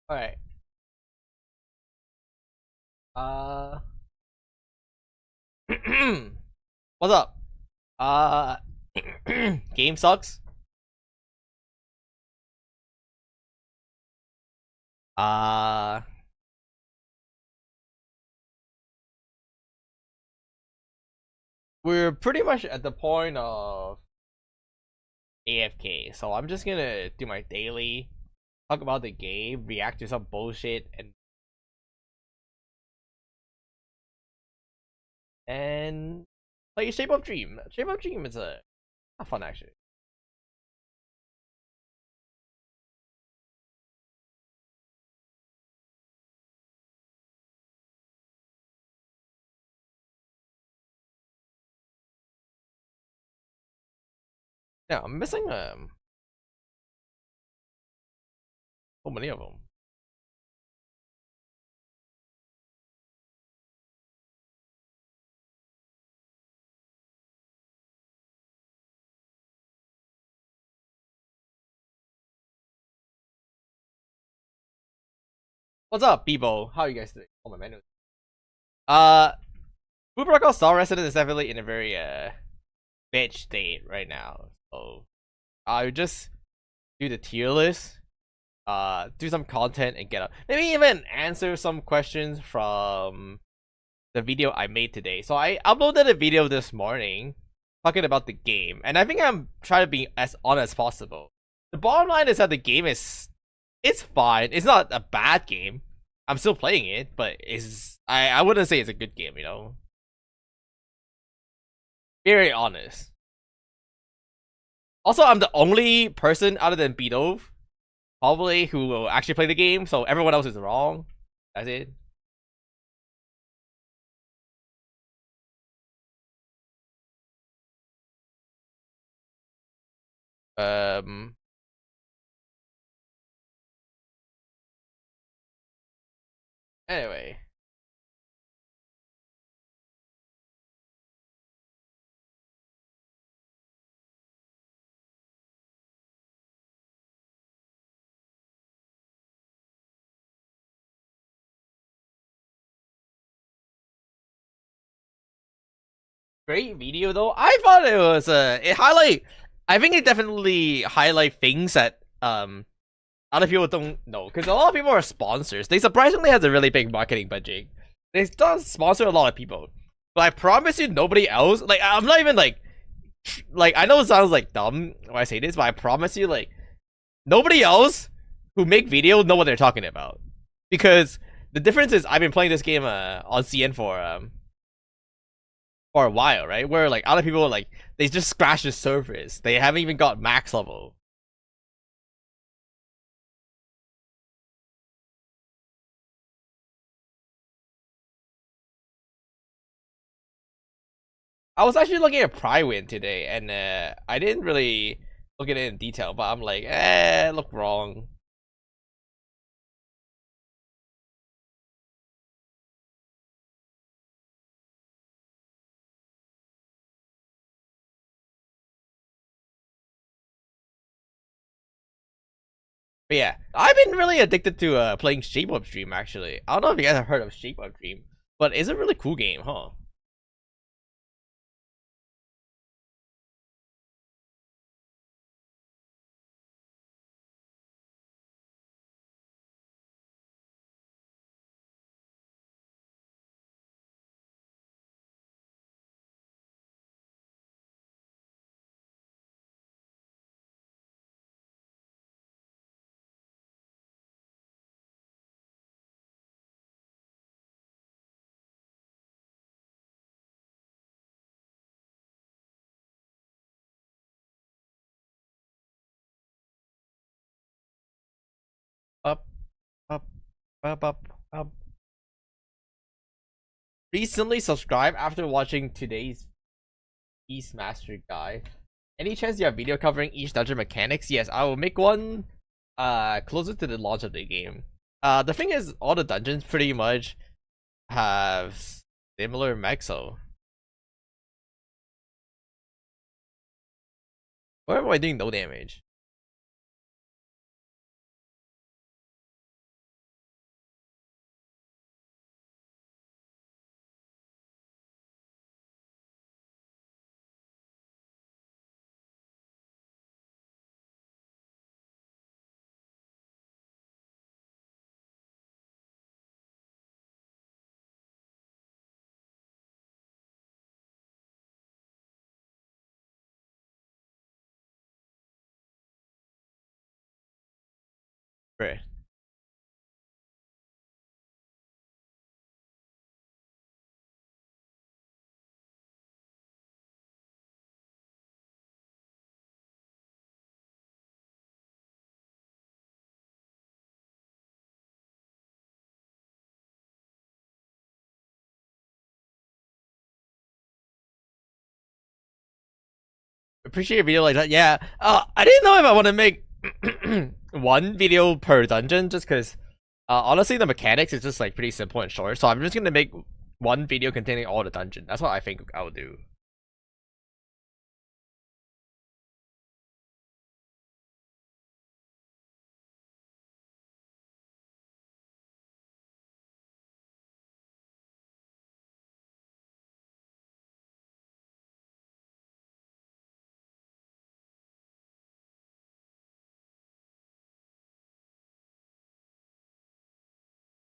All right. Uh, what's up? Uh, game sucks. Uh, we're pretty much at the point of AFK, so I'm just gonna do my daily, talk about the game, react to some bullshit, and play Shape of Dream. Shape of Dream is a fun actually. Yeah, I'm missing so many of them. What's up, Bebo? How are you guys doing? Oh my menu. Uh, Boobraco Star Resident is definitely in a very bitch state right now. So I would just do the tier list, do some content and get up. Maybe even answer some questions from the video I made today. So I uploaded a video this morning talking about the game, and I think I'm trying to be as honest as possible. The bottom line is that the game it's fine. It's not a bad game. I'm still playing it, but I wouldn't say it's a good game, you know. Very honest. Also, I'm the only person other than Beto probably who will actually play the game, so everyone else is wrong. That's it. Um. Anyway, great video though. I thought it was it highlight. I think it definitely highlight things that other people don't know, because a lot of people are sponsors. They surprisingly has a really big marketing budget. They does sponsor a lot of people, but I promise you, nobody else. Like I'm not even like I know it sounds like dumb when I say this, but I promise you, like nobody else who make videos know what they're talking about, because the difference is I've been playing this game on CN for a while, right? Where like other people like they just scratch the surface. They haven't even got max level. I was actually looking at Prywin today, and I didn't really look at it in detail, but I'm like, look wrong. But yeah, I've been really addicted to playing Shape of Dream. Actually, I don't know if you guys have heard of Shape of Dream, but it's a really cool game, huh? Up, up, up. Recently subscribed after watching today's Beastmaster guy. Any chance you have video covering each dungeon mechanics? Yes, I will make one closer to the launch of the game. The thing is, all the dungeons pretty much have similar mechs, so why am I doing no damage? Right. Appreciate a video like that. Yeah. I didn't know if I want to make one video per dungeon, just because honestly the mechanics is just like pretty simple and short. So I'm just gonna make one video containing all the dungeon. That's what I think I would do.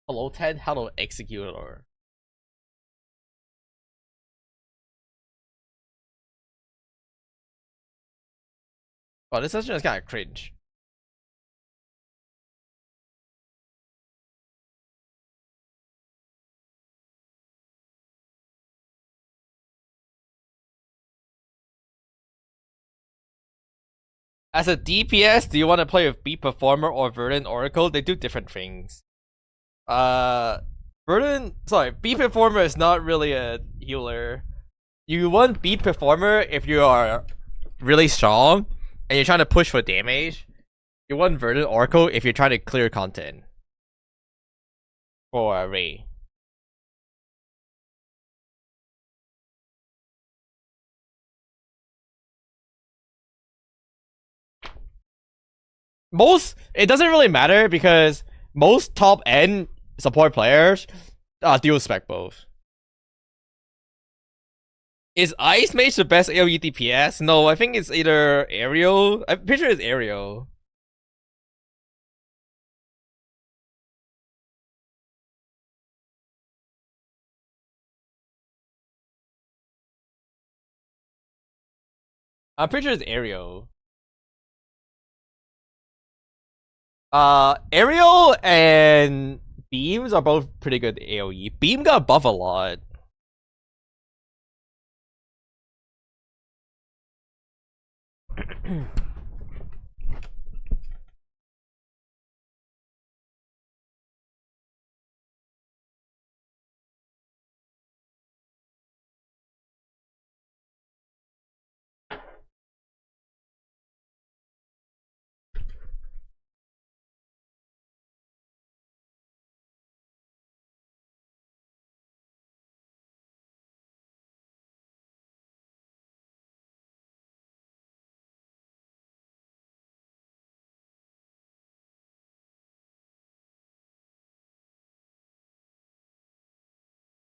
Hello, Ted. Hello, Executor. Oh, this dungeon is kind of cringe. As a DPS, do you want to play with Beat Performer or Verdant Oracle? They do different things. Uh, Beat Performer is not really a healer. You want Beat Performer if you are really strong and you're trying to push for damage. You want Verdant Oracle if you're trying to clear content for a Ray. It doesn't really matter because most top end support players dual spec both. Is Ice Mage the best AoE DPS? No, I think it's either Aerial. I'm pretty sure it's Aerial. I'm pretty sure it's Aerial. Aerial and Beams are both pretty good AoE. Beam got buff a lot.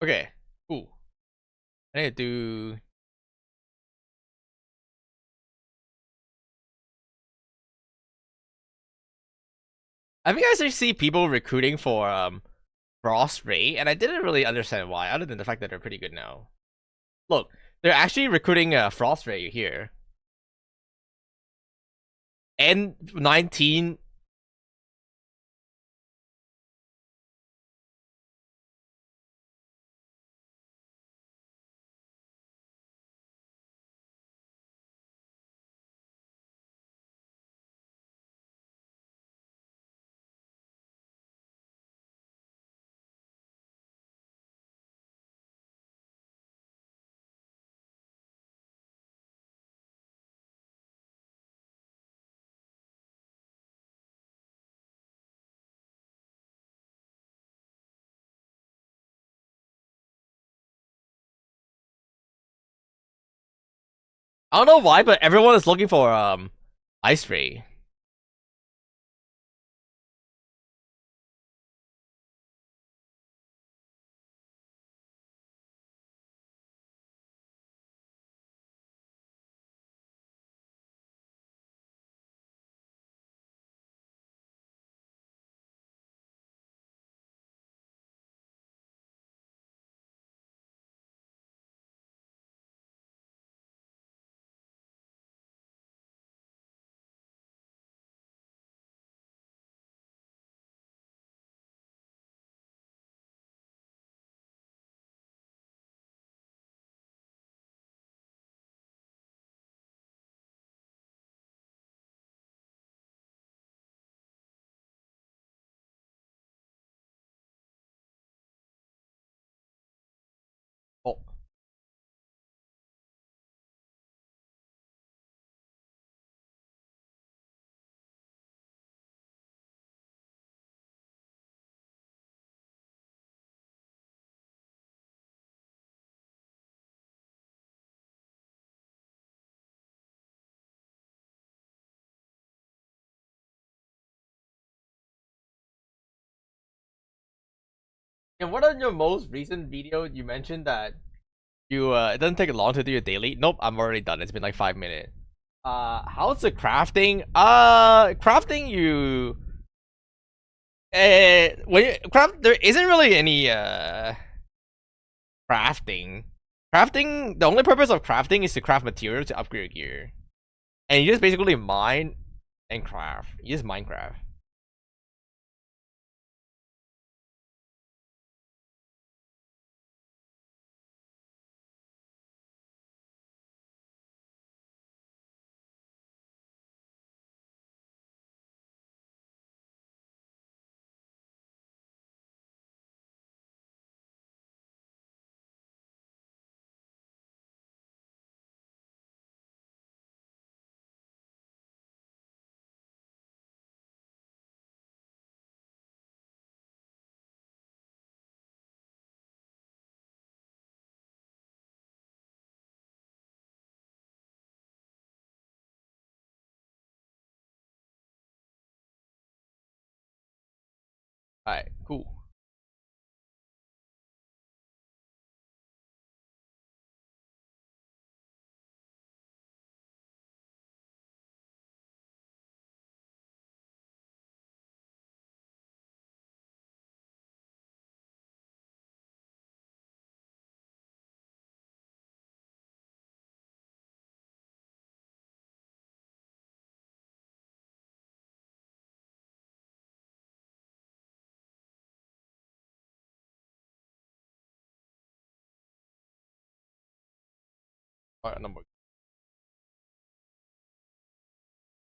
Okay, cool. I need to do. I think I actually see people recruiting for Frost Ray, and I didn't really understand why, other than the fact that they're pretty good now. Look, they're actually recruiting Frost Ray here. N19. I don't know why, but everyone is looking for Ice Ray. in one of your most recent videos, you mentioned that you it doesn't take long to do your daily. Nope, I'm already done. It's been like 5 minutes. How's the crafting? Crafting you. When you craft, there isn't really any crafting. Crafting. The only purpose of crafting is to craft materials to upgrade your gear, and you just basically mine and craft. You just Minecraft. Alright, cool. Alright, number.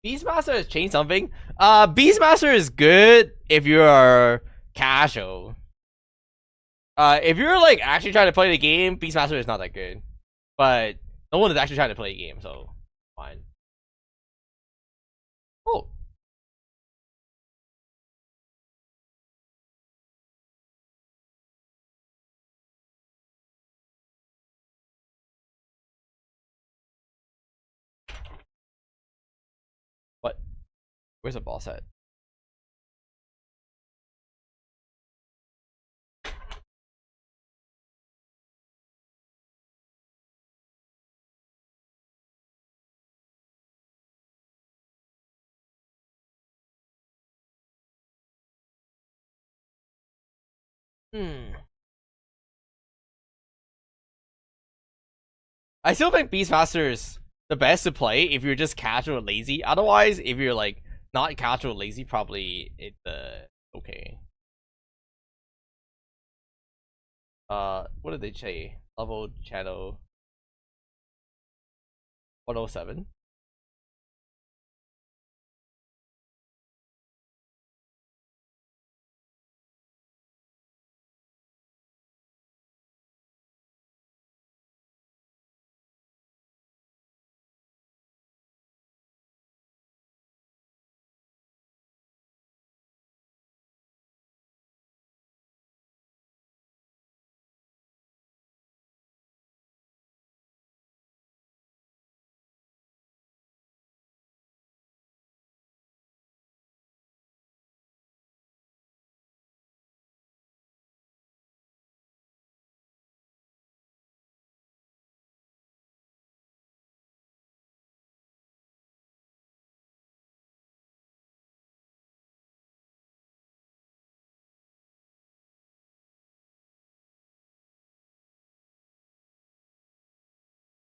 Beastmaster has changed something. Beastmaster is good if you are casual. If you're like actually trying to play the game, Beastmaster is not that good. But no one is actually trying to play the game, so fine. Oh, what? Where's the boss at? Hmm. I still think Beastmaster is the best to play if you're just casual lazy. Otherwise, if you're like not casual lazy, probably it's okay. What did they say? Level channel 107.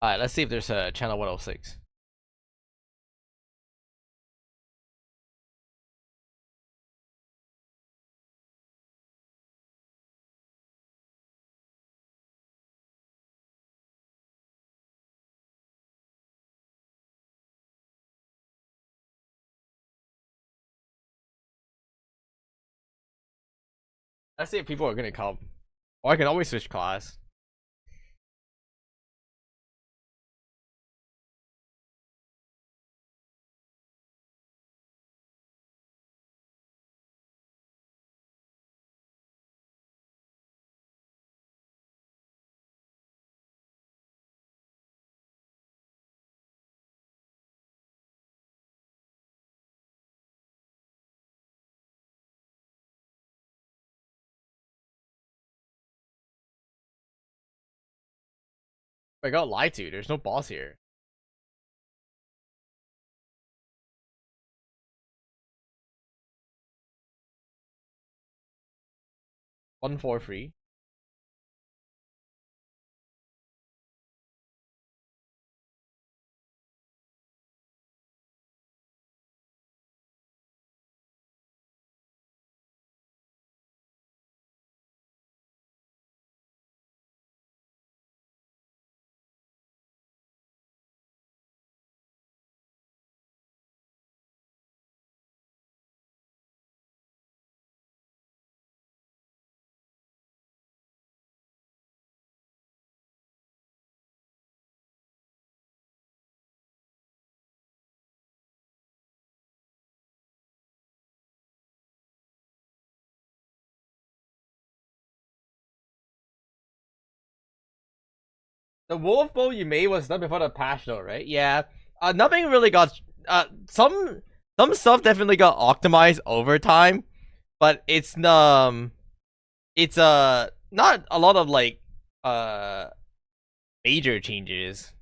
Alright, let's see if there's a channel 106. Let's see if people are gonna come. Or I can always switch class. I got lied to. There's no boss here. 143. The wolf bow you made was done before the patch though, right? Yeah. Nothing really got some stuff definitely got optimized over time, but it's not a lot of like major changes.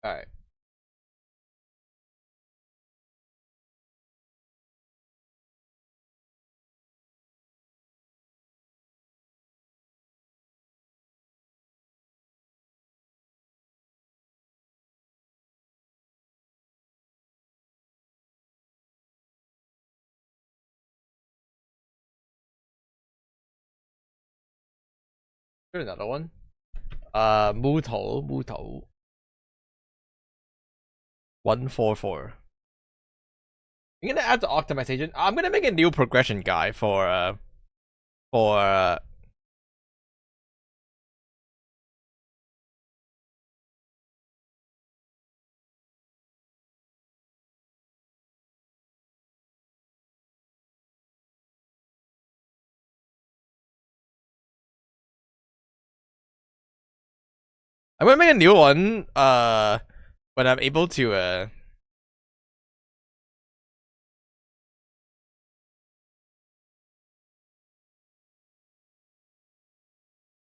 Alright. Here's another one. 木头 144. I'm gonna add the optimization. I'm gonna make a new progression guide for I'm gonna make a new one when I'm able to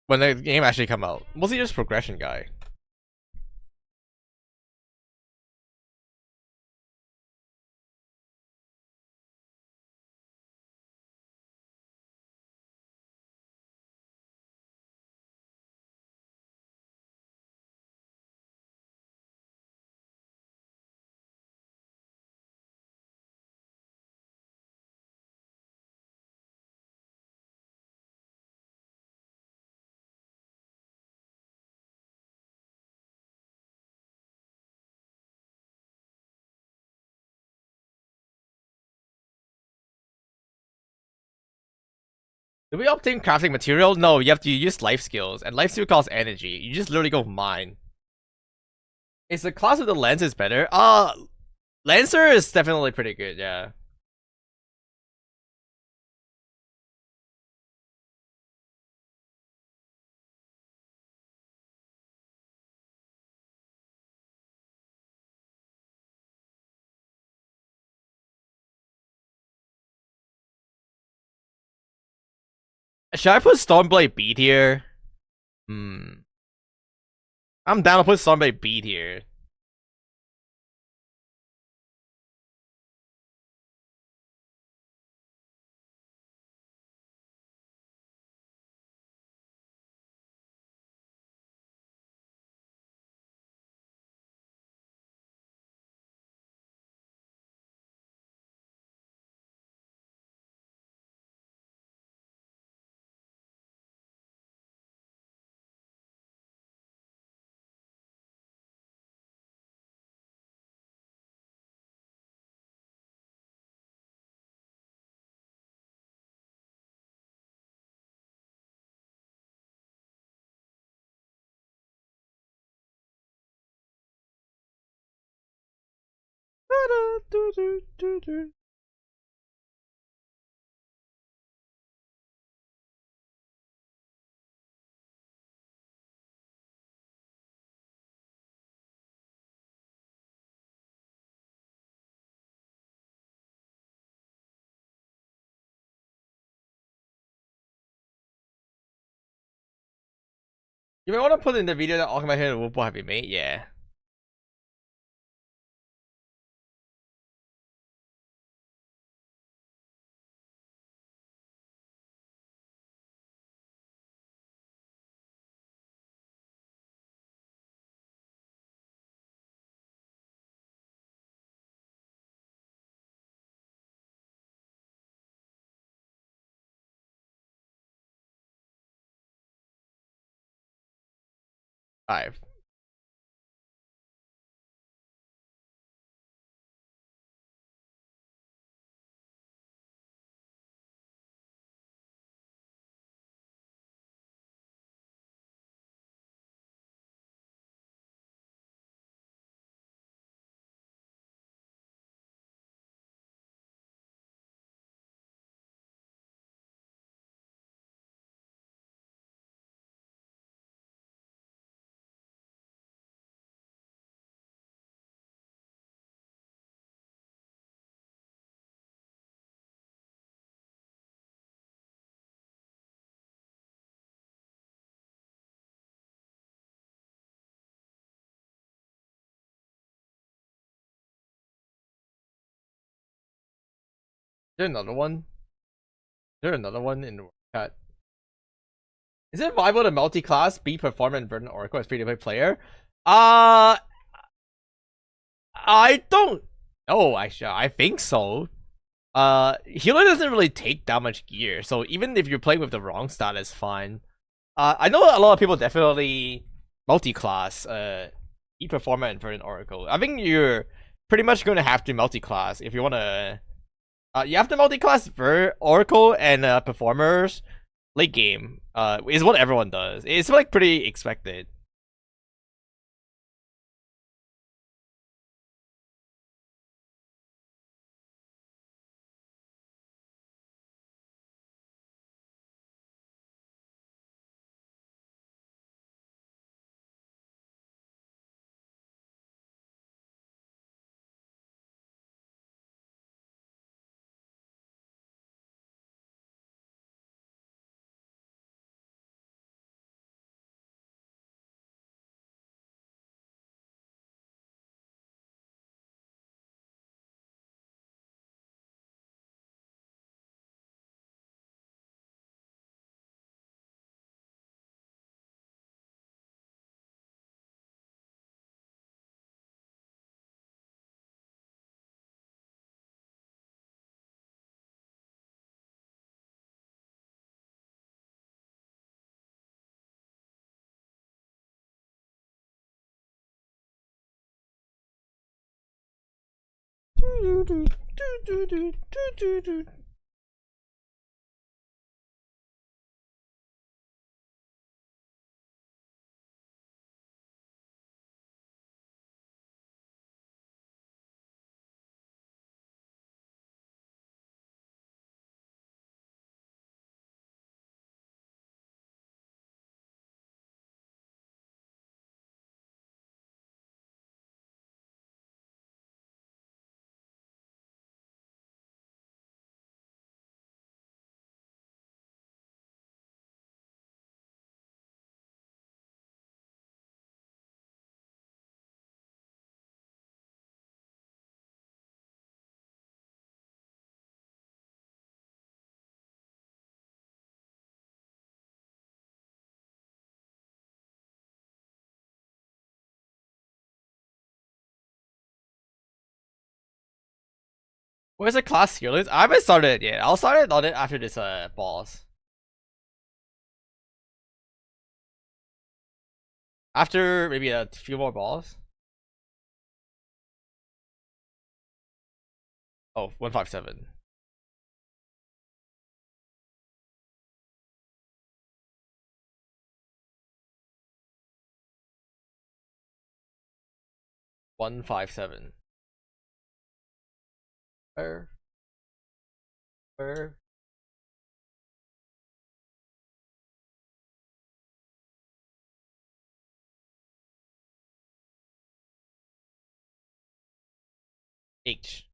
when the game actually come out. Mostly just progression guy. Do we obtain crafting material? No, you have to use life skills, and life skill costs energy. You just literally go mine. Is the class with the lens is better? Lancer is definitely pretty good, yeah. Should I put Stormblade beat here? I'm down to put Stormblade beat here. You may want to put in the video that Alchemy and Wolf have been made, yeah. Five. Is there another one? Is there another one in the chat? Is it viable to multi-class, be performant, and burn Oracle as free-to-play player? I don't know, actually. I think so. Healer doesn't really take that much gear, so even if you're playing with the wrong stat, it's fine. I know a lot of people definitely multi-class, e-performer and Verdant Oracle. I think you're pretty much going to have to multi-class if you want to. You have to multi-class Oracle and performers late game. Is what everyone does. It's like pretty expected. Where's the class healers? I haven't started it yet. I'll start it on it after this boss. After maybe a few more balls. Oh, 157. One five seven. Where? H.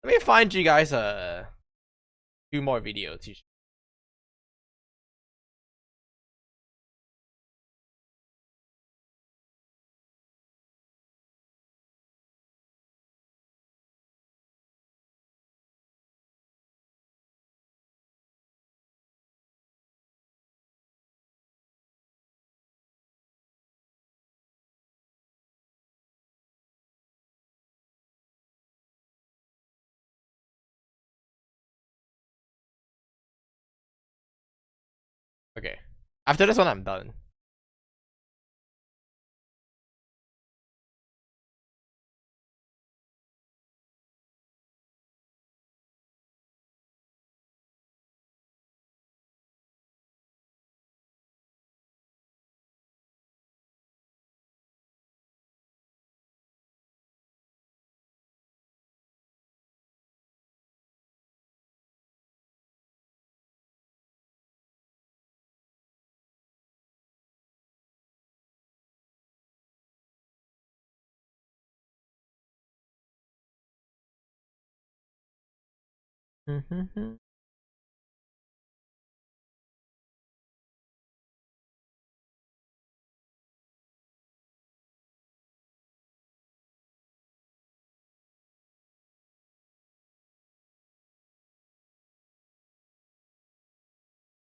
Let me find you guys few more videos. Okay. After this one, I'm done.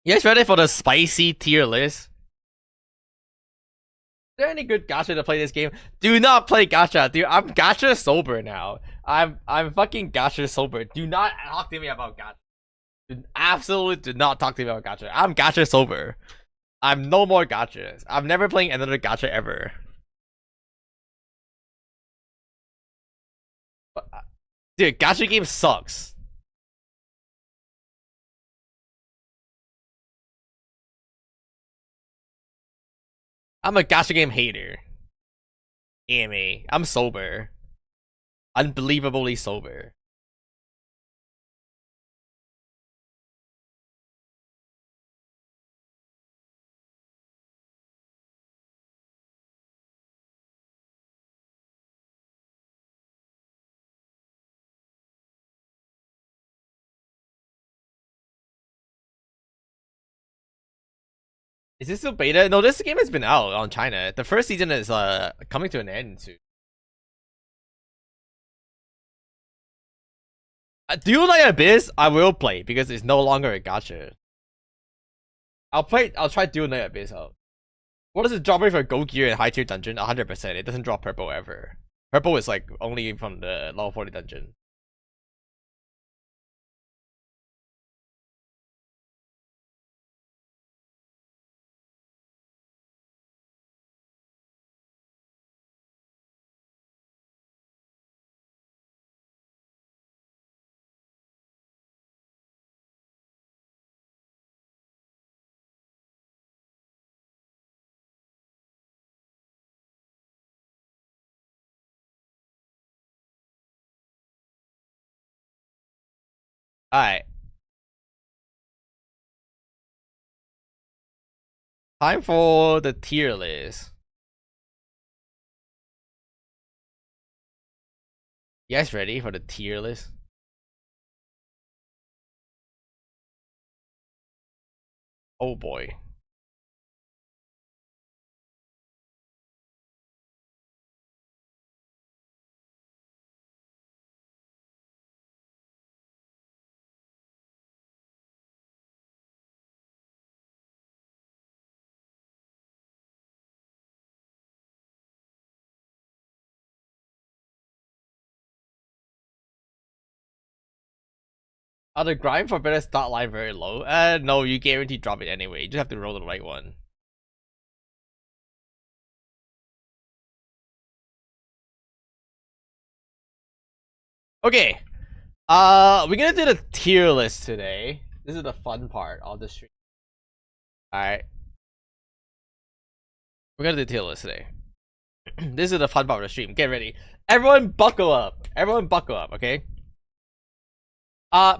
You guys ready for the spicy tier list? Is there any good gacha to play this game? Do not play gacha, dude. I'm gacha sober now. I'm fucking gacha sober. Do not talk to me about gacha. Absolutely do not talk to me about gacha. I'm gacha sober. I'm no more gachas. I'm never playing another gacha ever. Dude, gacha game sucks. I'm a gacha game hater. AMA. I'm sober. Unbelievably sober. Is this still beta? No, this game has been out on China. The first season is coming to an end soon. Do you like Abyss? I will play because it's no longer a gacha. I'll try Dual Knight Abyss out. What does it drop rate for Gold Gear in high tier dungeon? 100%. It doesn't drop purple ever. Purple is like only from the level 40 dungeon. Alright. Time for the tier list. You guys ready for the tier list? Oh boy. Are the grind for better start line very low? No, you guarantee drop it anyway. You just have to roll the right one. Okay. We're gonna do the tier list today. This is the fun part of the stream. Alright. We're gonna do the tier list today. This is the fun part of the stream. Get ready. Everyone buckle up. Everyone buckle up, okay?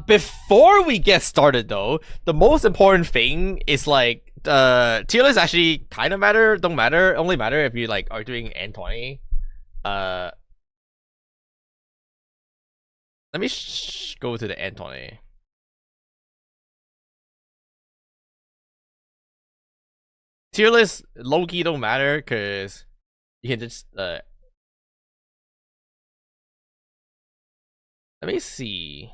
Before we get started though, the most important thing is like tier lists actually kind of matter, don't matter, only matter if you like are doing N20. Let me go to the N20. Tier lists low-key don't matter because you can just let me see.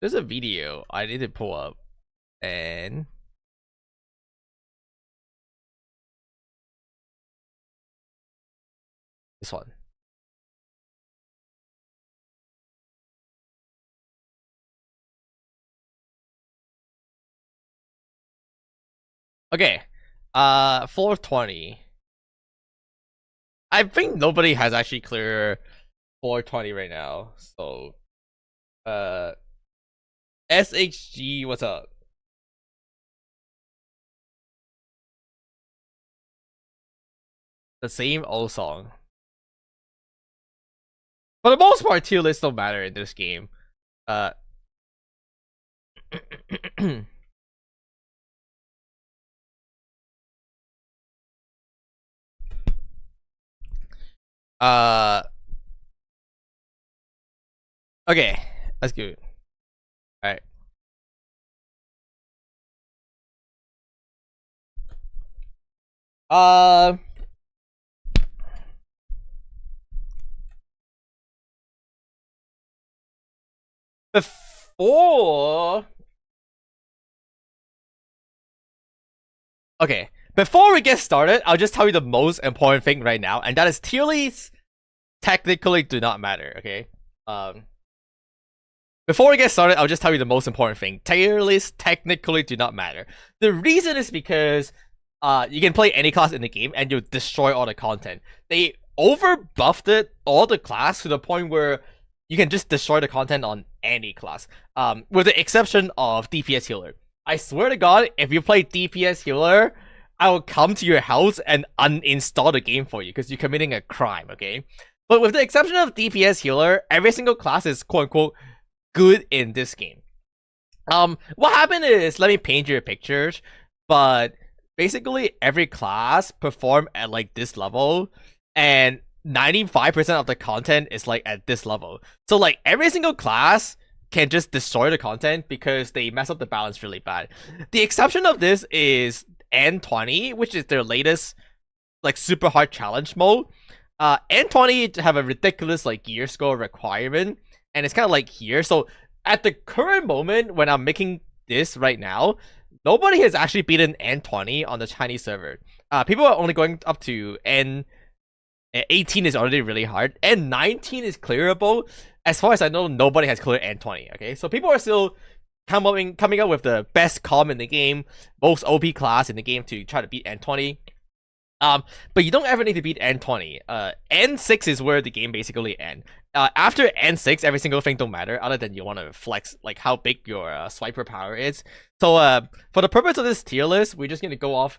There's a video I need to pull up, and this one. Okay, 420. I think nobody has actually cleared 420 right now, so SHG, what's up? The same old song. For the most part, tier lists don't matter in this game. Okay, that's good. Alright. Before... Okay, before we get started, I'll just tell you the most important thing right now, and that is tier lists technically do not matter, okay? Before we get started, I'll just tell you the most important thing. Tier lists technically do not matter. The reason is because you can play any class in the game and you'll destroy all the content. They over-buffed it, all the class, to the point where you can just destroy the content on any class. With the exception of DPS Healer. I swear to God, if you play DPS Healer, I will come to your house and uninstall the game for you because you're committing a crime, okay? But with the exception of DPS Healer, every single class is quote-unquote good in this game. What happened is, let me paint you a picture, but basically every class perform at like this level, and 95% of the content is like at this level. So like every single class can just destroy the content because they mess up the balance really bad. The exception of this is N20, which is their latest like super hard challenge mode. N20 have a ridiculous like gear score requirement, and it's kind of like here. So at the current moment when I'm making this right now, nobody has actually beaten N20 on the Chinese server. People are only going up to N18 is already really hard. N19 is clearable. As far as I know, nobody has cleared N20. Okay, so people are still coming up with the best comm in the game, most OP class in the game to try to beat N20. But you don't ever need to beat N20. N6 is where the game basically ends. After N6, every single thing don't matter other than you want to flex like how big your swiper power is. So for the purpose of this tier list, we're just gonna go off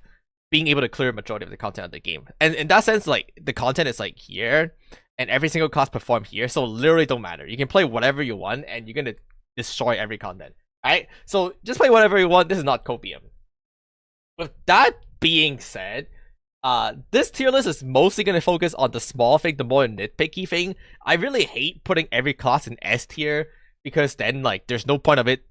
being able to clear a majority of the content of the game. And in that sense, like the content is like here, and every single class perform here, so literally don't matter. You can play whatever you want, and you're gonna destroy every content. Alright? So just play whatever you want. This is not copium. With that being said, this tier list is mostly going to focus on the small thing, the more nitpicky thing. I really hate putting every class in S tier because then like there's no point of it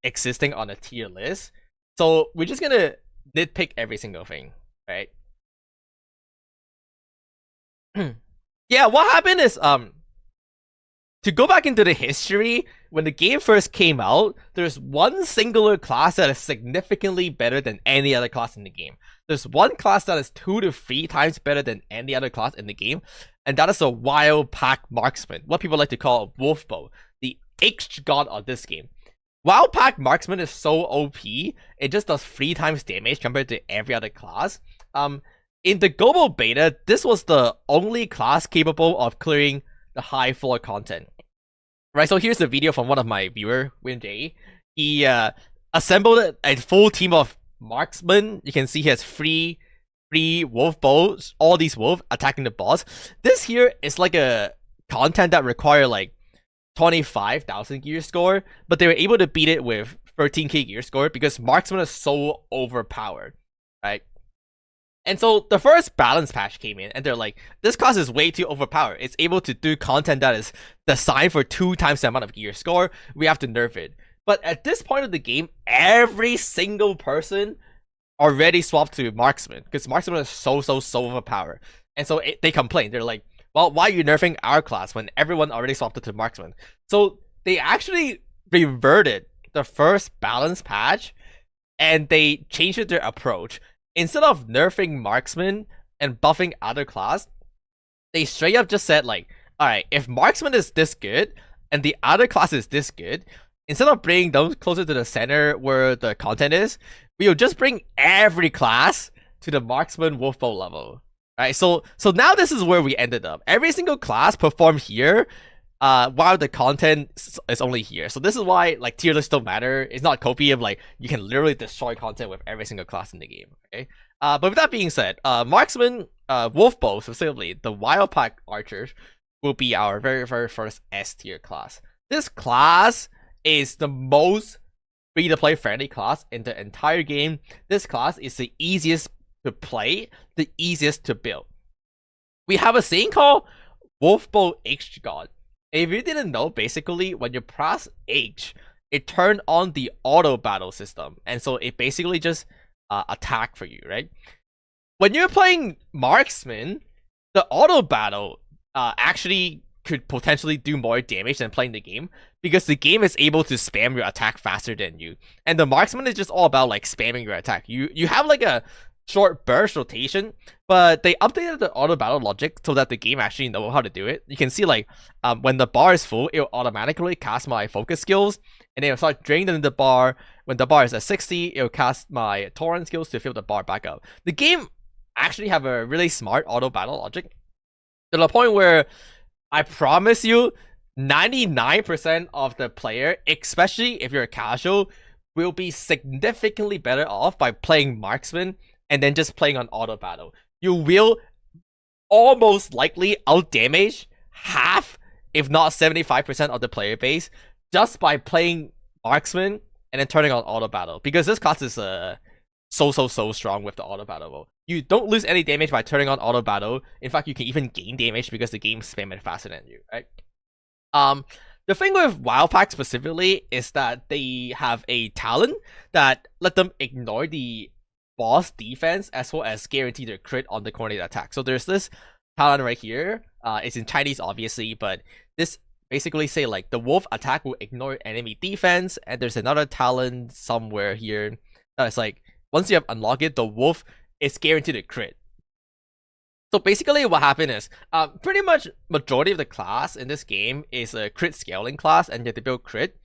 existing on a tier list. So we're just going to nitpick every single thing, right? Yeah, what happened is to go back into the history, when the game first came out, there's one singular class that is significantly better than any other class in the game. There's one class that is 2 to 3 times better than any other class in the game, and that is a Wild Pack Marksman, what people like to call a Wolf Bow, the H-god of this game. Wild Pack Marksman is so OP, it just does 3 times damage compared to every other class. In the global beta, this was the only class capable of clearing the high floor content. Right, so here's the video from one of my viewer, Win J. He assembled a full team of marksmen. You can see he has three wolf bows, all these wolves attacking the boss. This here is like a content that require like 25,000 gear score, but they were able to beat it with 13k gear score because marksman is so overpowered, right? And so the first balance patch came in, and they're like, this class is way too overpowered. It's able to do content that is designed for 2 times the amount of gear score. We have to nerf it. But at this point of the game, every single person already swapped to Marksman, because Marksman is so overpowered. And so they complain. They're like, well, why are you nerfing our class when everyone already swapped it to Marksman? So they actually reverted the first balance patch, and they changed their approach. Instead of nerfing Marksman and buffing other class, they straight up just said like, alright, if Marksman is this good, and the other class is this good, instead of bringing those closer to the center where the content is, we'll just bring every class to the Marksman Wolfbow level. Right? So now this is where we ended up. Every single class performed here, while the content is only here. So this is why like tier lists don't matter. It's not copy of like you can literally destroy content with every single class in the game. Okay. But with that being said, Marksman, Wolfbow specifically, the Wild Pack Archers will be our very first S tier class. This class is the most free to play friendly class in the entire game. This class is the easiest to play, the easiest to build. We have a saying called Wolfbow H-God. If you didn't know, basically, when you press H, it turned on the auto battle system. And so it basically just attack for you, right? When you're playing Marksman, the auto battle actually could potentially do more damage than playing the game, because the game is able to spam your attack faster than you. And the Marksman is just all about like spamming your attack. You have like a short burst rotation, but they updated the auto battle logic so that the game actually knows how to do it. You can see like when the bar is full, it'll automatically cast my focus skills, and it'll start draining the bar. When the bar is at 60, it'll cast my torrent skills to fill the bar back up. The game actually have a really smart auto battle logic to the point where I promise you 99% of the player, especially if you're a casual, will be significantly better off by playing Marksman and then just playing on auto battle. You will almost likely out damage half, if not 75% of the player base, just by playing Marksman and then turning on auto battle. Because this class is so strong with the auto battle mode. You don't lose any damage by turning on auto battle. In fact, you can even gain damage because the game spams it faster than you, right? The thing with Wild Pack specifically is that they have a talent that let them ignore the boss defense as well as guarantee their crit on the coordinated attack. So there's this talent right here. It's in Chinese obviously, but this basically say like the wolf attack will ignore enemy defense, and there's another talent somewhere here that's like once you have unlocked it, the wolf is guaranteed a crit. So basically what happened is pretty much majority of the class in this game is a crit scaling class, and you have to build crit.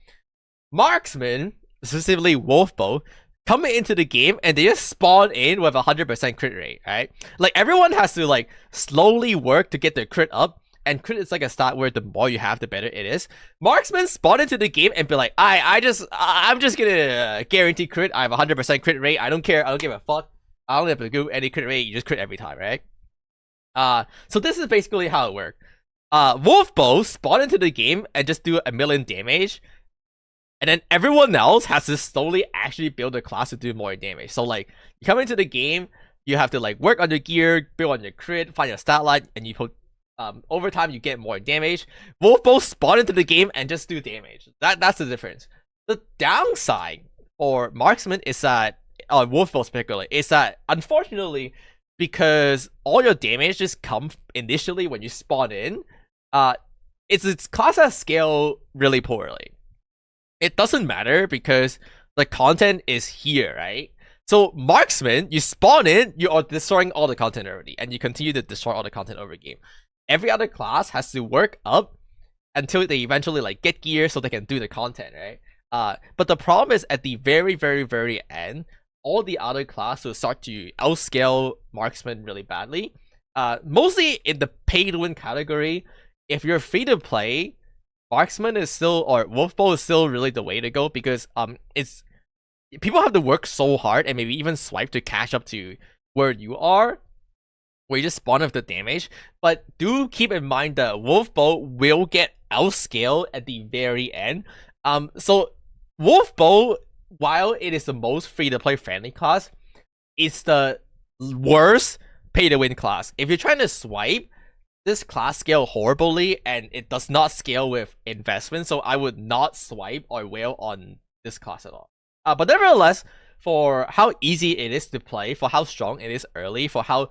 Marksman, specifically Wolfbow, come into the game and they just spawn in with 100% crit rate, right? Like everyone has to like slowly work to get their crit up, and crit is like a stat where the more you have, the better it is. Marksman spawn into the game and be like, I'm just gonna guarantee crit. I have 100% crit rate. I don't care. I don't give a fuck. I don't have to do any crit rate. You just crit every time, right? So this is basically how it works. Wolfbow spawn into the game and just do 1,000,000 damage, and then everyone else has to slowly actually build a class to do more damage. So like you come into the game, you have to like work on your gear, build on your crit, find your stat line, and you put over time you get more damage. Wolfbow spawn into the game and just do damage. That's the difference. The downside for Marksman is that Wolfbow particularly is that unfortunately, because all your damage just comes initially when you spawn in, its class has scaled really poorly. It doesn't matter because the content is here, right? So Marksman, you spawn in, you are destroying all the content already, and you continue to destroy all the content over game. Every other class has to work up until they eventually like get gear so they can do the content, right? But the problem is at the very, very, very end, all the other class will start to outscale Marksman really badly. Mostly in the pay to win category. If you're free to play, Marksman is still, or Wolfbow is still really the way to go, because it's people have to work so hard and maybe even swipe to catch up to where you are, where you just spawn with the damage. But do keep in mind that Wolfbow will get outscaled at the very end. So Wolfbow, while it is the most free to play friendly class, it's the worst pay to win class. If you're trying to swipe, this class scale horribly and it does not scale with investment, so I would not swipe or whale on this class at all. But nevertheless, for how easy it is to play, for how strong it is early, for how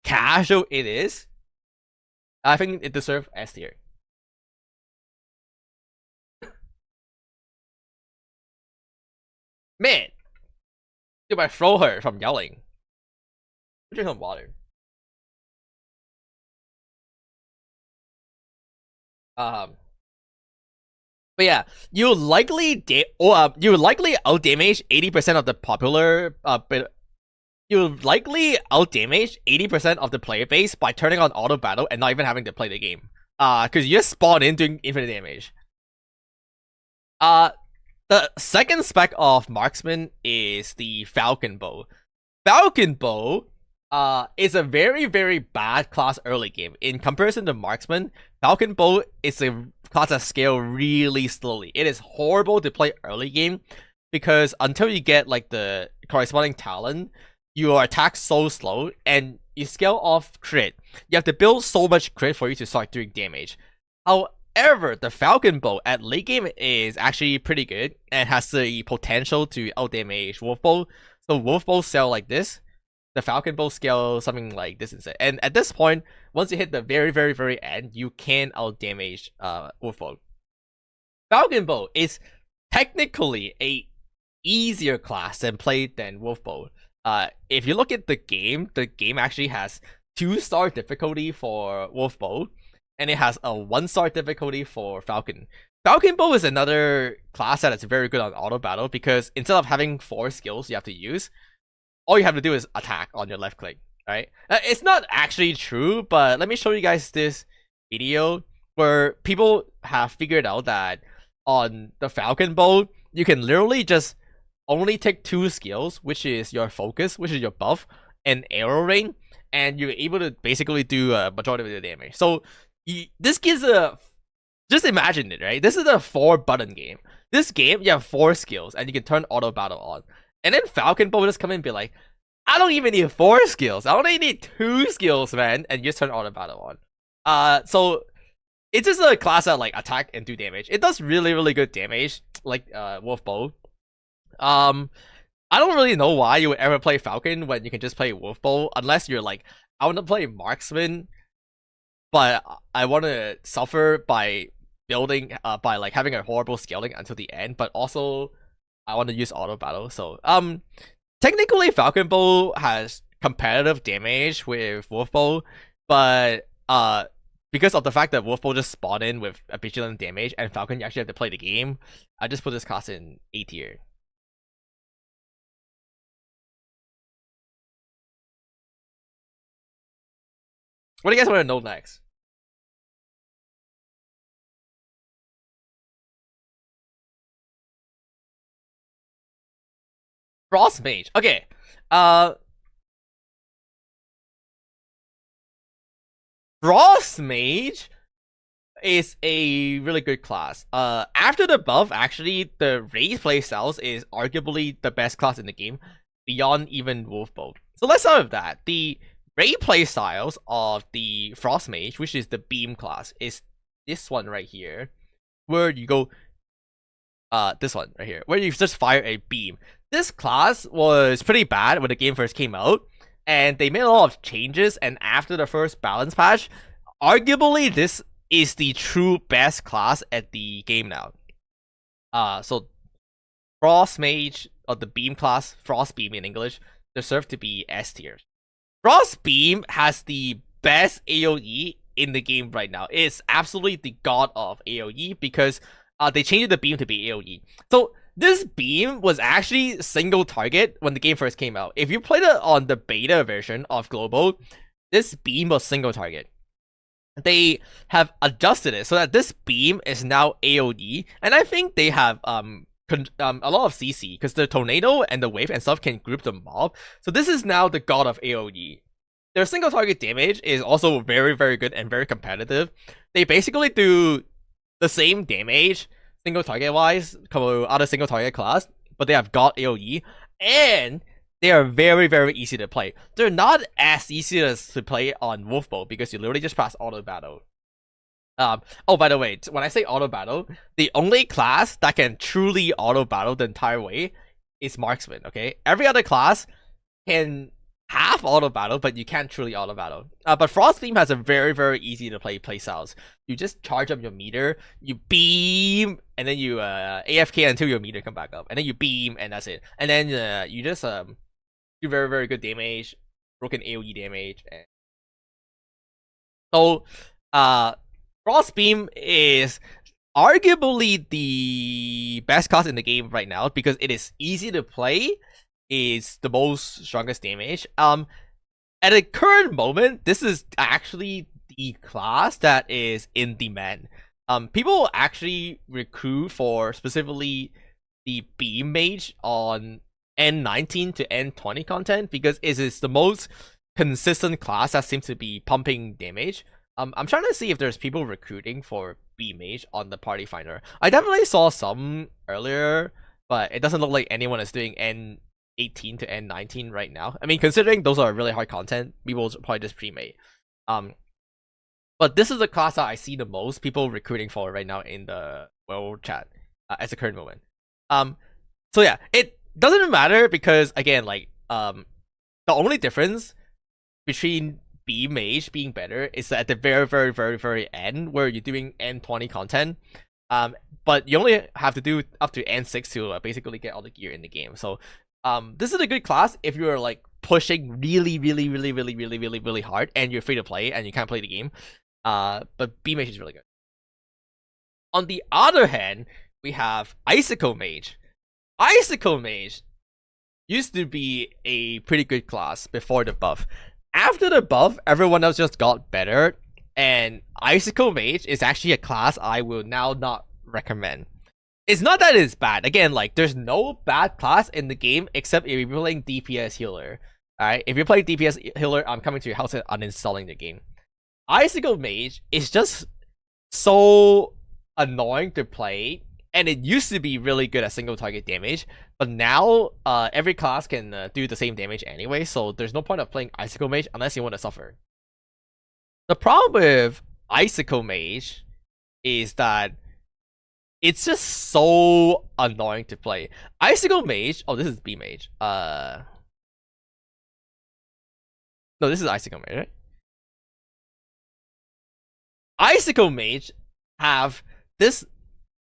casual it is, I think it deserves S tier. Man, dude, I throw her from yelling. Drink some water. But yeah, you likely out damage 80% of the popular but you likely out damage 80% of the player base by turning on auto battle and not even having to play the game. Cause you just spawn in doing infinite damage. The second spec of Marksman is the Falcon bow. Falcon bow is a very, very bad class early game. In comparison to Marksman, Falcon bow is a class that scale really slowly. It is horrible to play early game because until you get like the corresponding talent, your attack so slow and you scale off crit. You have to build so much crit for you to start doing damage. However, the Falcon bow at late game is actually pretty good and has the potential to outdamage Wolfbow. So Wolfbow scale like this, the Falcon bow scale something like this instead. And at this point, once you hit the very, very, very end, you can outdamage Wolfbow. Falcon bow is technically a easier class than Wolfbow. If you look at the game actually has 2-star difficulty for Wolfbow, and it has a 1-star difficulty for Falcon. Falcon bow is another class that is very good on auto battle because instead of having 4 skills you have to use, all you have to do is attack on your left click, right? It's not actually true, but let me show you guys this video where people have figured out that on the Falcon bow, you can literally just only take 2 skills, which is your focus, which is your buff, and arrow ring, and you're able to basically do a majority of the damage. So this gives a... Just imagine it, right? This is a 4-button game. This game, you have 4 skills, and you can turn auto battle on. And then Falcon bow just come in and be like, I don't even need 4 skills. I only need 2 skills, man. And you just turn auto battle on. So it's just a class that like attack and do damage. It does really, really good damage, like Wolfbow. I don't really know why you would ever play Falcon when you can just play Wolfbow, unless you're like, I want to play Marksman, but I want to suffer by building, by like having a horrible scaling until the end, but also I want to use auto battle. So technically Falcon bow has competitive damage with Wolfbow, but because of the fact that Wolfbow just spawned in with a vigilant damage and Falcon you actually have to play the game, I just put this class in A tier. What do you guys want to know next? Frost Mage. Okay. Frost Mage is a really good class. After the buff, actually, the raid playstyles is arguably the best class in the game, beyond even Wolfbow. So let's start with that. The raid playstyles of the Frost Mage, which is the beam class, is this one right here, where you go, this one right here, where you just fire a beam. This class was pretty bad when the game first came out, and they made a lot of changes, and after the first balance patch, arguably this is the true best class at the game now. So Frost Mage, or the Beam class, Frost Beam in English, deserve to be S tier. Frost Beam has the best AoE in the game right now. It's absolutely the god of AoE because they changed the beam to be AoE. So this beam was actually single target when the game first came out. If you played it on the beta version of Global, this beam was single target. They have adjusted it so that this beam is now AoE, and I think they have a lot of CC because the tornado and the wave and stuff can group the mob. So this is now the god of AoE. Their single target damage is also very, very good and very competitive. They basically do the same damage single target wise come out of single target class, but they have god AoE, and they are very, very easy to play. They're not as easy as to play on Wolfbow because you literally just press auto battle. Oh, by the way, when I say auto battle, the only class that can truly auto battle the entire way is Marksman. Okay, every other class can half auto battle, but you can't truly auto battle. But Frost Beam has a very, very easy to play playstyles. You just charge up your meter, you beam, and then you AFK until your meter come back up, and then you beam, and that's it. And then you just do very, very good damage, broken AoE damage. And so Frost Beam is arguably the best class in the game right now because it is easy to play. Is the most strongest damage. At the current moment, this is actually the class that is in demand. People actually recruit for specifically the Beam Mage on N19 to N20 content because it is the most consistent class that seems to be pumping damage. I'm trying to see if there's people recruiting for Beam Mage on the party finder. I definitely saw some earlier, but it doesn't look like anyone is doing N18 to N19 right now. I mean, considering those are really hard content, people will probably just pre-made. But this is the class that I see the most people recruiting for right now in the world chat at the current moment. So yeah, it doesn't matter because again, like the only difference between Beam Mage being better is that at the very, very, very, very end where you're doing N20 content. But you only have to do up to N6 to basically get all the gear in the game. So this is a good class if you're like pushing really, really, really, really, really, really, really hard and you're free to play and you can't play the game. But Beam Mage is really good. On the other hand, we have Icicle Mage. Icicle Mage used to be a pretty good class before the buff. After the buff, everyone else just got better, and Icicle Mage is actually a class I will now not recommend. It's not that it's bad. Again, like, there's no bad class in the game except if you're playing DPS healer. Alright, if you're playing DPS healer, I'm coming to your house and uninstalling the game. Icicle Mage is just so annoying to play, and it used to be really good at single target damage, but now every class can do the same damage anyway, so there's no point of playing Icicle Mage unless you want to suffer. The problem with Icicle Mage is that it's just so annoying to play. Icicle Mage, oh, this is B Mage. No, this is Icicle Mage, right? Icicle Mage have this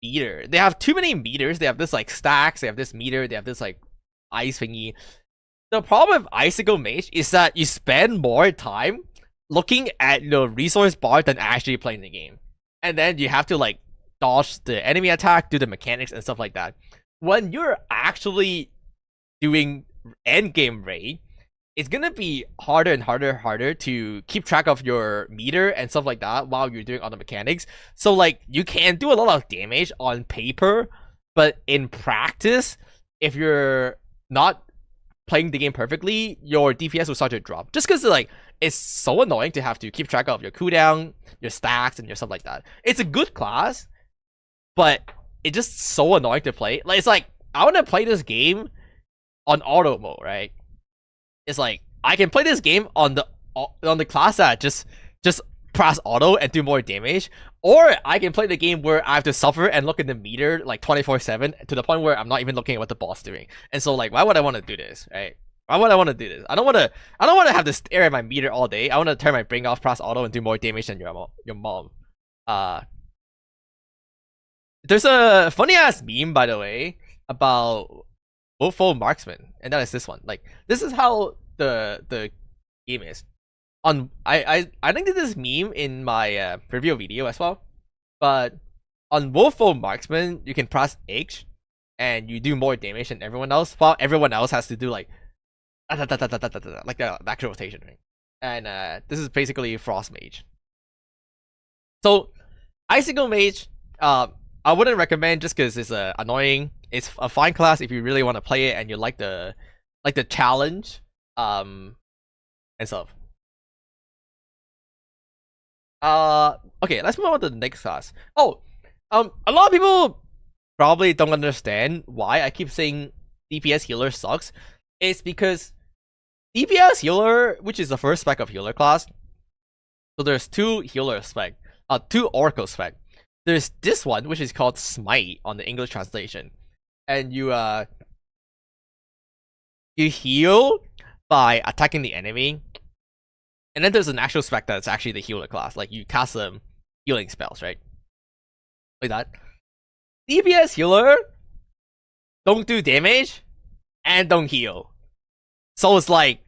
meter. They have too many meters. They have this like stacks. They have this meter. They have this like ice thingy. The problem with Icicle Mage is that you spend more time looking at the resource bar than actually playing the game, and then you have to like dodge the enemy attack, do the mechanics and stuff like that. When you're actually doing end game raid, it's gonna be harder and harder to keep track of your meter and stuff like that while you're doing all the mechanics. So like you can do a lot of damage on paper, but in practice, if you're not playing the game perfectly, your DPS will start to drop. Just because like it's so annoying to have to keep track of your cooldown, your stacks, and your stuff like that. It's a good class, but it's just so annoying to play. Like it's like I want to play this game on auto mode, right? It's like I can play this game on the class that just press auto and do more damage, or I can play the game where I have to suffer and look at the meter like 24/7 to the point where I'm not even looking at what the boss is doing. And so like, why would I want to do this, right? Why would I want to do this? I don't want to have to stare at my meter all day. I want to turn my brain off, press auto, and do more damage than your mom. There's a funny ass meme, by the way, about Wolfo Marksman, and that is this one. Like, this is how the game is. I think did this meme in my preview video as well, but on Wolfo Marksman you can press H and you do more damage than everyone else, while everyone else has to do like like the actual rotation, right? And this is basically Frost Mage. So Icicle Mage, I wouldn't recommend just because it's annoying. It's a fine class if you really want to play it and you like the challenge, and stuff. Okay, let's move on to the next class. Oh, a lot of people probably don't understand why I keep saying DPS healer sucks. It's because DPS healer, which is the first spec of healer class, so there's two healer spec, two oracle spec. There's this one, which is called Smite on the English translation, and you heal by attacking the enemy. And then there's an actual spec that's actually the healer class, like you cast some healing spells, right? Like that. DPS healer don't do damage and don't heal. So it's like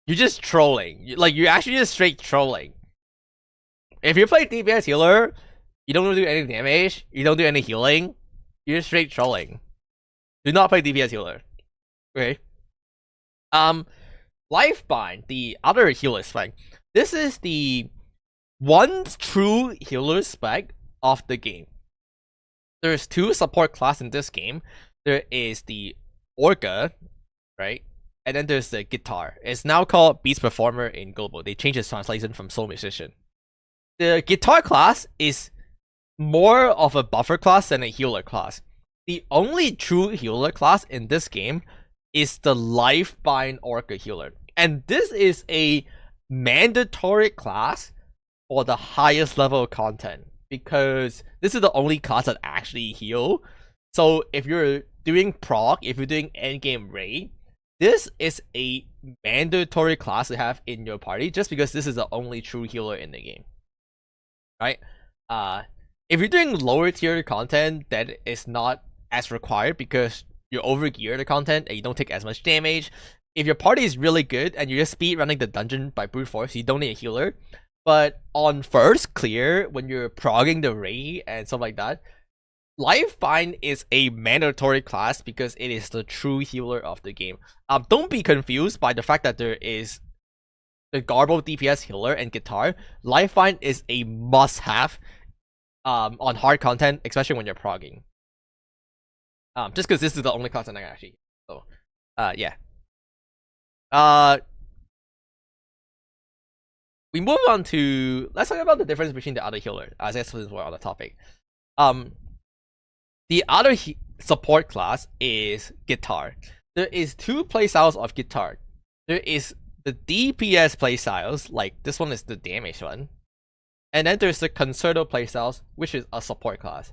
you're just trolling. You're actually just straight trolling. If you play DPS healer, you don't do any damage, you don't do any healing, you're just straight trolling. Do not play DPS healer. Okay. Lifebind, the other healer spec. This is the one true healer spec of the game. There's two support class in this game. There is the Orca, right? And then there's the guitar. It's now called Beast Performer in Global. They changed its translation from Soul Musician. The guitar class is more of a buffer class than a healer class. The only true healer class in this game is the Lifebind Orca healer. And this is a mandatory class for the highest level of content, because this is the only class that actually heal. So if you're doing proc, if you're doing endgame raid, this is a mandatory class to have in your party, just because this is the only true healer in the game. Right? If you're doing lower tier content, that is not as required because you overgear the content and you don't take as much damage. If your party is really good and you're just speed running the dungeon by brute force, you don't need a healer. But on first clear, when you're progging the raid and stuff like that, Lifebind is a mandatory class because it is the true healer of the game. Don't be confused by the fact that there is the Garbo DPS healer and guitar. Lifebind is a must-have on hard content, especially when you're progging. Just because this is the only class that I actually. So, yeah. We move on to, let's talk about the difference between the other healer, as if we're on the topic. The other support class is guitar. There is two playstyles of guitar. There is the DPS playstyles, like this one is the damage one, and then there's the concerto playstyles, which is a support class.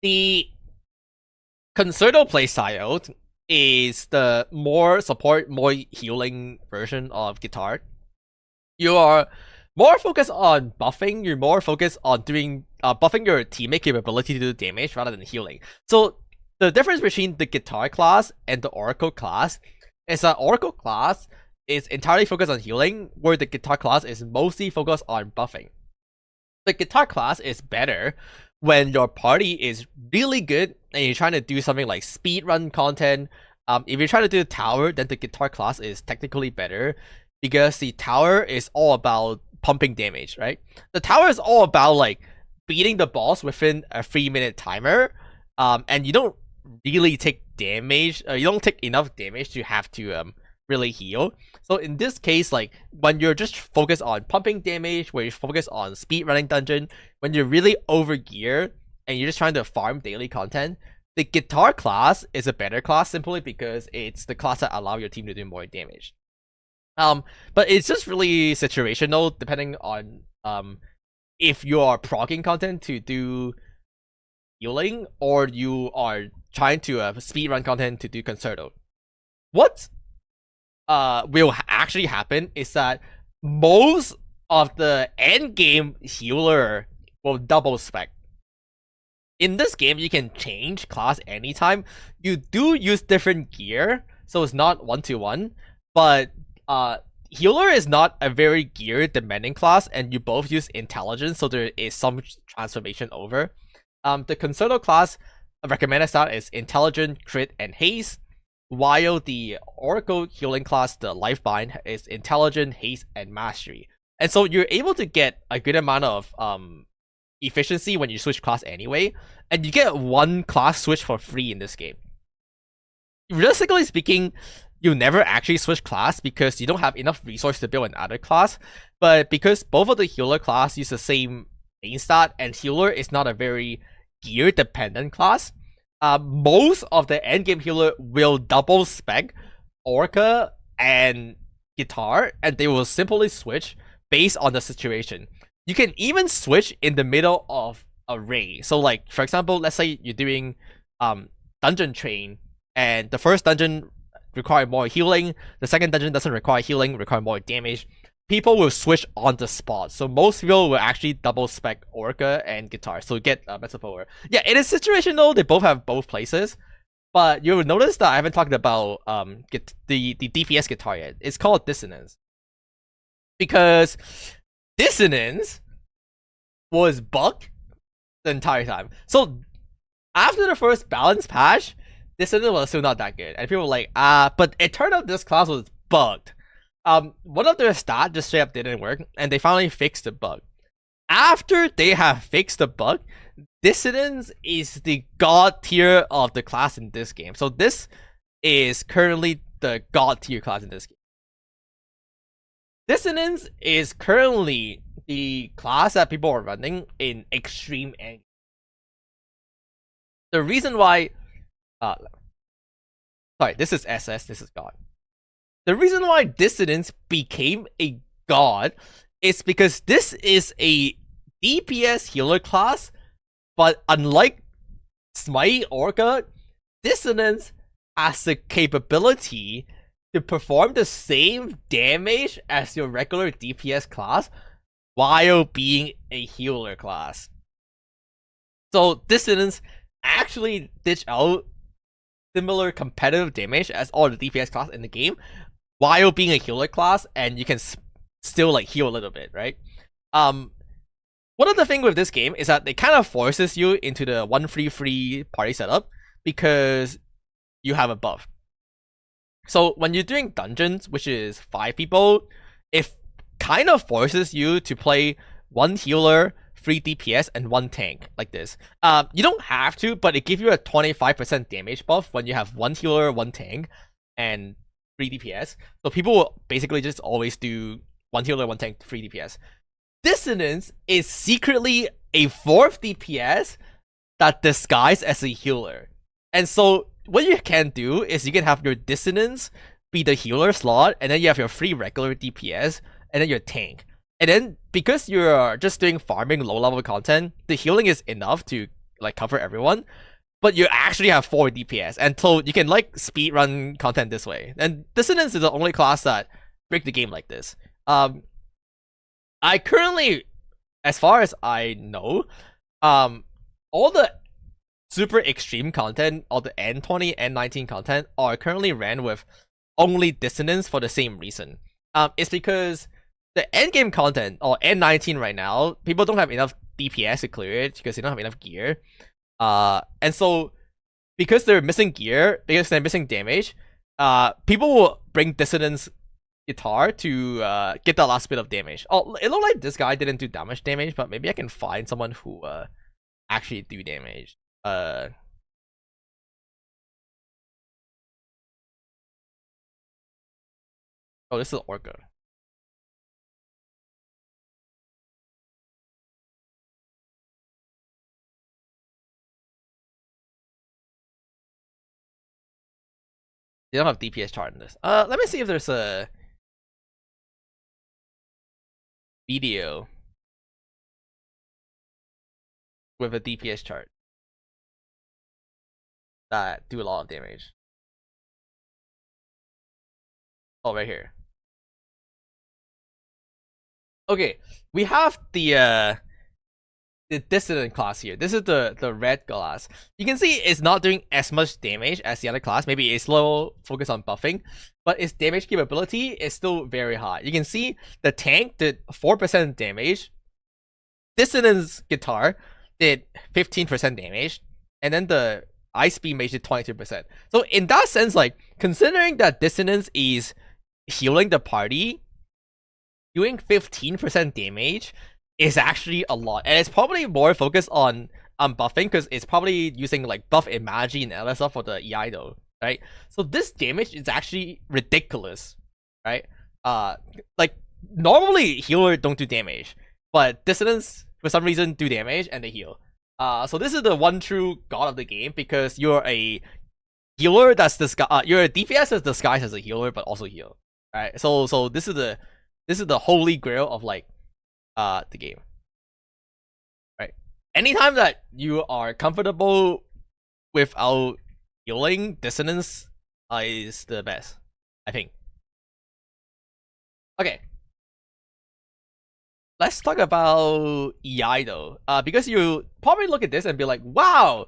The concerto playstyle is the more support, more healing version of guitar. You are more focused on buffing. You're more focused on doing buffing your teammate capability to do damage rather than healing. So the difference between the guitar class and the oracle class is that oracle class is entirely focused on healing, where the guitar class is mostly focused on buffing. The guitar class is better when your party is really good and you're trying to do something like speedrun content. If you're trying to do tower, then the guitar class is technically better because the tower is all about pumping damage, right? The tower is all about like beating the boss within a 3-minute timer, and you don't really take damage. You don't take enough damage to have to really heal. So in this case, like when you're just focused on pumping damage, where you focus on speed running dungeon, when you're really over gear and you're just trying to farm daily content, the guitar class is a better class simply because it's the class that allows your team to do more damage. But it's just really situational depending on if you are progging content to do healing or you are trying to speedrun content to do concerto, what will actually happen is that most of the end game healer will double spec. In this game, you can change class anytime. You do use different gear, so it's not 1-to-1, but healer is not a very gear demanding class, and you both use intelligence, so there is some transformation over. The concerto class recommended stat is intelligent, crit, and haste, while the oracle healing class, the lifebind, is intelligent, haste, and mastery. And so you're able to get a good amount of efficiency when you switch class anyway, and you get one class switch for free in this game. Realistically speaking, you never actually switch class because you don't have enough resource to build another class, but because both of the healer class use the same main stat, and healer is not a very gear dependent class, most of the endgame healer will double spec Orca and Guitar, and they will simply switch based on the situation. You can even switch in the middle of a raid. So like, for example, let's say you're doing dungeon train, and the first dungeon require more healing, the second dungeon doesn't require healing, require more damage. People will switch on the spot. So most people will actually double spec Orca and Guitar, so get better power. Yeah, in a situation though, they both have both places. But you'll notice that I haven't talked about the DPS guitar yet. It's called Dissonance. Because Dissonance was bugged the entire time. So after the first balance patch, Dissonance was still not that good. And people were like, but it turned out this class was bugged. One of their stats just straight up didn't work, and they finally fixed the bug. After they have fixed the bug, Dissonance is the god tier of the class in this game. So this is currently the god tier class in this game. Dissonance is currently the class that people are running in extreme end. The reason why sorry, this is SS, this is God. The reason why Dissonance became a god is because this is a DPS healer class, but unlike Smite Orca, Dissonance has the capability to perform the same damage as your regular DPS class while being a healer class. So Dissonance actually ditched out similar competitive damage as all the DPS class in the game while being a healer class, and you can still like heal a little bit, right? One of the things with this game is that it kind of forces you into the 1-3-3 party setup because you have a buff. So when you're doing dungeons, which is 5 people, it kind of forces you to play 1 healer, 3 DPS, and 1 tank, like this. You don't have to, but it gives you a 25% damage buff when you have 1 healer, 1 tank, and 3 DPS. So people will basically just always do 1 healer, 1 tank, 3 DPS. Dissonance is secretly a 4th DPS that disguised as a healer. And so what you can do is you can have your Dissonance be the healer slot, and then you have your 3 regular DPS, and then your tank. And then because you're just doing farming low level content, the healing is enough to like cover everyone, but you actually have 4 DPS, and so you can like speedrun content this way. And Dissonance is the only class that break the game like this. I currently, as far as I know, all the super extreme content, all the N20, N19 content are currently ran with only Dissonance for the same reason. It's because the endgame content, or N19 right now, people don't have enough DPS to clear it because they don't have enough gear. And so, because they're missing gear, because they're missing damage, people will bring Dissonance guitar to get the last bit of damage. Oh, it looked like this guy didn't do that much damage, but maybe I can find someone who actually do damage. Oh, this is Orca. They don't have DPS chart in this. Let me see if there's a video with a DPS chart. that do a lot of damage. Oh, right here. Okay, we have the Dissonance class here. This is the red class. You can see it's not doing as much damage as the other class. Maybe it's low focus on buffing, but its damage capability is still very high. You can see the tank did 4% damage. Dissonance guitar did 15% damage, and then the ice beam mage did 22%. So in that sense, like considering that Dissonance is healing the party, doing 15% damage is actually a lot, and it's probably more focused on buffing because it's probably using like buff and mage and other stuff for the Icicle, right? So this damage is actually ridiculous, right? Like normally healer don't do damage, but Dissonance for some reason do damage and they heal. So this is the one true god of the game because you're a healer that's you're a DPS that's disguised as a healer but also heal, right? So this is the holy grail of like the game, right? Anytime that you are comfortable without healing, Dissonance is the best, I think. Okay, let's talk about Icicle. Because you probably look at this and be like, wow,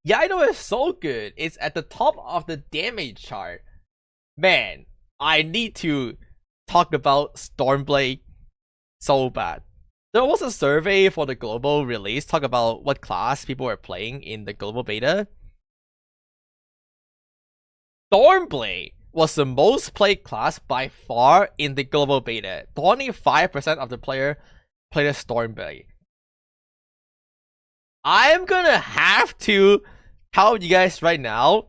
Icicle is so good. It's at the top of the damage chart. Man, I need to talk about Stormblade so bad. There was a survey for the global release, talk about what class people were playing in the global beta. Stormblade was the most played class by far in the global beta. 25% of the player played a Stormblade. I'm gonna have to tell you guys right now,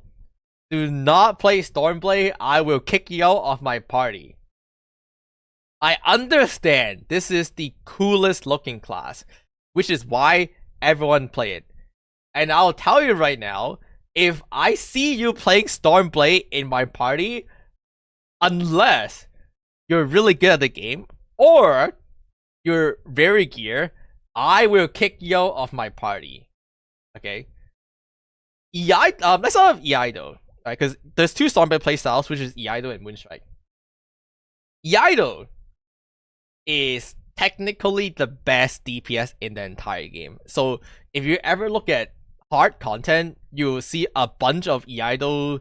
do not play Stormblade. I will kick you out of my party. I understand this is the coolest looking class, which is why everyone play it. And I'll tell you right now, if I see you playing Stormblade in my party, unless you're really good at the game or you're very gear, I will kick you out of my party. Okay. Let's start with Icicle, right? Because there's two Stormblade playstyles, which is Icicle and Moonstrike. Icicle is technically the best DPS in the entire game. So if you ever look at hard content, you'll see a bunch of Icicle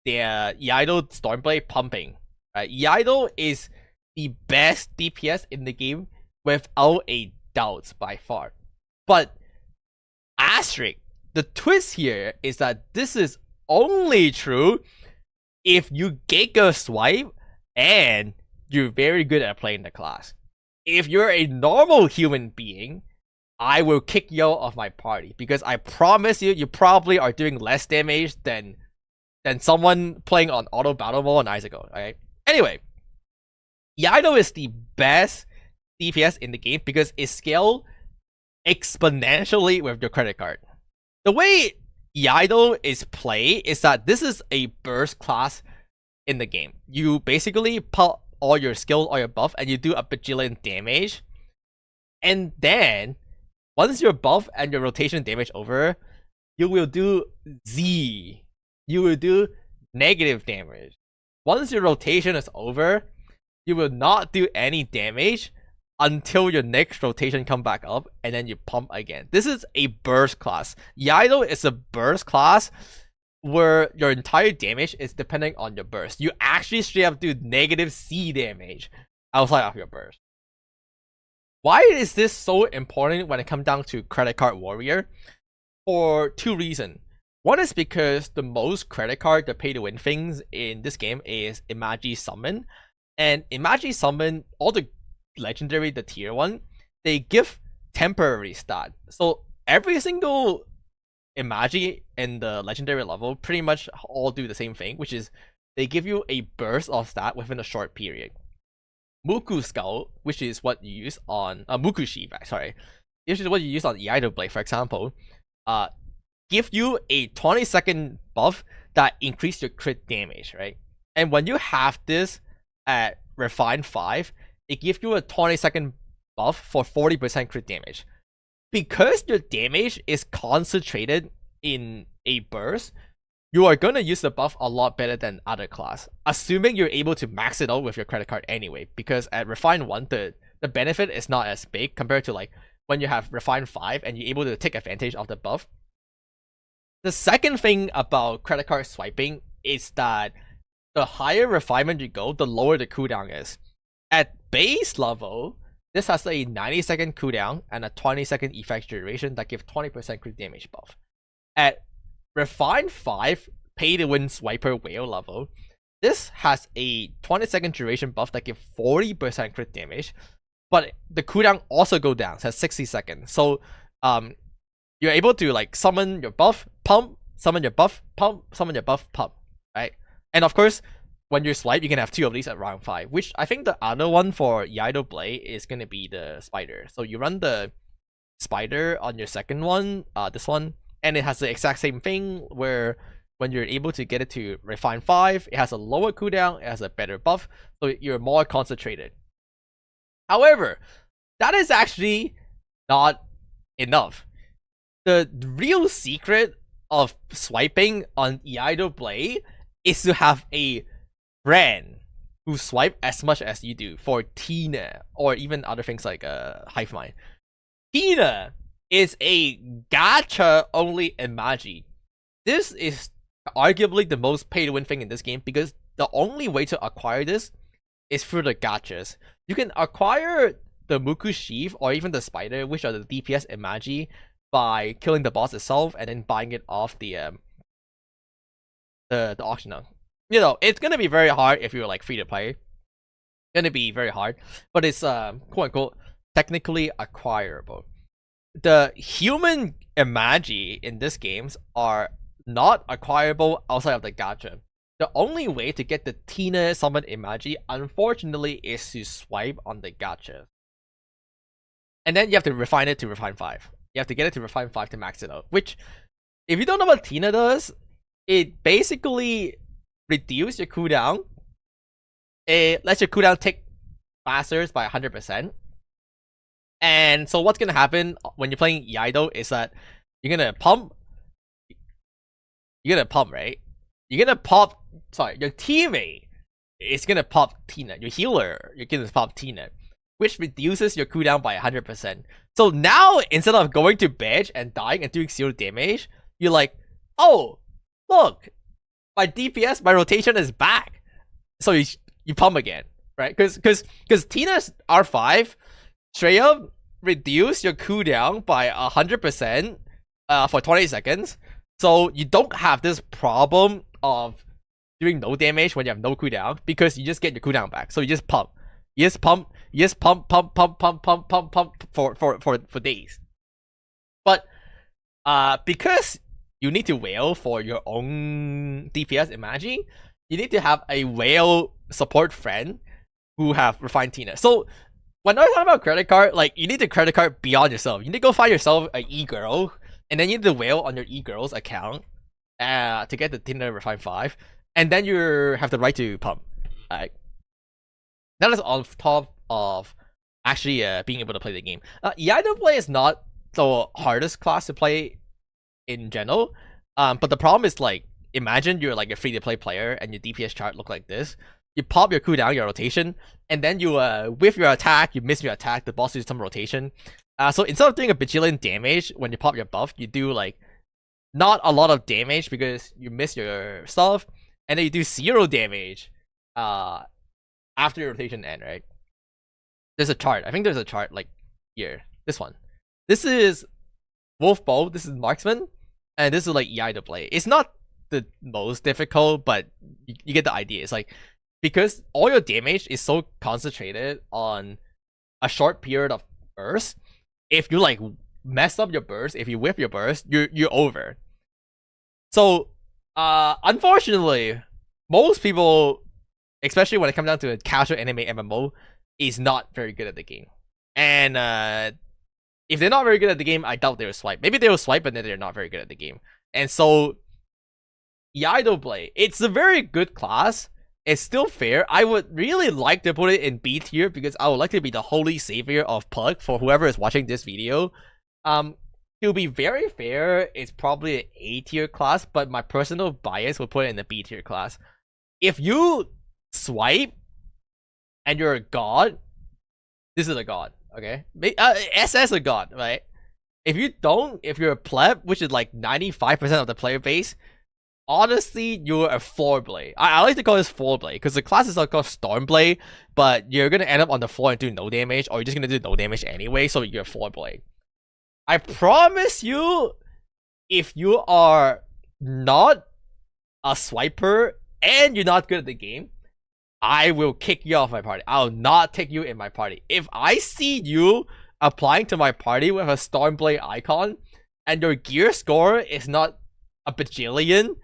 Stormblade pumping. Right? Icicle is the best DPS in the game without a doubt by far. But asterisk, the twist here is that this is only true if you Giga Swipe and you're very good at playing the class. If you're a normal human being, I will kick you out of my party because I promise you, you probably are doing less damage than someone playing on auto battle mode on Icicle. Okay. Anyway, Icicle is the best DPS in the game because it scales exponentially with your credit card. The way Icicle is played is that this is a burst class in the game. You basically put all your skills, all your buff, and you do a bajillion damage. And then, once your buff and your rotation damage over, you will do Z. You will do negative damage. Once your rotation is over, you will not do any damage until your next rotation come back up, and then you pump again. This is a burst class. Icicle is a burst class where your entire damage is depending on your burst. You actually straight up do negative C damage outside of your burst. Why is this so important when it comes down to credit card warrior? For two reasons. One is because the most credit card, the pay to win things in this game is Mage Summon. And Mage Summon, all the legendary, the tier 1, they give temporary stat. So every single Mage in the legendary level pretty much all do the same thing, which is they give you a burst of stat within a short period. Muku Scout, which is what you use on Muku Sheep, sorry, which is what you use on Icicle Blade, for example, give you a 20-second buff that increase your crit damage, right? And when you have this at Refine 5, it gives you a 20-second buff for 40% crit damage. Because your damage is concentrated in a burst, you are gonna use the buff a lot better than other class, assuming you're able to max it out with your credit card anyway. Because at Refine 1, the benefit is not as big compared to like when you have Refine 5 and you're able to take advantage of the buff. The second thing about credit card swiping is that the higher refinement you go, the lower the cooldown is. At base level, this has a 90-second cooldown and a 20-second effect duration that give 20% crit damage buff. At Refine 5, pay to win swiper whale level, this has a 20-second duration buff that give 40% crit damage, but the cooldown also go down, so has 60 seconds. So you're able to like summon your buff, pump, summon your buff, pump, summon your buff, pump, right? And of course, when you swipe, you can have 2 of these at round 5, which I think the other one for Icicle Blade is going to be the spider. So you run the spider on your second one, this one, and it has the exact same thing where when you're able to get it to Refine 5, it has a lower cooldown, it has a better buff, so you're more concentrated. However, that is actually not enough. The real secret of swiping on Icicle Blade is to have a friend who swipe as much as you do for Tina, or even other things like Hive Mind. Tina is a gacha only mage. This is arguably the most pay to win thing in this game because the only way to acquire this is through the gachas. You can acquire the Muku Sheath or even the Spider, which are the DPS mage, by killing the boss itself and then buying it off the auction house. You know, it's gonna be very hard if you're like free to play. It's gonna be very hard, but it's quote unquote technically acquirable. The human magi in this games are not acquirable outside of the gacha. The only way to get the Tina summon magi, unfortunately, is to swipe on the gacha. And then you have to refine it to Refine 5. You have to get it to Refine 5 to max it out. Which, if you don't know what Tina does, it basically reduces your cooldown. It lets your cooldown tick faster by 100%. And so what's gonna happen when you're playing Icicle is that you're gonna pump. You're gonna pump, right? You're gonna pop. Sorry, your teammate is gonna pop Tina. Your healer, you're gonna pop Tina, which reduces your cooldown by 100%. So now, instead of going to bench and dying and doing 0 damage, you're like, oh, look, my DPS, my rotation is back. So you pump again, right? Because Tina's R5 straight up reduce your cooldown by 100% for 20 seconds. So you don't have this problem of doing no damage when you have no cooldown because you just get your cooldown back. So you just pump. You just pump. You just pump for days. But because you need to whale for your own DPS imagine, you need to have a whale support friend who have refined Tina. So when I talk about credit card, like you need to credit card beyond yourself. You need to go find yourself an e-girl, and then you need to whale on your e-girl's account to get the Tina Refine 5, and then you have the right to pump. That is on top of actually being able to play the game. Icicle Blade is not the hardest class to play in general, but the problem is like, imagine you're like a free-to-play player and your DPS chart look like this. You pop your cooldown, your rotation, and then you with your attack, you miss your attack, the boss does some rotation. So instead of doing a bajillion damage when you pop your buff, you do like not a lot of damage because you miss your stuff, and then you do 0 damage after your rotation end, right? There's a chart. I think there's a chart like here. This one. This is Wolf Bow, this is Marksman, and this is like Icicle Blade. It's not the most difficult, but you get the idea. It's like, because all your damage is so concentrated on a short period of burst, if you like mess up your burst, if you whip your burst, you're over. So unfortunately, most people, especially when it comes down to a casual anime MMO, is not very good at the game. And if they're not very good at the game, I doubt they will swipe. Maybe they will swipe, but then they're not very good at the game. And so Icicle Blade, it's a very good class. It's still fair. I would really like to put it in B tier because I would like to be the holy savior of Pug for whoever is watching this video. to be very fair, it's probably an A tier class, but my personal bias will put it in the B tier class. If you swipe and you're a god, this is a god, okay? SS a god, right? If you don't, if you're a pleb, which is like 95% of the player base, honestly, you're a floor blade. I like to call this floor blade because the class is called Stormblade, but you're gonna end up on the floor and do no damage, or you're just gonna do no damage anyway, so you're a floor blade. I promise you, if you are not a swiper and you're not good at the game, I will kick you off my party. I will not take you in my party. If I see you applying to my party with a Stormblade icon and your gear score is not a bajillion,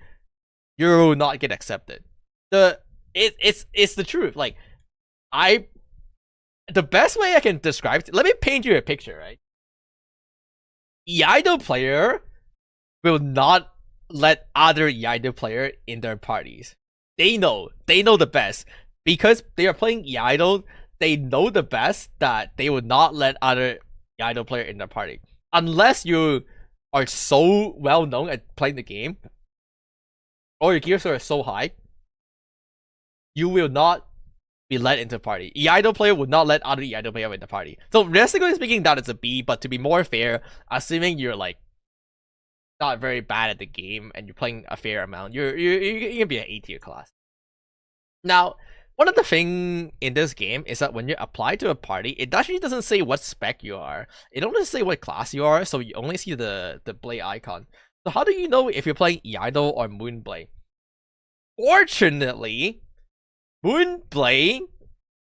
you will not get accepted. It's the truth. Like, the best way I can describe it, let me paint you a picture, right? Icicle player will not let other Icicle player in their parties. They know the best. Because they are playing Icicle, they know the best that they would not let other Icicle player in their party. Unless you are so well known at playing the game, or your gear score is so high, you will not be let into the party. Icicle player would not let other Icicle player in the party. So realistically speaking, that is a B, but to be more fair, assuming you're like not very bad at the game and you're playing a fair amount, you're gonna be an A tier class. Now, one of the things in this game is that when you apply to a party, it actually doesn't say what spec you are. It only say what class you are, so you only see the blade icon. So how do you know if you're playing Icicle or Moonblade? Fortunately, Moonblade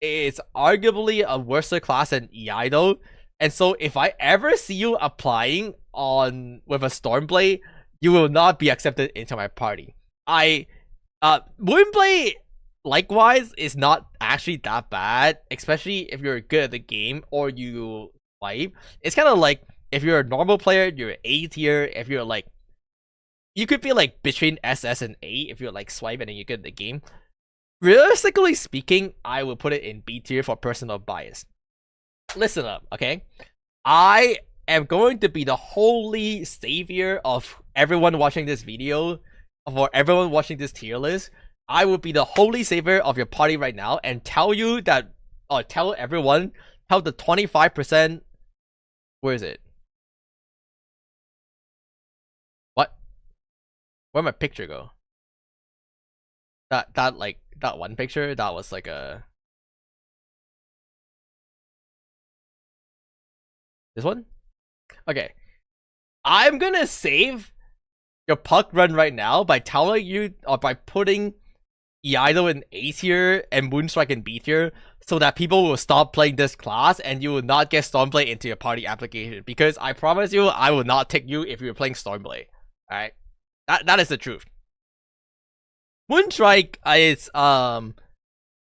is arguably a worse class than Icicle, and so if I ever see you applying with a Stormblade, you will not be accepted into my party. Moonblade likewise is not actually that bad, especially if you're good at the game or you swipe. It's kind of like if you're a normal player, you're A tier. If you're like, you could be like between SS and A if you're like swipe and then you're good at the game. Realistically speaking, I will put it in B tier for personal bias. Listen up, okay? I am going to be the holy savior of everyone watching this video, for everyone watching this tier list. I will be the holy savior of your party right now and tell you that, or tell everyone, tell the 25%, where is it? What? Where'd my picture go? That one picture, that was like a... This one? Okay. I'm gonna save your puck run right now by telling you, or by putting Icicle in A tier and Moonstrike in B tier, so that people will stop playing this class and you will not get Stormblade into your party application. Because I promise you, I will not take you if you're playing Stormblade. Alright? That is the truth. Moonstrike is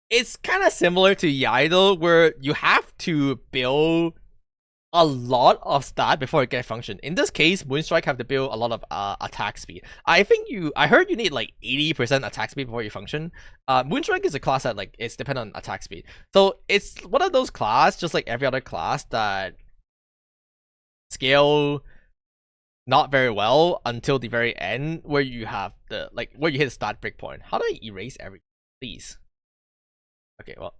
it's kind of similar to Icicle, where you have to build a lot of stat before it gets function. In this case, Moonstrike have to build a lot of attack speed. I heard you need like 80% attack speed before you function. Moonstrike is a class that like it's dependent on attack speed. So it's one of those class, just like every other class, that scale not very well until the very end, where you have the where you hit the start breakpoint. How do I erase everything? Please. Okay, well.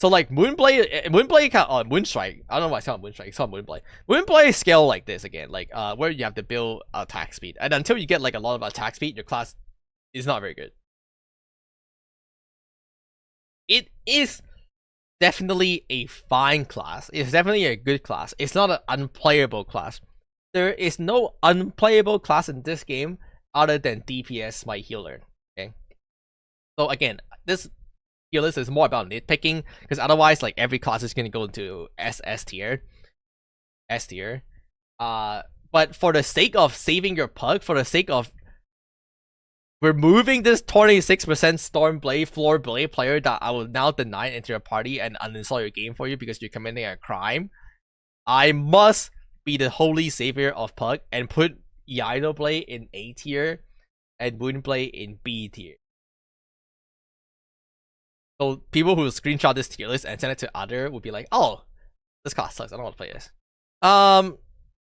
So like Moonstrike, I don't know why it's called Moonstrike, it's called Moonblade. Moonblade scale like this again, like where you have to build attack speed. And until you get like a lot of attack speed, your class is not very good. It is definitely a fine class. It's definitely a good class. It's not an unplayable class. There is no unplayable class in this game other than DPS Smite Healer. Okay. So again, this tier list is more about nitpicking, because otherwise like every class is gonna go into S tier. But for the sake of saving your puck, for the sake of removing this 26% Stormblade floor blade player that I will now deny into your party and uninstall your game for you because you're committing a crime, I must be the holy savior of puck and put Icicle Blade in A tier and Moonblade in B tier. So people who screenshot this tier list and send it to other would be like, oh, this class sucks, I don't want to play this.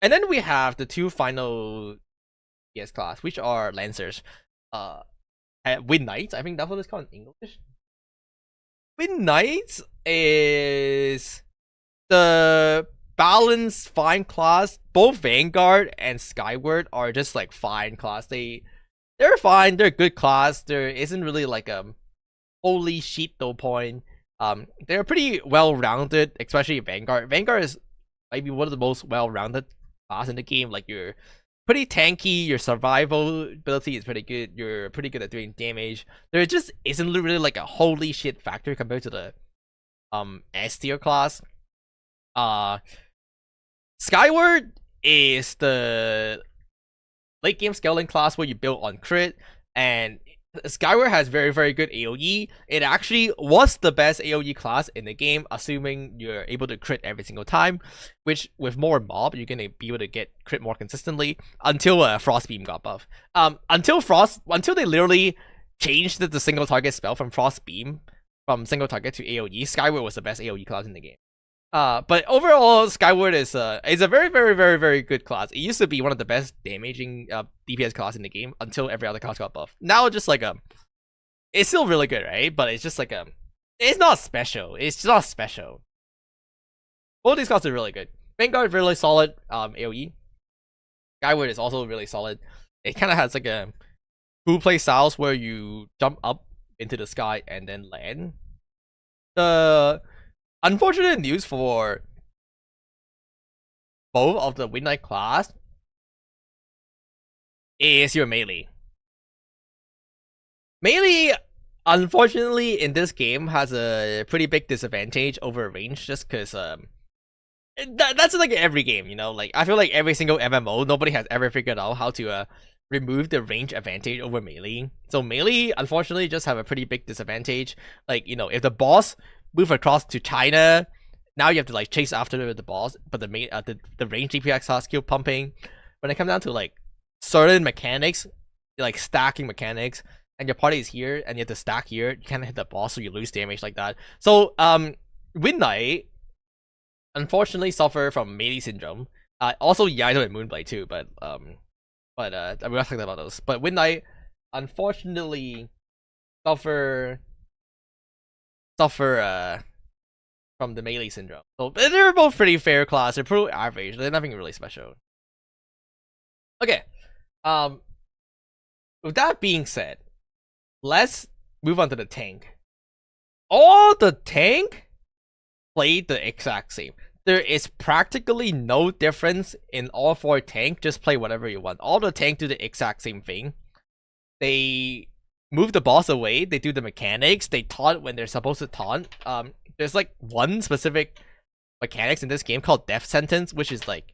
And then we have the two final TS class, which are Lancers. Wind Knights, I think that's what it's called in English. Wind Knights is the balanced fine class. Both Vanguard and Skyward are just like fine class. They're fine, they're good class. There isn't really like a holy shit though point. They're pretty well rounded, especially Vanguard. Vanguard is maybe one of the most well rounded class in the game. Like you're pretty tanky, your survival ability is pretty good, you're pretty good at doing damage. There just isn't really like a holy shit factor compared to the S tier class. Skyward is the late game scaling class where you build on crit, and Skyward has very, very good AoE. It actually was the best AoE class in the game, assuming you're able to crit every single time, which with more mob, you're gonna be able to get crit more consistently until Frostbeam got buff. Until they literally changed the single target spell from Frostbeam from single target to AoE, Skyward was the best AoE class in the game. But overall, Skyward is a very, very, very, very good class. It used to be one of the best damaging DPS class in the game until every other class got buffed. Now, just like it's still really good, right? But it's just like it's not special. It's not special. Both these classes are really good. Vanguard really solid AoE. Skyward is also really solid. It kind of has like a full play styles where you jump up into the sky and then land. The unfortunate news for both of the Wind Knight class is your melee. Melee, unfortunately, in this game has a pretty big disadvantage over range, just because that's like every game, you know. Like I feel like every single MMO, nobody has ever figured out how to remove the range advantage over melee. So melee, unfortunately, just have a pretty big disadvantage. Like, you know, if the boss move across to China, now you have to like chase after the boss, but the range DPS has skill pumping. When it comes down to like certain mechanics, like stacking mechanics, and your party is here and you have to stack here, you can't hit the boss, so you lose damage like that. So Wind Knight unfortunately suffer from melee syndrome. Also Yaido and Moonblade too, but we're not talking about those. But Wind Knight unfortunately suffer from the melee syndrome. So they're both pretty fair class. They're pretty average. They're nothing really special. Okay. With that being said, let's move on to the tank. All the tank play the exact same. There is practically no difference in all four tank. Just play whatever you want. All the tank do the exact same thing. They move the boss away, they do the mechanics, they taunt when they're supposed to taunt. There's like one specific mechanics in this game called Death Sentence, which is like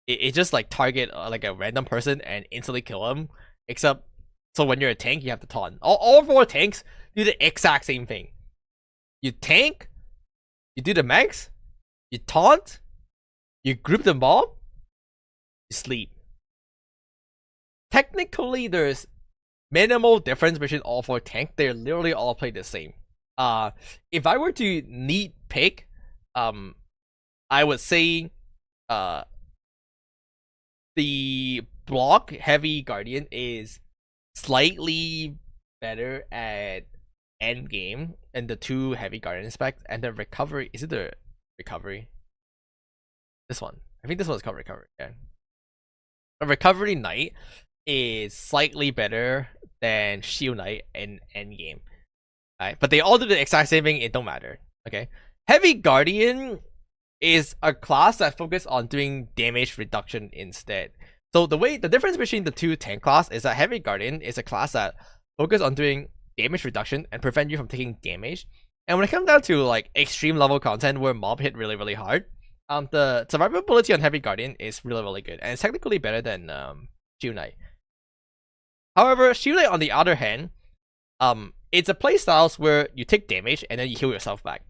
it just like target like a random person and instantly kill them. Except so when you're a tank, you have to taunt. All four tanks do the exact same thing. You tank, you do the max, you taunt, you group the mob, you sleep. Technically, there's minimal difference between all four tank. They literally all play the same. If I were to need pick, I would say the block heavy guardian is slightly better at end game and the two heavy guardian specs, and the recovery, is it the recovery? This one. I think this one's called recovery, yeah. The recovery knight is slightly better than Shield Knight in endgame. Right? But they all do the exact same thing, it don't matter. Okay. Heavy Guardian is a class that focuses on doing damage reduction instead. So the difference between the two tank class is that Heavy Guardian is a class that focuses on doing damage reduction and prevent you from taking damage. And when it comes down to like extreme level content where mob hit really, really hard, the survivability on Heavy Guardian is really, really good. And it's technically better than Shield Knight. However, Shield Knight on the other hand, it's a playstyle where you take damage and then you heal yourself back.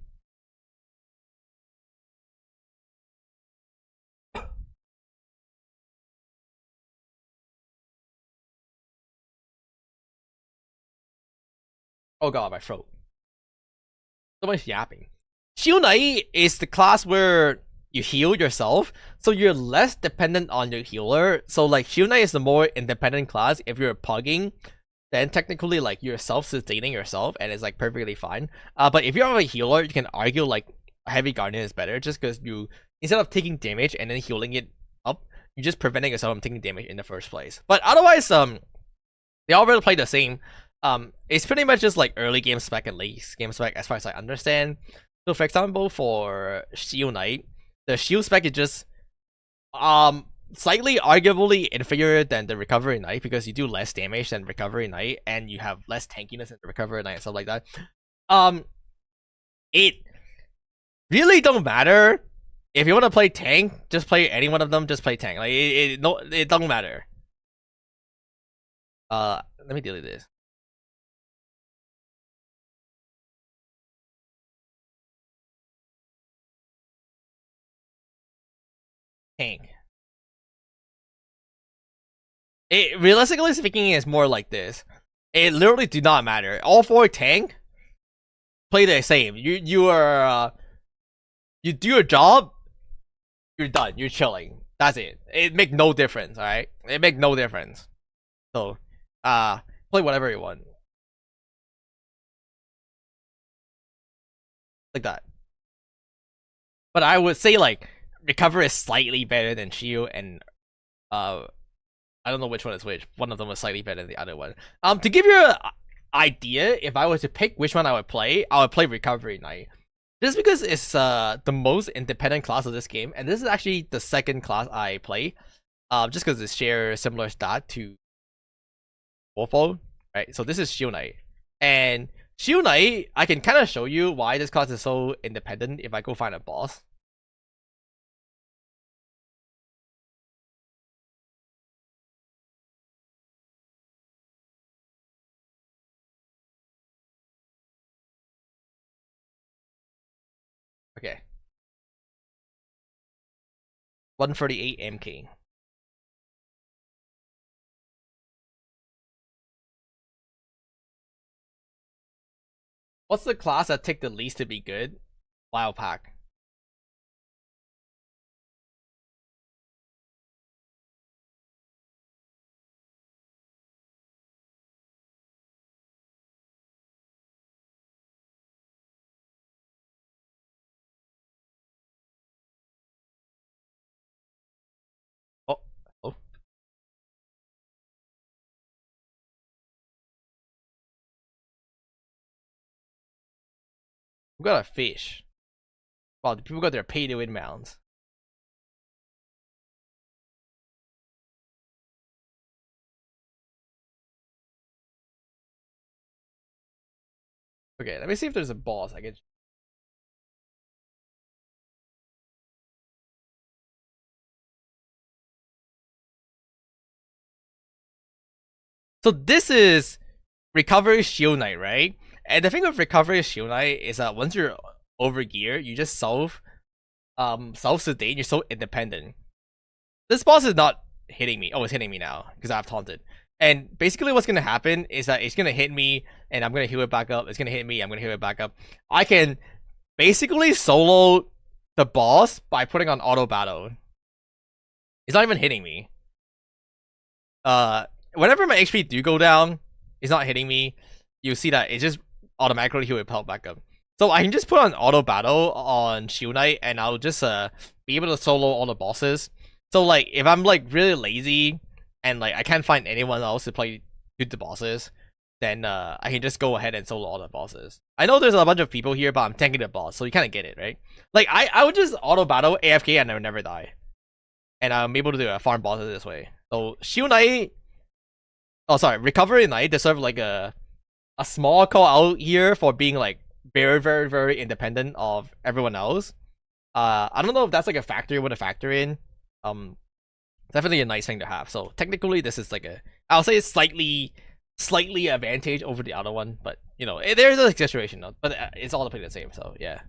Oh god, my throat. So much yapping. Shield Knight is the class where you heal yourself, so you're less dependent on your healer. So like Shield Knight is the more independent class. If you're pugging, then technically like you're self-sustaining yourself, and it's like perfectly fine. But if you're a healer, you can argue like Heavy Guardian is better, just because you, instead of taking damage and then healing it up, you're just preventing yourself from taking damage in the first place. But otherwise, they all really play the same. It's pretty much just like early game spec and late game spec as far as I understand. So for example, for Shield Knight, the shield spec is just slightly arguably inferior than the Recovery Knight, because you do less damage than Recovery Knight and you have less tankiness than the Recovery Knight and stuff like that. It really don't matter. If you want to play tank, just play any one of them, just play tank. Like it don't matter. Let me delete this. Tank. It, realistically speaking, is more like this. It literally do not matter. All four tank play the same. You do your job, you're done. You're chilling. That's it. It make no difference. All right. It make no difference. So, play whatever you want. Like that. But I would say like Recover is slightly better than Shield, and I don't know which one is which. One of them was slightly better than the other one. To give you an idea, if I was to pick which one I would play Recovery Knight. Just because it's the most independent class of this game, and this is actually the second class I play. Just because it shares similar stat to Warfall, right? So this is Shield Knight, and Shield Knight, I can kind of show you why this class is so independent if I go find a boss. Okay. 138 MK. What's the class that take the least to be good? Wild Pack. Oh, oh. We got a fish. Wow, the people got their pay to win mounts. Okay, let me see if there's a boss I can. So this is Recovery Shield Knight, right? And the thing with Recovery Shield Knight is that once you're over gear, you just self-sustain, you're so independent. This boss is not hitting me. Oh, it's hitting me now, because I have taunted. And basically what's gonna happen is that it's gonna hit me, and I'm gonna heal it back up. It's gonna hit me, I'm gonna heal it back up. I can basically solo the boss by putting on auto battle. It's not even hitting me. Whenever my HP do go down, it's not hitting me. You see that it just automatically heal it back up. So I can just put on auto battle on Shield Knight, and I'll just be able to solo all the bosses. So like if I'm like really lazy and like I can't find anyone else to play with the bosses, then I can just go ahead and solo all the bosses. I know there's a bunch of people here, but I'm tanking the boss, so you kind of get it, right? Like I would just auto battle AFK and I would never die, and I'm able to do a farm bosses this way. So Shield Knight, oh sorry, Recovery Knight deserve like a small call out here for being like very independent of everyone else. I don't know if that's like a factor you want to factor in. Definitely a nice thing to have. So technically this is like I'll say it's slightly advantage over the other one, but you know, there's a situation, but it's all to play the same. So yeah,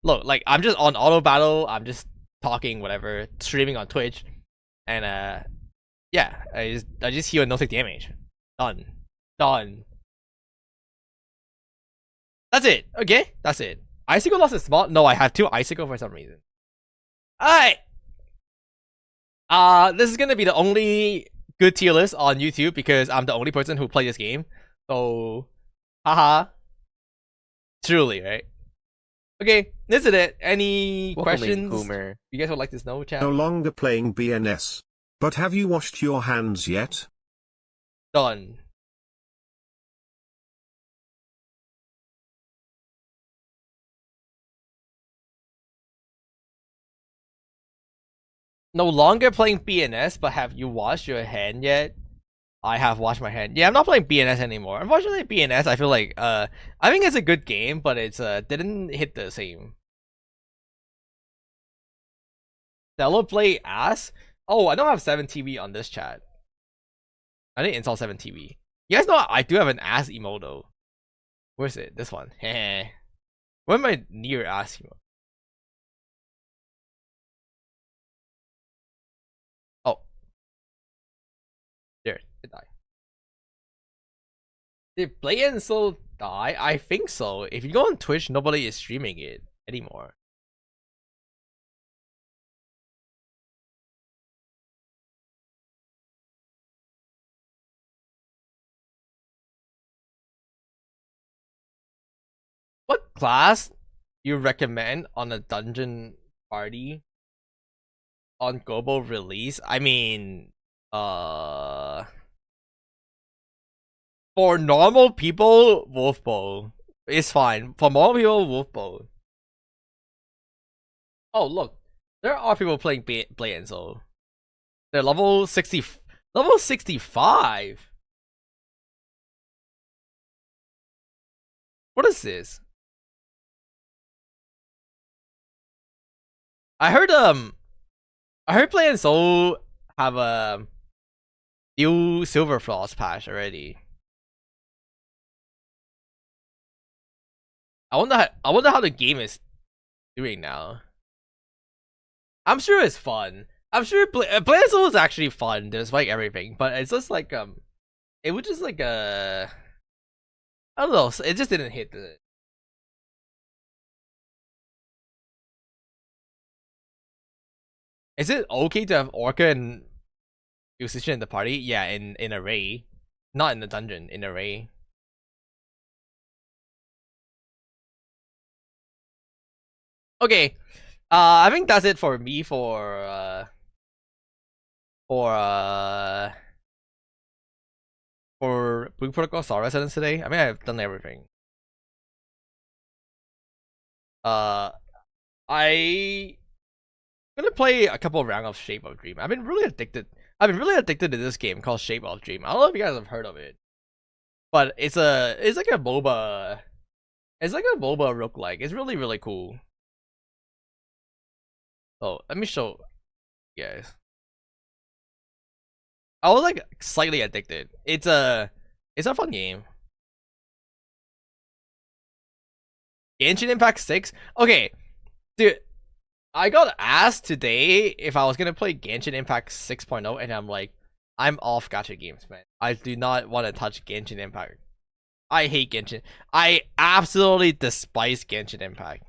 look, like I'm just on auto battle, I'm just talking whatever, streaming on Twitch, and yeah, I just heal and no take damage. Done. That's it. Okay, that's it. Icicle lost a spot. No, I have 2 Icicle for some reason. Alright. This is gonna be the only good tier list on YouTube because I'm the only person who played this game. So, haha. Truly, right? Okay, this is it. Any questions you guys would like to know, chat? No longer playing BNS. But have you washed your hands yet? Done. No longer playing BNS, but have you washed your hand yet? I have washed my hand. Yeah, I'm not playing BNS anymore. Unfortunately, BNS, I feel like, I think it's a good game, but it's, didn't hit the same. Dello play ass? Oh, I don't have 7TV on this chat. I didn't install 7TV. You guys know I do have an ass emote though. Where's it? This one. Heh. Where's my near ass emote? Oh. There, it died. Did Play and Soul die? I think so. If you go on Twitch, nobody is streaming it anymore. What class you recommend on a dungeon party on global release? I mean, for normal people, Wolfbow is fine. For normal people, Wolfbow. Oh look, there are people playing Blade and Soul. They're level 60, level 65. What is this? I heard Play and Soul have a new Silver Frost patch already. I wonder how the game is doing now. I'm sure it's fun. I'm sure Play and Soul is actually fun despite everything, but it's just like it was just like I don't know. It just didn't hit the. Is it okay to have Orca and musician in the party? Yeah, in array, not in the dungeon. In array. Okay, I think that's it for me for Blue Protocol Star Residence today. I mean, I've done everything. I gonna play a couple of rounds of Shape of Dream. I've been really addicted. To this game called Shape of Dream. I don't know if you guys have heard of it, but it's like a MOBA. It's like a MOBA roguelike. It's really cool. So let me show you guys. I was like slightly addicted. It's a fun game. Genshin Impact 6? Okay, dude, I got asked today if I was gonna play Genshin Impact 6.0, and I'm like, I'm off gacha games, man. I do not want to touch Genshin Impact. I hate Genshin. I absolutely despise Genshin Impact.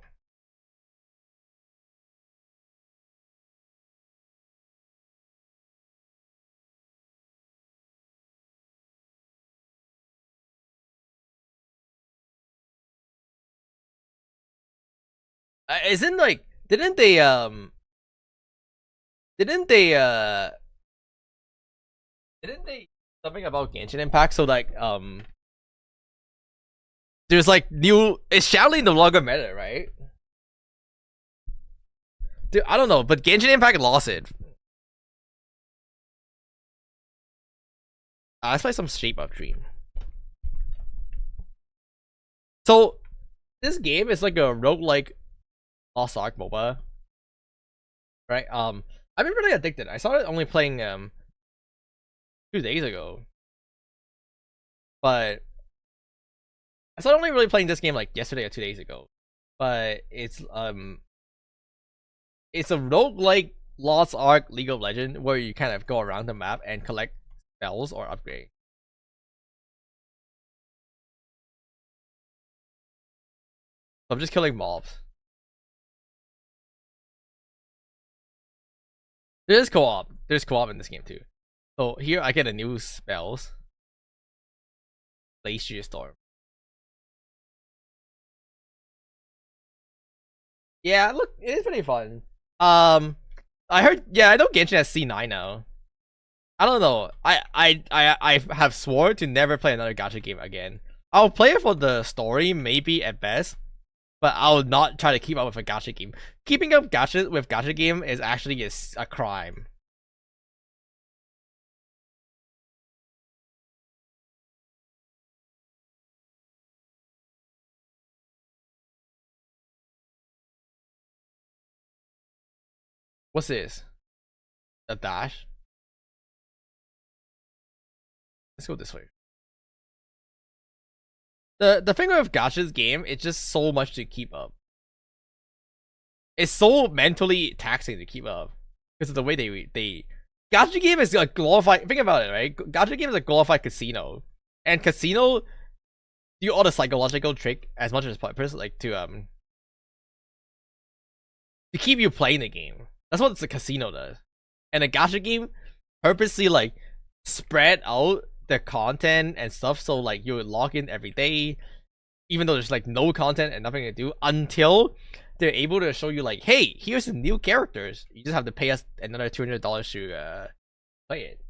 Isn't like didn't they didn't they something about Genshin Impact? So like there's like new. It's Shaolin no longer meta, right? Dude, I don't know, but Genshin Impact lost it. Let's play some Shape of Dream. So this game is like a roguelike Lost Ark MOBA. Right? I've been really addicted. I started only playing 2 days ago. But I started only really playing this game like yesterday or 2 days ago. But it's a roguelike Lost Ark League of Legends where you kind of go around the map and collect spells or upgrade. So I'm just killing mobs. There's co-op. There's co-op in this game too. So here I get a new spells. Glacier Storm. Yeah, look, it is pretty fun. I heard. Yeah, I know Genshin has C9 now. I don't know. I have sworn to never play another gacha game again. I'll play it for the story, maybe at best, but I'll not try to keep up with a gacha game. Keeping up gacha with gacha game is actually a crime. What's this? A dash? Let's go this way. The thing with gacha's game, it's just so much to keep up. It's so mentally taxing to keep up because of the way they gacha game is a glorified. Think about it, right? Gacha game is a glorified casino, and casino do all the psychological trick as much as possible, like to keep you playing the game. That's what the casino does, and a gacha game purposely like spread out the content and stuff so like you would log in every day, even though there's like no content and nothing to do until they're able to show you like, hey, here's some new characters. You just have to pay us another $200 to play it.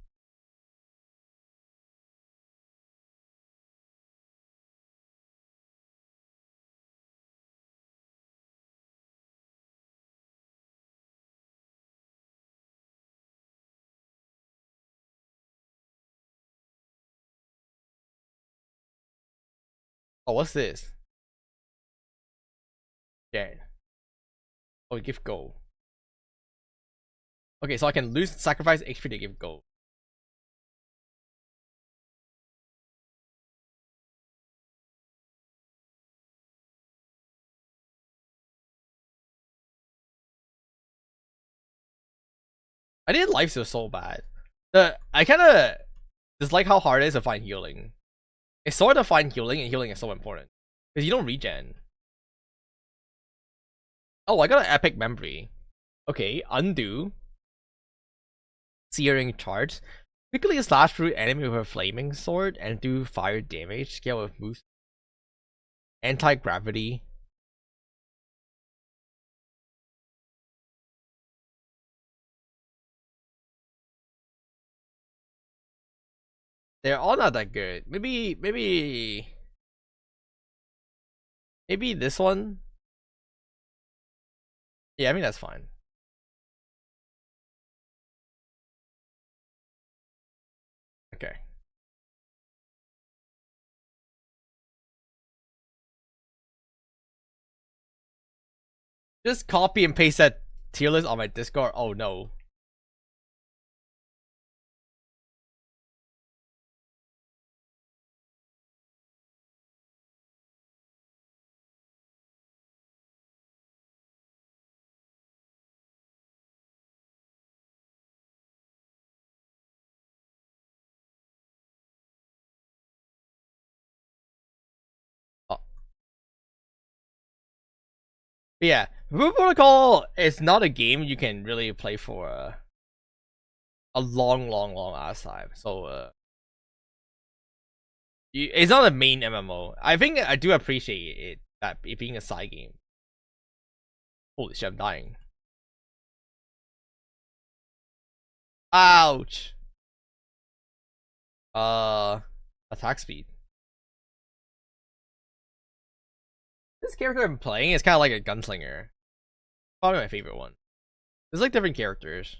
Oh, what's this? Yeah. Oh, give gold. Okay, so I can sacrifice HP to give gold. I didn't life so bad. I kind of dislike how hard it is to find healing. It's sort of find healing, and healing is so important because you don't regen. Oh, I got an epic memory. Okay, undo. Searing charge. Quickly slash through enemy with a flaming sword and do fire damage. Scale with boost. Anti-gravity. They're all not that good. Maybe this one. Yeah, I mean that's fine. Okay. Just copy and paste that tier list on my Discord. Oh no. Oh. But yeah, Blue Protocol is not a game you can really play for a long ass time. So it's not a main MMO. I think I do appreciate it that it being a side game. Holy shit, I'm dying. Ouch. Attack speed. This character I'm playing is kind of like a gunslinger. Probably my favorite one. There's like different characters.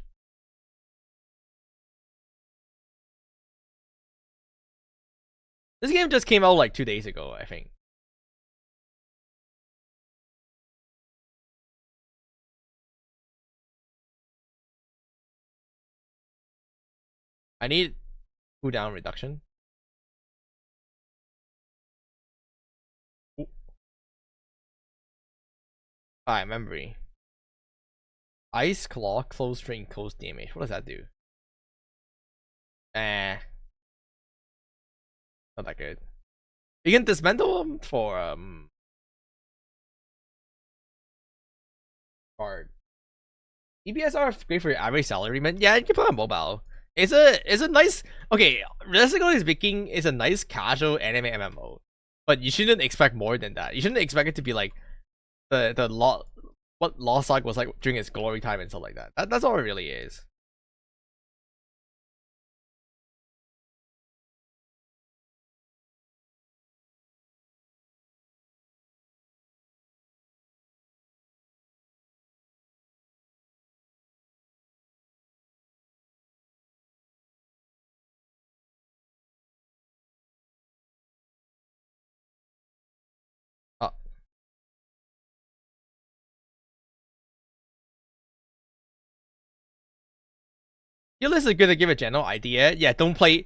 This game just came out like 2 days ago, I think. I need cooldown reduction. Alright, memory. Ice Claw, close range, close damage. What does that do? Not that good. You can dismantle them for card. DPS are great for your average salary, man. Yeah, you can play on mobile. It's a nice, okay, realistically speaking, it's a nice casual anime MMO. But you shouldn't expect more than that. You shouldn't expect it to be like the law what Lost Ark was like during its glory time and stuff like that. That's all it really is. Uh, Your list is good to give a general idea. Yeah, do not play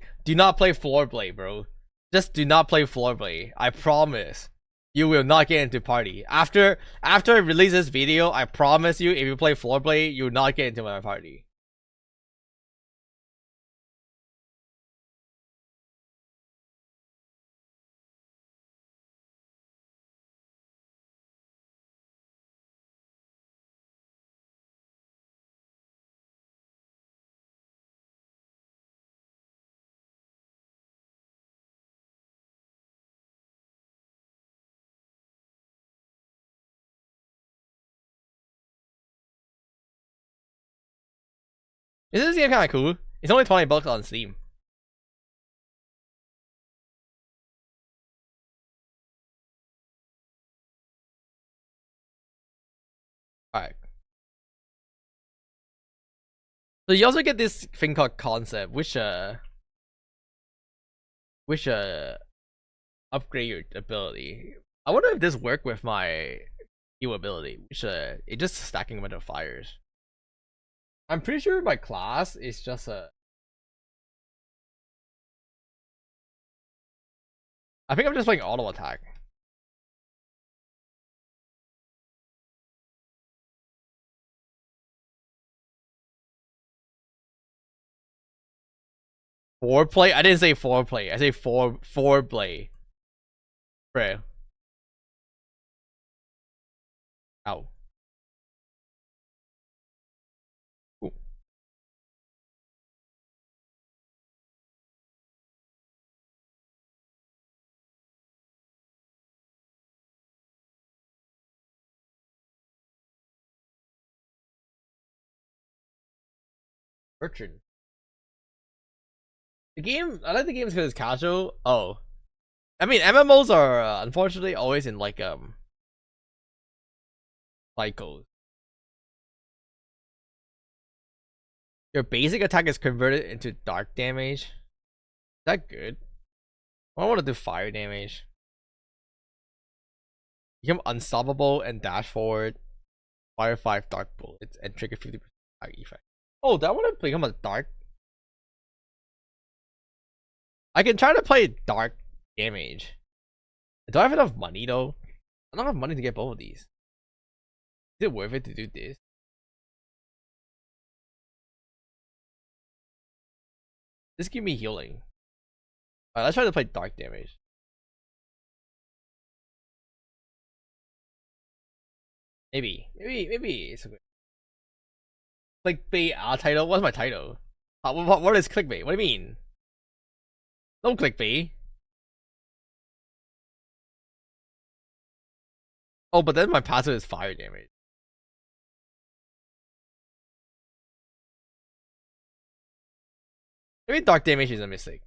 Floorblade, bro. Just do not play Floorblade. I promise. You will not get into party. After I release this video, I promise you, if you play Floorblade, you will not get into my party. This game kind of cool. It's only $20 on Steam. Alright. So you also get this thing called concept, which upgrade your ability. I wonder if this work with my heal ability, which it just stacking a bunch of fires. I'm pretty sure my class is just a. I think I'm just playing auto attack. Foreplay? I didn't say foreplay. I say foreplay. Bro. Ow. Ooh. Bertrand. The game, I like the games because it's casual. Oh. I mean, MMOs are unfortunately always in like cycles. Your basic attack is converted into dark damage. Is that good? I want to do fire damage. Become unstoppable and dash forward. Fire 5 dark bullets and trigger 50% attack effect. Oh, do I want to become a dark? I can try to play dark damage. Do I have enough money though? I don't have money to get both of these. Is it worth it to do this? This give me healing. Alright, let's try to play dark damage. Maybe it's okay. Clickbait title? What's my title? What is clickbait? What do you mean? No clickbait. Oh, but then my passive is fire damage. Maybe dark damage is a mistake.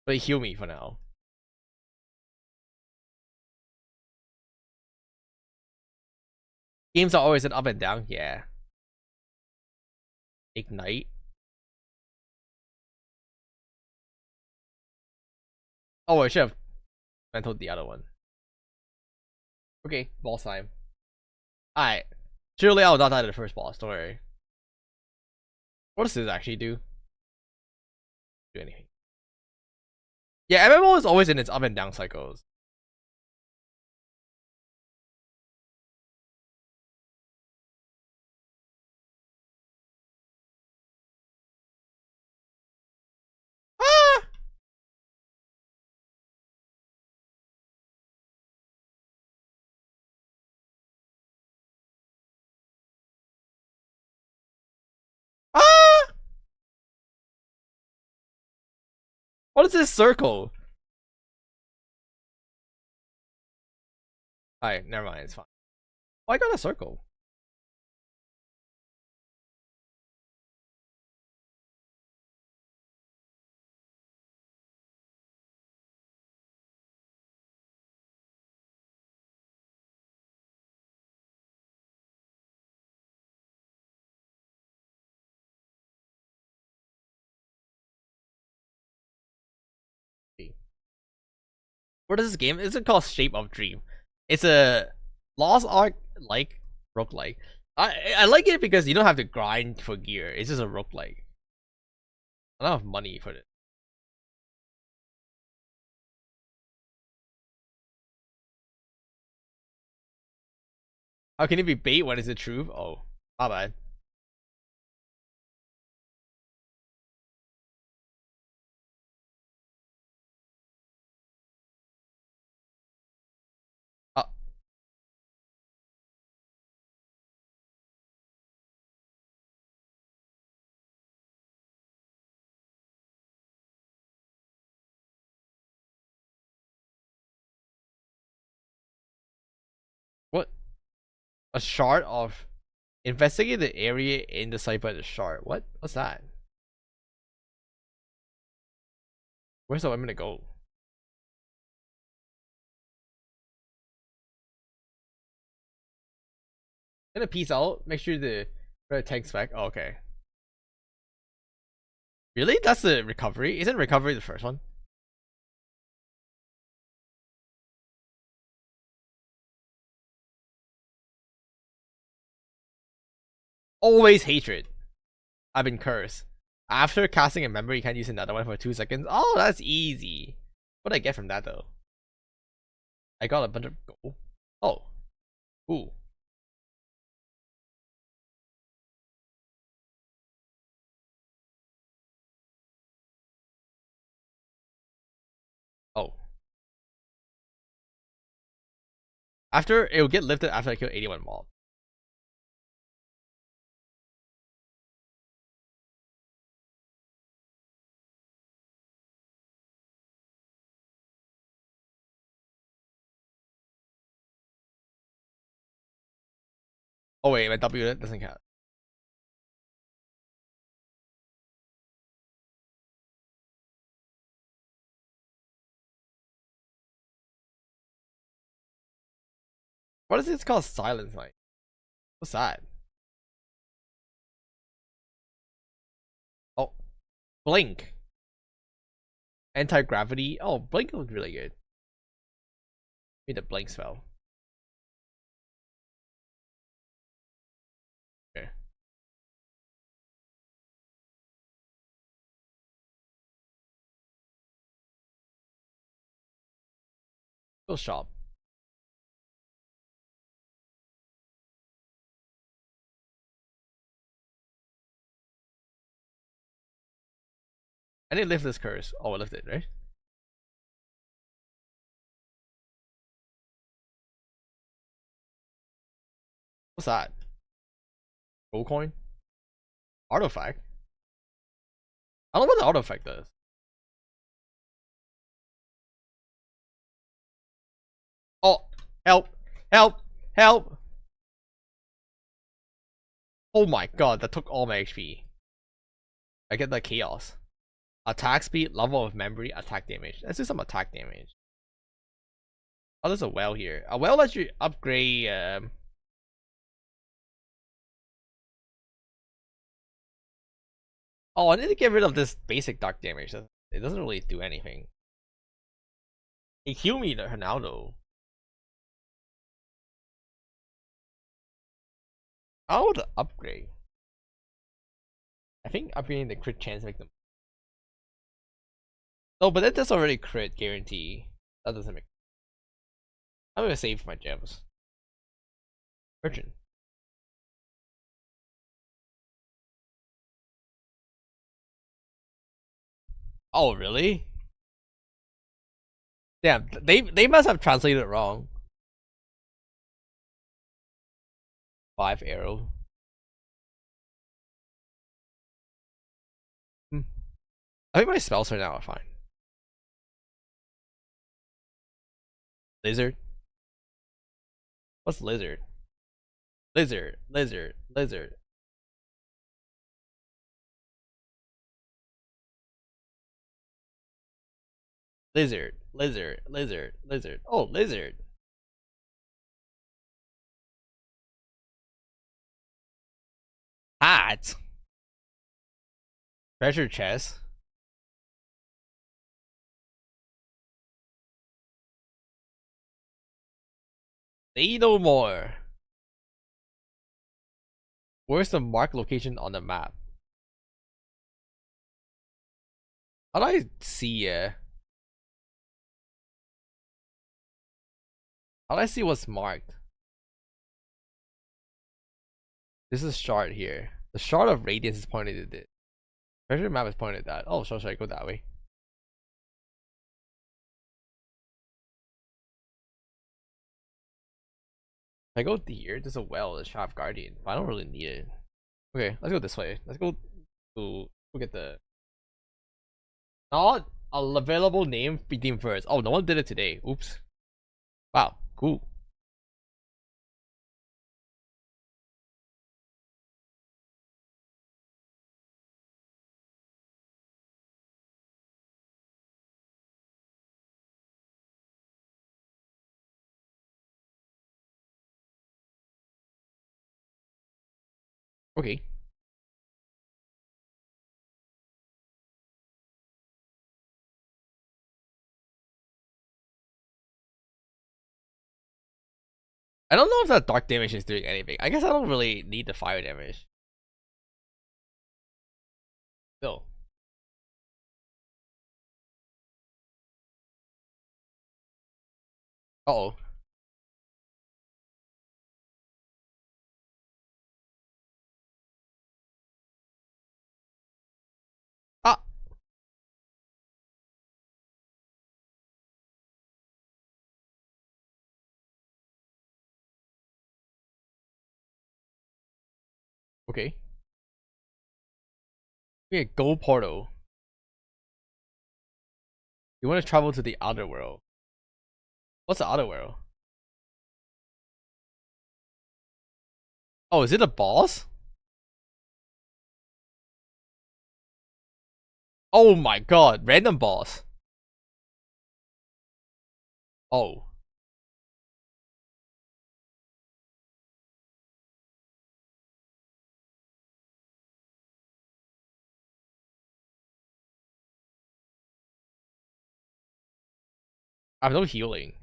But heal me for now. Games are always an up and down, yeah. Ignite. Oh, I should have mentaled the other one. Okay, boss time. Alright. Surely I will not die to the first boss, don't worry. What does this actually do? Do anything. Yeah, MMO is always in its up and down cycles. Ah! What is this circle? Alright, never mind, it's fine. Oh, I got a circle. What is this game? Is it called Shape of Dream? It's a Lost Ark like roguelike. I like it because you don't have to grind for gear. It's just a roguelike. I don't have money for it. How can it be bait when it's the truth? Oh, my bad. Uh, what? A shard of investigate the area in the site by the shard. What? What's that? Where's the woman to go? Gonna peace out. Make sure the tank's back. Oh, okay. Really? That's the recovery? Isn't recovery the first one? Always hatred. I've been cursed. After casting a member, you can't use another one for 2 seconds. Oh, that's easy. What did I get from that though? I got a bunch of gold. Oh. Ooh. Oh. After it will get lifted after I kill 81 mob. Oh wait, my W doesn't count. What is this called? Silence Light. What's that? Oh. Blink. Anti-gravity. Oh, blink looked really good. Need the blink spell. Okay. Go shop. I didn't lift this curse. Oh, I lifted it, right? What's that? Gold coin? Artifact? I don't know what the artifact does. Oh, help! Help! Help! Oh my god, that took all my HP. I get the chaos. Attack speed, level of memory, attack damage. Let's do some attack damage. Oh, there's a well here. A well lets you upgrade. Oh, I need to get rid of this basic dark damage. It doesn't really do anything. It heal me now though. How to upgrade? I think upgrading the crit chance make them. No, but that does already crit guarantee. That doesn't make. I'm gonna save my gems. Urchin. Oh really? Damn, they must have translated it wrong. 5 arrow. I think my spells right now are fine. Lizard? What's lizard? Lizard, lizard, lizard. Lizard, lizard, lizard, lizard. Oh, lizard. Hat. Treasure chest. Say no more. Where's the mark location on the map? How do I see it? How do I see what's marked? This is shard here. The shard of radiance is pointed at it. Treasure map is pointed at that. Oh, so should I go that way? If I go here, there's a well, a shop guardian, but I don't really need it. Okay, let's go this way. Let's go to get the not available name redeem first. Oh, no one did it today. Oops. Wow, cool. Okay. I don't know if that dark damage is doing anything. I guess I don't really need the fire damage. Still. Uh-oh. Ah! Okay. Okay, go portal. You want to travel to the outer world. What's the outer world? Oh, is it a boss? Oh my god, random boss. Oh. I have no healing.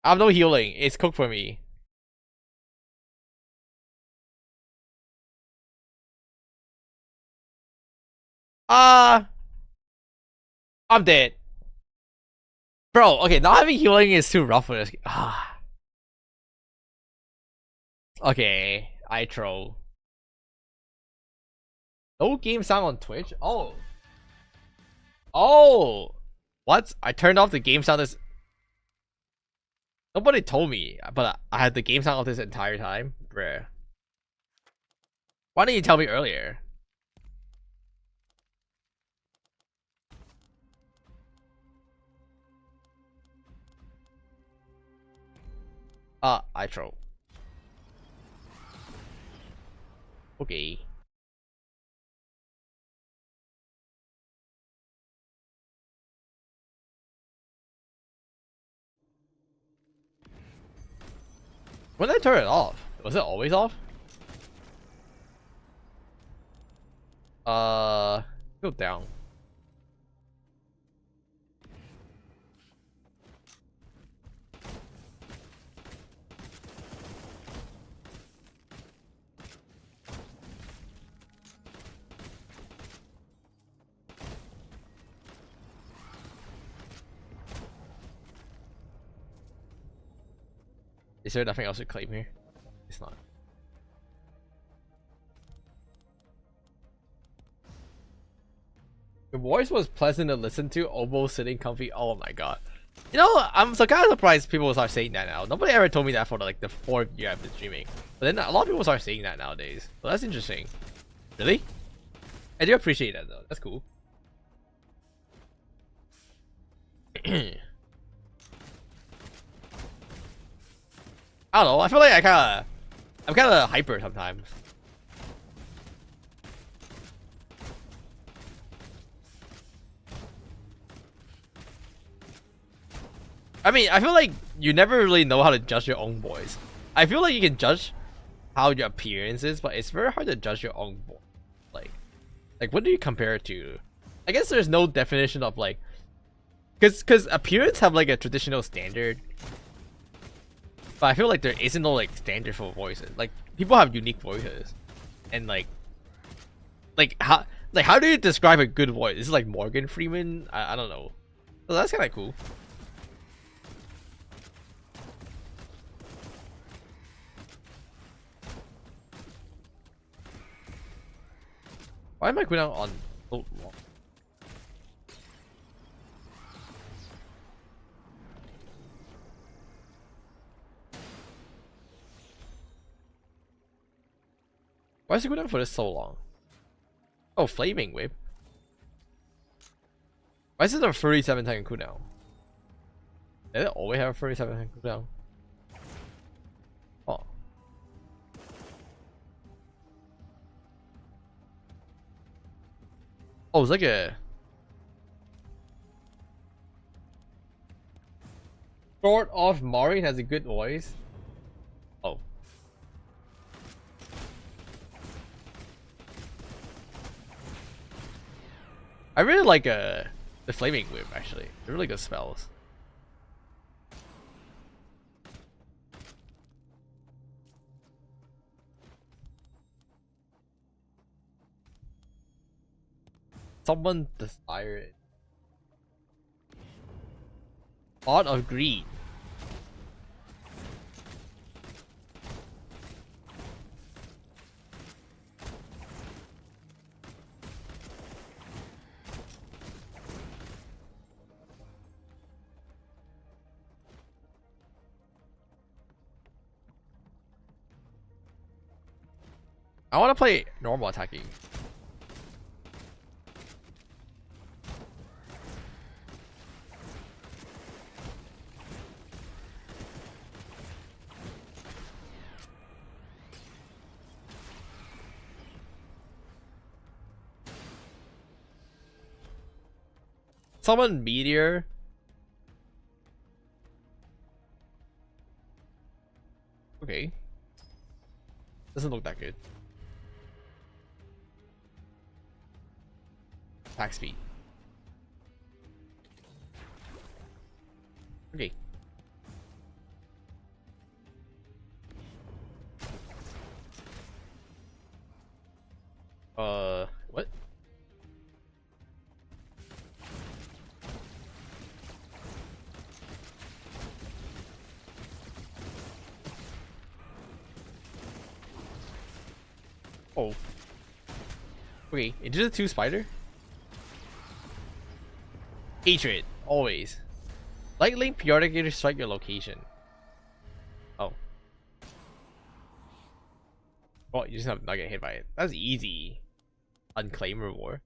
I have no healing. It's cooked for me. Ah! I'm dead. Bro, okay, not having healing is too rough for this. Ah. Okay, I troll. No game sound on Twitch? Oh. Oh! What? I turned off the game sound this. Nobody told me, but I had the game sound off this entire time? Bruh. Why didn't you tell me earlier? I troll. Okay. When did I turn it off? Was it always off? Go down. Is there nothing else to claim here? It's not. Your voice was pleasant to listen to, almost sitting comfy. Oh my god. You know, I'm so kind of surprised people start saying that now. Nobody ever told me that for like the 4th year I've been streaming. But then a lot of people start saying that nowadays. So that's interesting. Really? I do appreciate that though. That's cool. I don't know. I feel like I'm kind of hyper sometimes. I mean, I feel like you never really know how to judge your own voice. I feel like you can judge how your appearance is, but it's very hard to judge your own voice. Like what do you compare it to? I guess there's no definition of like, cause appearance have like a traditional standard, but I feel like there isn't no like standard for voices. Like people have unique voices, and like how do you describe a good voice? Is it like Morgan Freeman? I don't know. So that's kind of cool. Why am I going out on so long? Why is it going on for this so long? Oh, flaming whip. Why is it a 37-second cooldown? Did it always have a 37-second cooldown? Oh. Oh, it's like a sort of. Maureen has a good voice. Oh. I really like the flaming whip actually. They're really good spells. Someone desire it. Pot of greed. I want to play normal attacking. Summon meteor. Okay. Doesn't look that good. Attack speed. Okay. What? Oh. Okay, into the 2 spider? Hatred, always. Lightning periodically strike your location. Oh. Oh, you just have to not get hit by it. That's easy. Unclaim reward.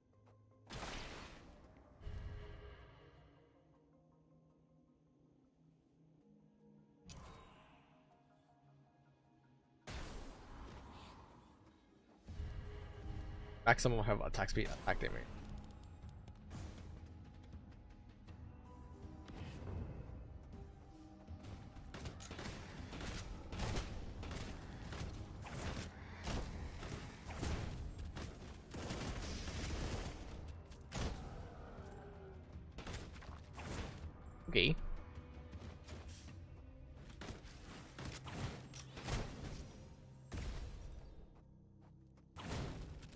Maximum have attack speed, attack damage. Okay.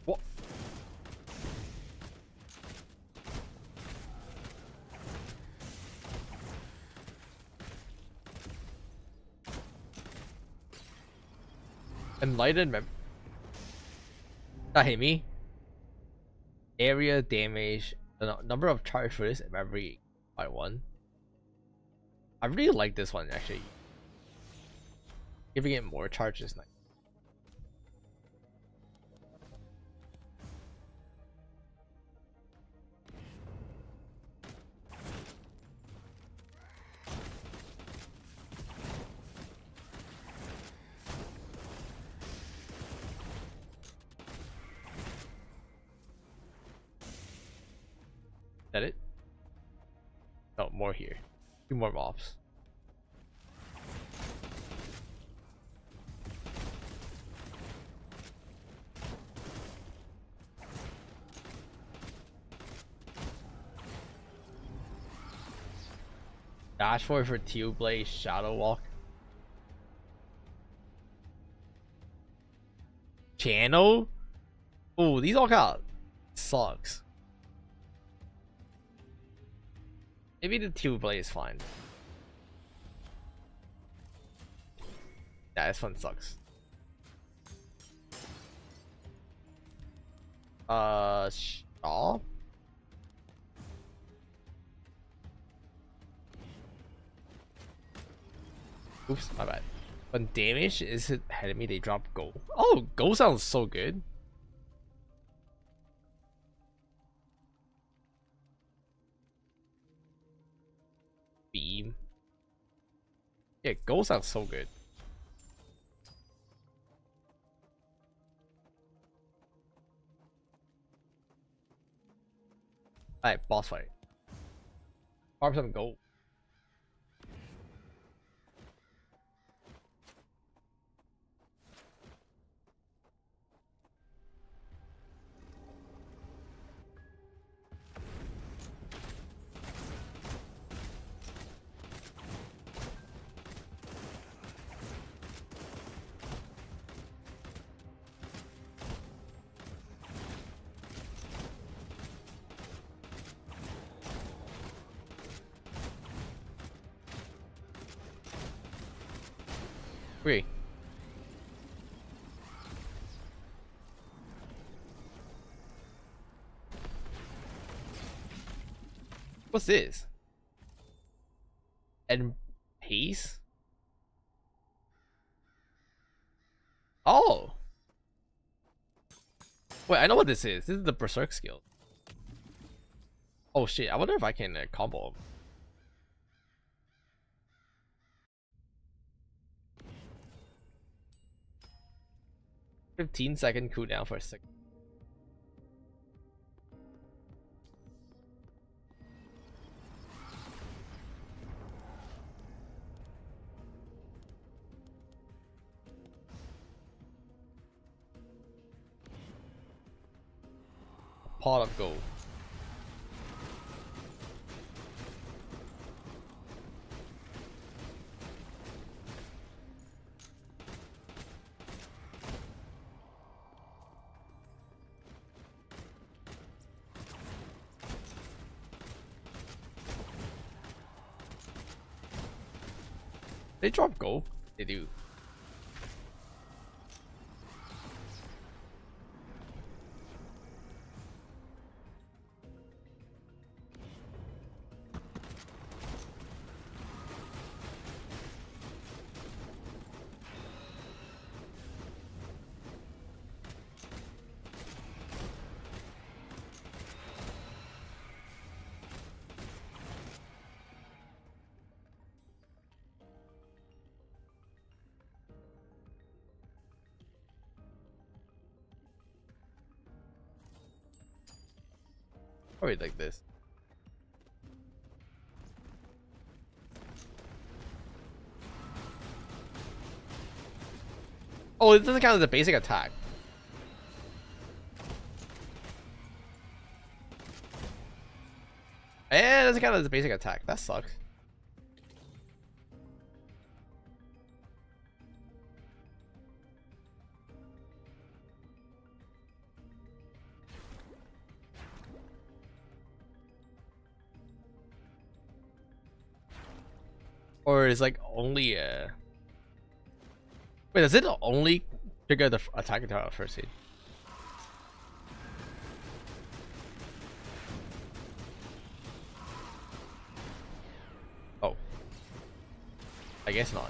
What? Enlightened mem. That hit me. Area damage The number of charge for this every by one. I really like this one actually. Giving it more charge is nice. Is that it? No, more here. 2 more mobs. Dash for Tealblade, Shadow Walk. Channel? Oh, these all got sucks. Maybe the Tealblade is fine. Yeah, this one sucks. Shaw? Oops, my bad. When damage is hit enemy, they drop go. Oh, go sounds so good. Beam. Yeah, go sounds so good. Alright, boss fight. Farm some gold. Wait. What's this? And pace? Oh. Wait, I know what this is. This is the Berserk skill. Oh shit, I wonder if I can combo him. 15-second cooldown for a second. Pot of gold. They drop gold? They do. Probably like this. Oh, it doesn't count as a basic attack. Eh, it doesn't count as a basic attack. That sucks. Or is like only wait, does it only trigger the attack until first hit? I guess not.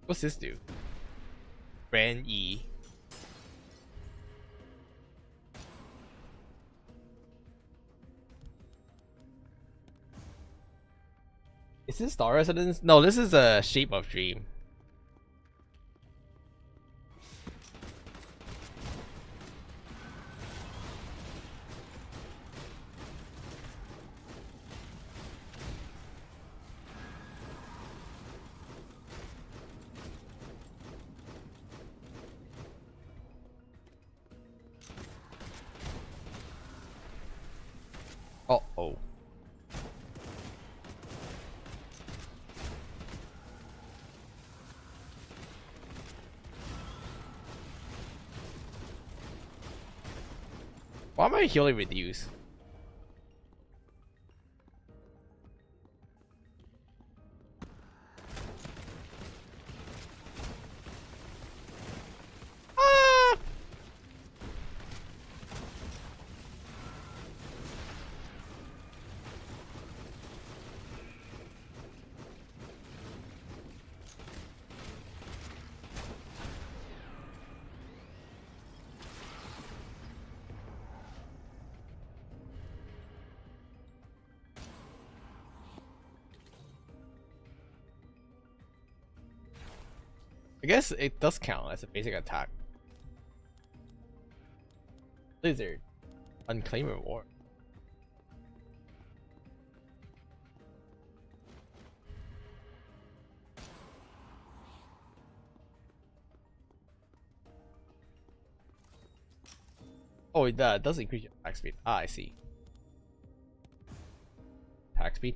What's this do? Brand E. Is this Star Residence? No, this is a Shape of Dream. Oh. Why am I healing reduced? Ah! I guess it does count as a basic attack. Blizzard. Unclaimed reward. Oh, it does increase your attack speed. Ah, I see. Attack speed.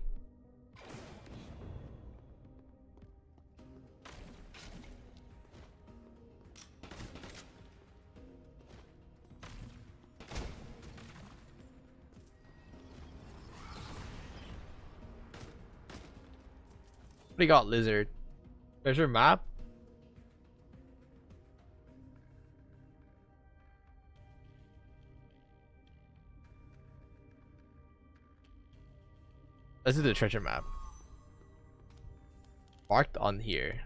What do you got, Lizard? Treasure map? This is the treasure map. Marked on here.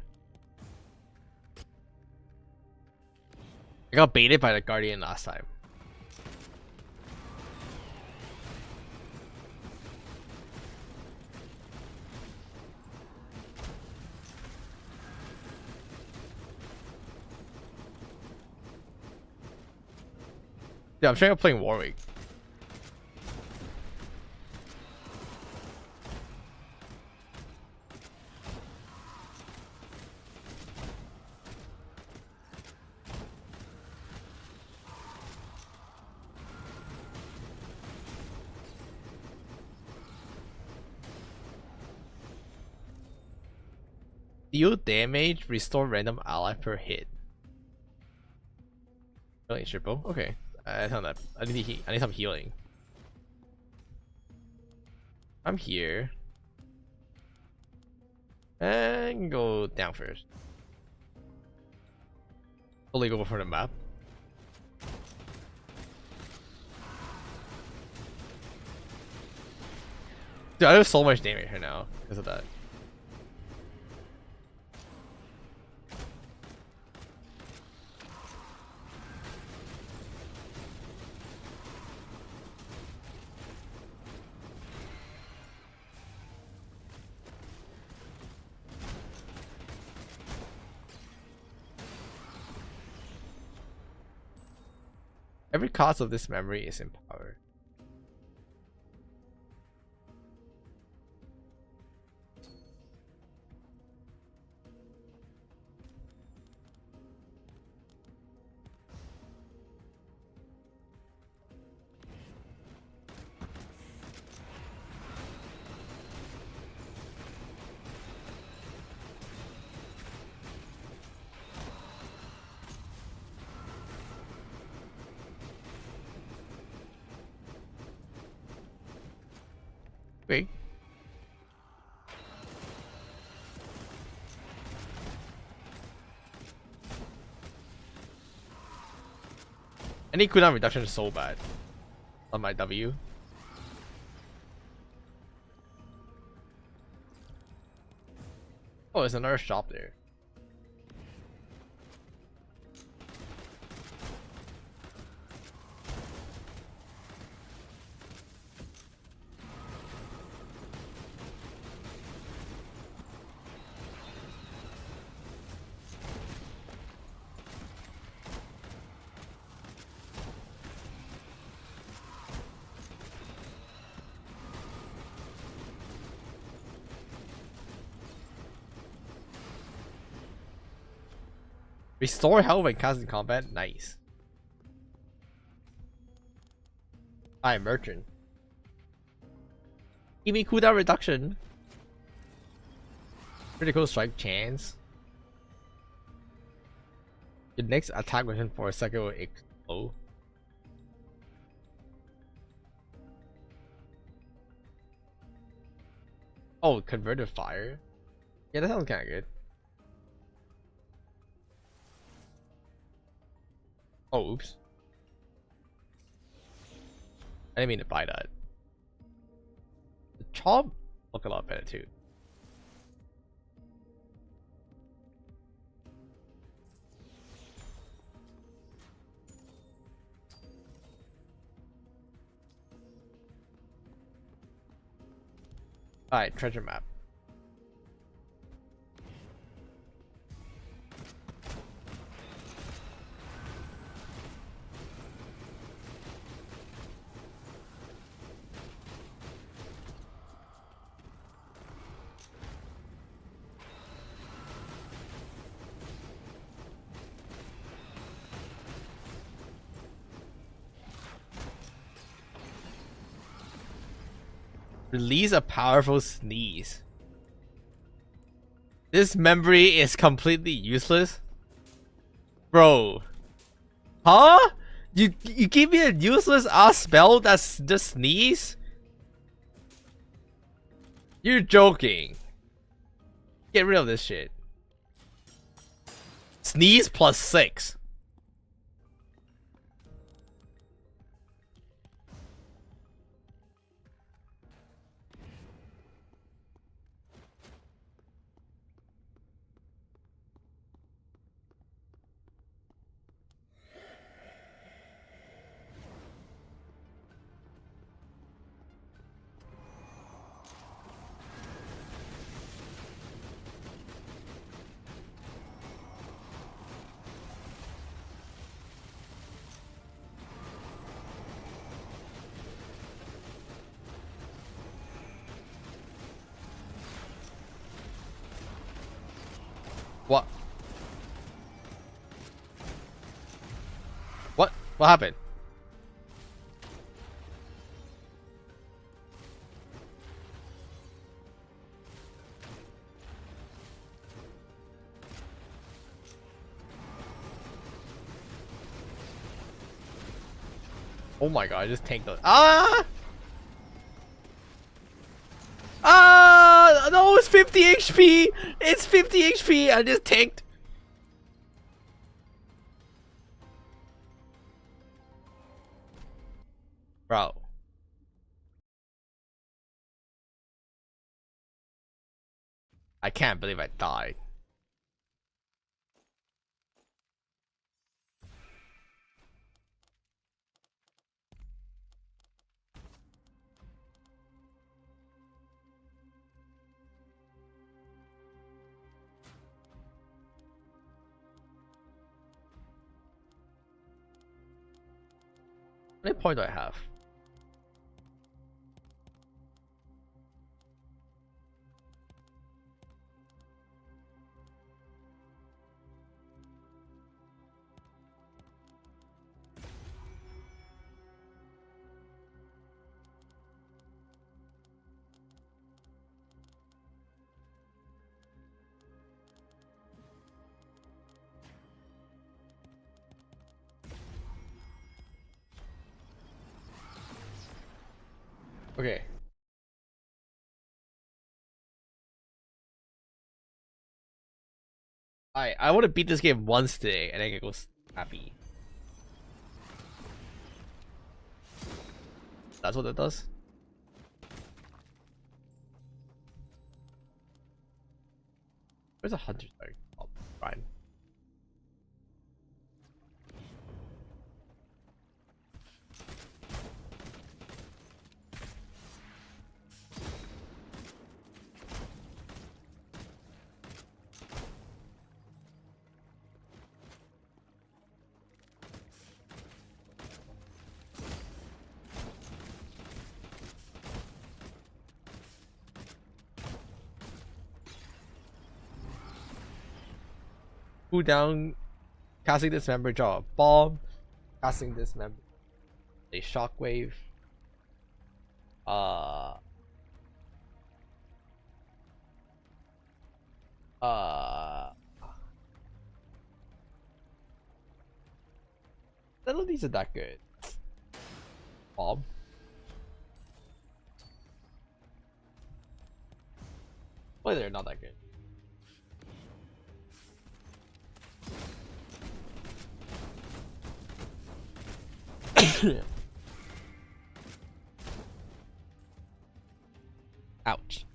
I got baited by the Guardian last time. Yeah, I'm trying to play Warwick. Deal damage, restore random ally per hit. Really triple? Okay. I found that. I need some healing. I'm here. And go down first. Totally go for the map. Dude, I have so much damage right now because of that. Every cost of this memory is empowered. Wait. Any cooldown reduction is so bad on my W. Oh, there's another shop there. Restore health when cast in combat. Nice. Hi, merchant. Give me cooldown reduction. Critical strike chance. Your next attack within 4 seconds will explode. Oh, converted fire. Yeah, that sounds kind of good. Oh, oops. I didn't mean to buy that. The chop look a lot better too. Alright, treasure map. Release a powerful sneeze. This memory is completely useless. Bro. Huh? You give me a useless ass spell that's just sneeze? You're joking. Get rid of this shit. Sneeze plus 6. What? What happened? Oh my god, I just tanked the no, it's 50 HP! It's 50 HP! I just tanked. Bro. I can't believe I died. How many points do I have? Okay. I want to beat this game once today and I can go happy. That's what it does. Where's a hunter target? Oh, fine. Cool down. Casting dismember, draw a bomb. Casting dismember, a shockwave. Uh. None of these are that good. Bomb. Well, they're not that good. Ouch.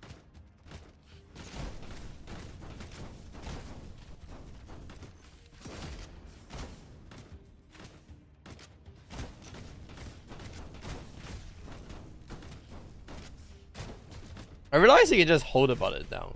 I realized you can just hold the button down.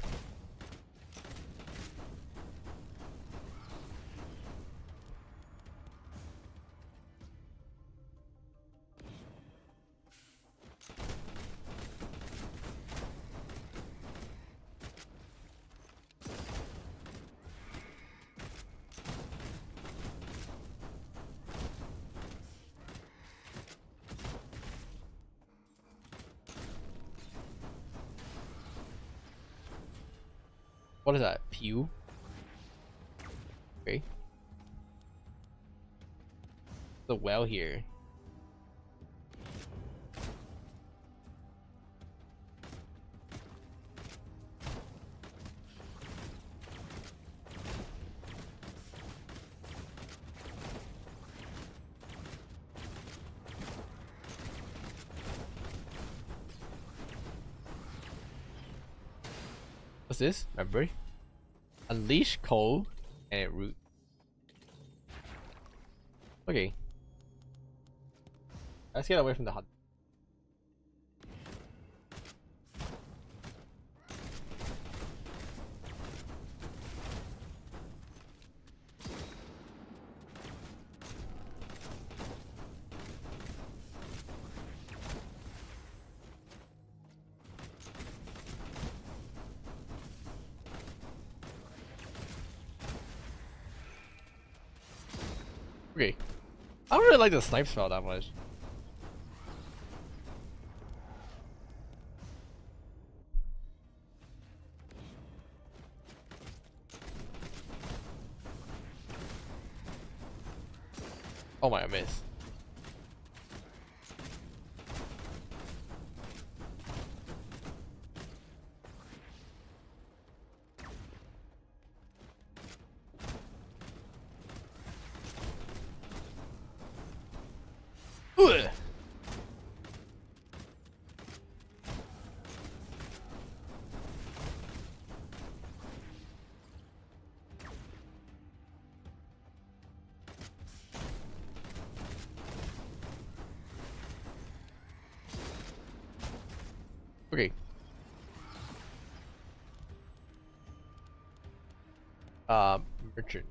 What is that? Pew? Okay. The well here. What's this? Remember? Unleash coal and it root. Okay. Let's get away from the hunt. Okay. I don't really like the snipe spell that much. Oh my, I missed. Ugh. Okay. Merchant.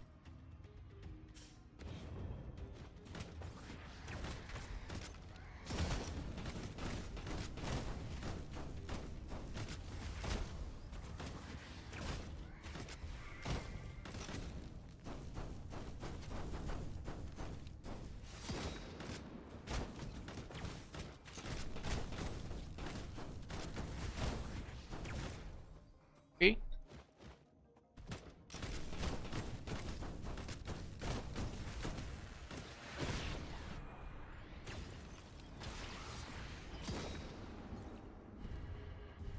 Okay.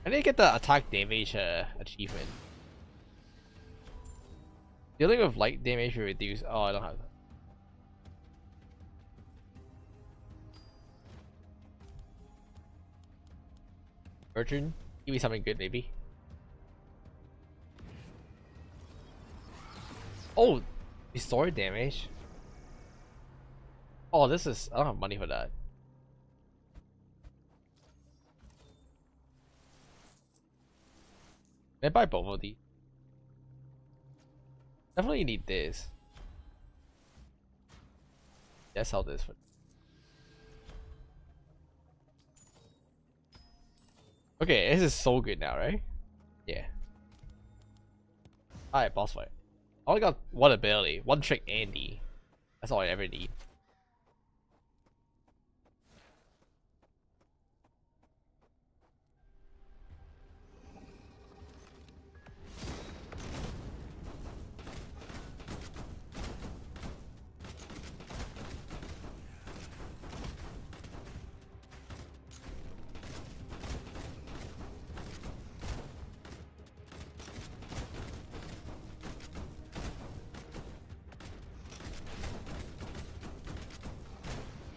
I didn't get the attack damage achievement. Dealing with light damage will reduce. Oh, I don't have that. Urchin, give me something good maybe. Oh, restore damage. Oh, this is, I don't have money for that. Can I buy both of these? Definitely need this. Let's sell this for. Okay, this is so good now, right? Yeah. Alright, boss fight. I only got one ability, one trick Andy. That's all I ever need.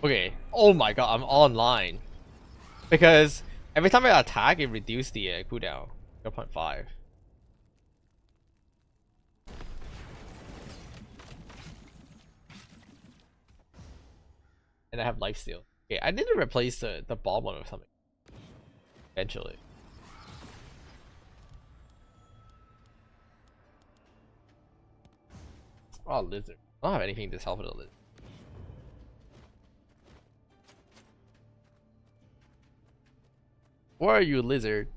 Okay. Oh my god, I'm online. Because every time I attack, it reduces the cooldown 0.5. And I have lifesteal. Okay, I need to replace the bomb one with something. Eventually. Oh, lizard. I don't have anything to sell for the lizard. Where are you, lizard?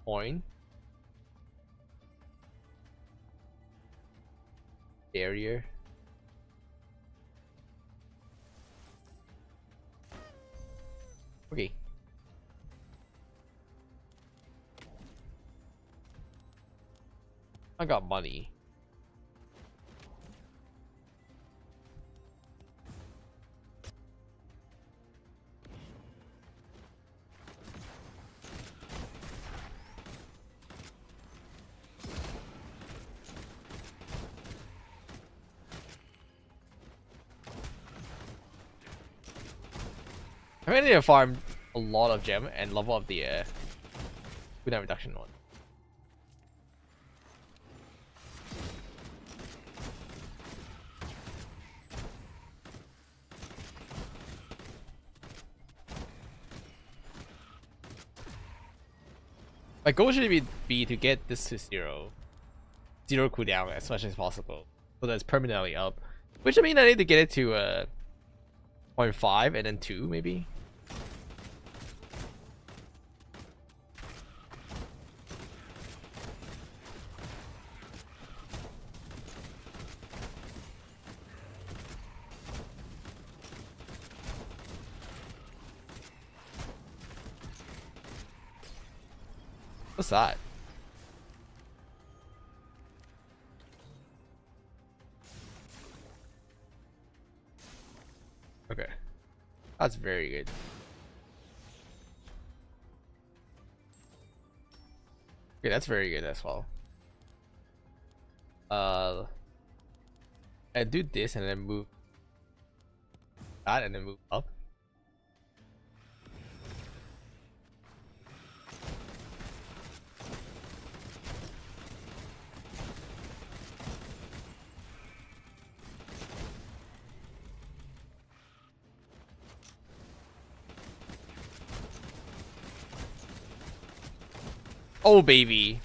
Coin. Barrier. Okay. I got money. I need to farm a lot of gem and level up the cooldown reduction one. My goal should be to get this to zero cooldown as much as possible, so that it's permanently up. Which I mean, I need to get it to 0.5 and then 2 maybe. What's that? Okay. That's very good. Okay, that's very good as well. And do this and then move that and then move up. Oh baby.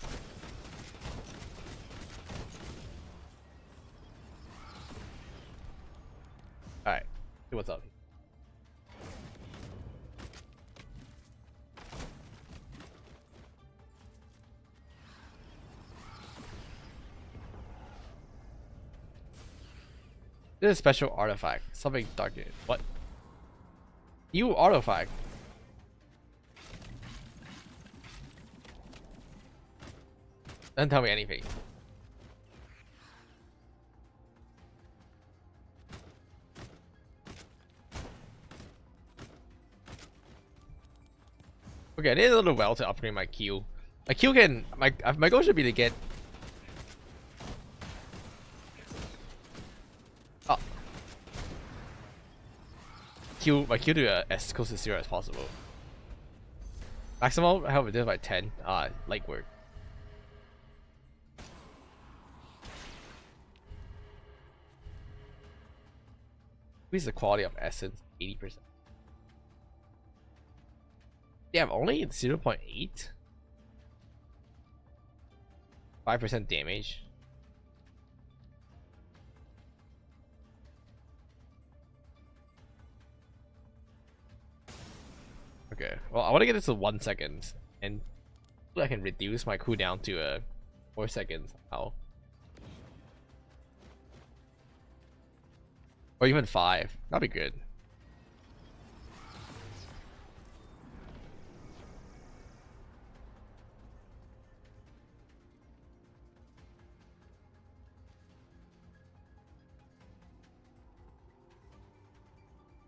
Alright, see what's up. This is a special artifact. Something dark. What? You artifact. Doesn't tell me anything. Okay, I need a little well to upgrade my Q. My Q can my goal should be to get. Oh. My Q to as close to 0 as possible. Maximum, I have it by 10. Light work. Increase the quality of essence 80%. Damn, only 0.8? 5% damage. Okay, well, I want to get this to 1 second, and I can reduce my cooldown to 4 seconds. How? Or even 5. That'd be good.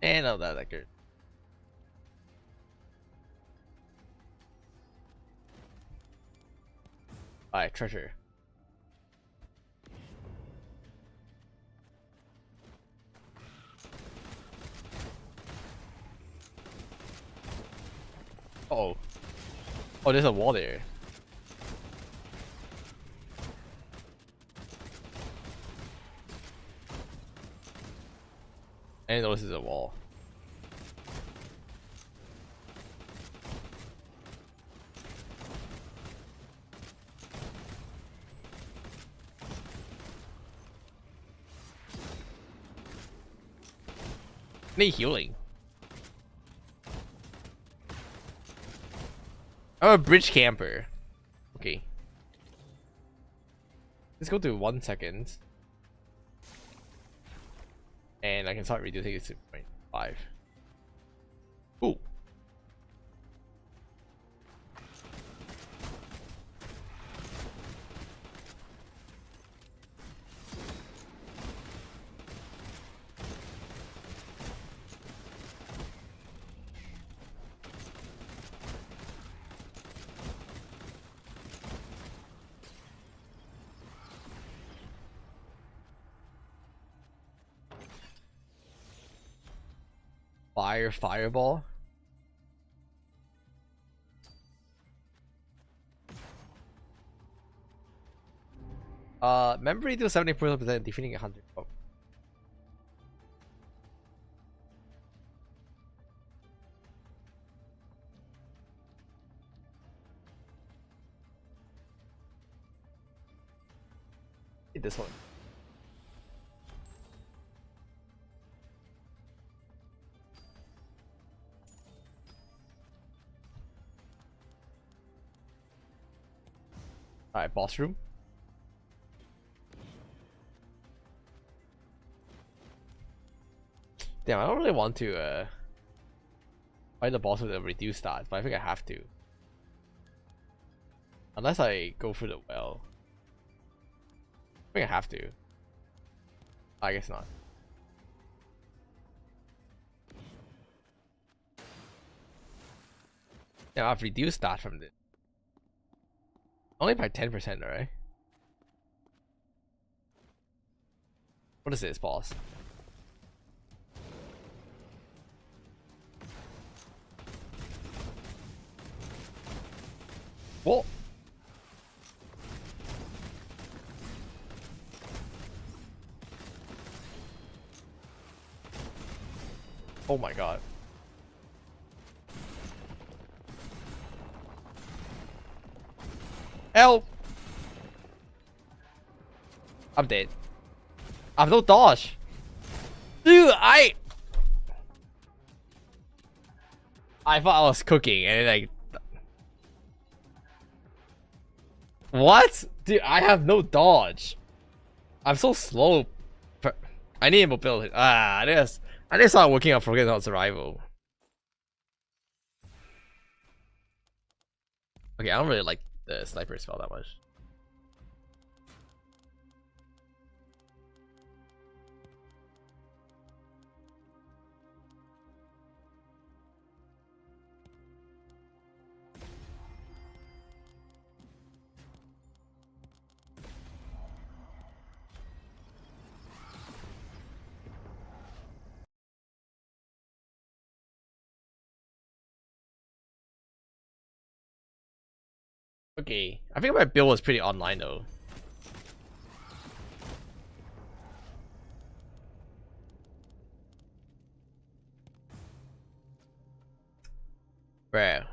And no, that good. Alright, treasure. Uh-oh. Oh, there's a wall there. I didn't notice there's a wall. Need healing. I'm a bridge camper. Okay. Let's go to 1 second. And I can start reducing it to 0.5. Ooh. Fireball. Memory to 70% defeating 100. Oh. This one. Alright, boss room. Damn, I don't really want to fight the boss with a reduced stats, but I think I have to. Unless I go through the well. I think I have to. I guess not. Yeah, I've reduced that from this. Only by 10%, right? What is this, boss? Whoa! Oh my god. Help! I'm dead. I have no dodge. Dude, I thought I was cooking and like what? Dude, I have no dodge. I'm so slow. I need mobility. I just start working on forgetting on survival. Okay, I don't really like the sniper spell that much. Okay, I think my build was pretty online though. Bruh.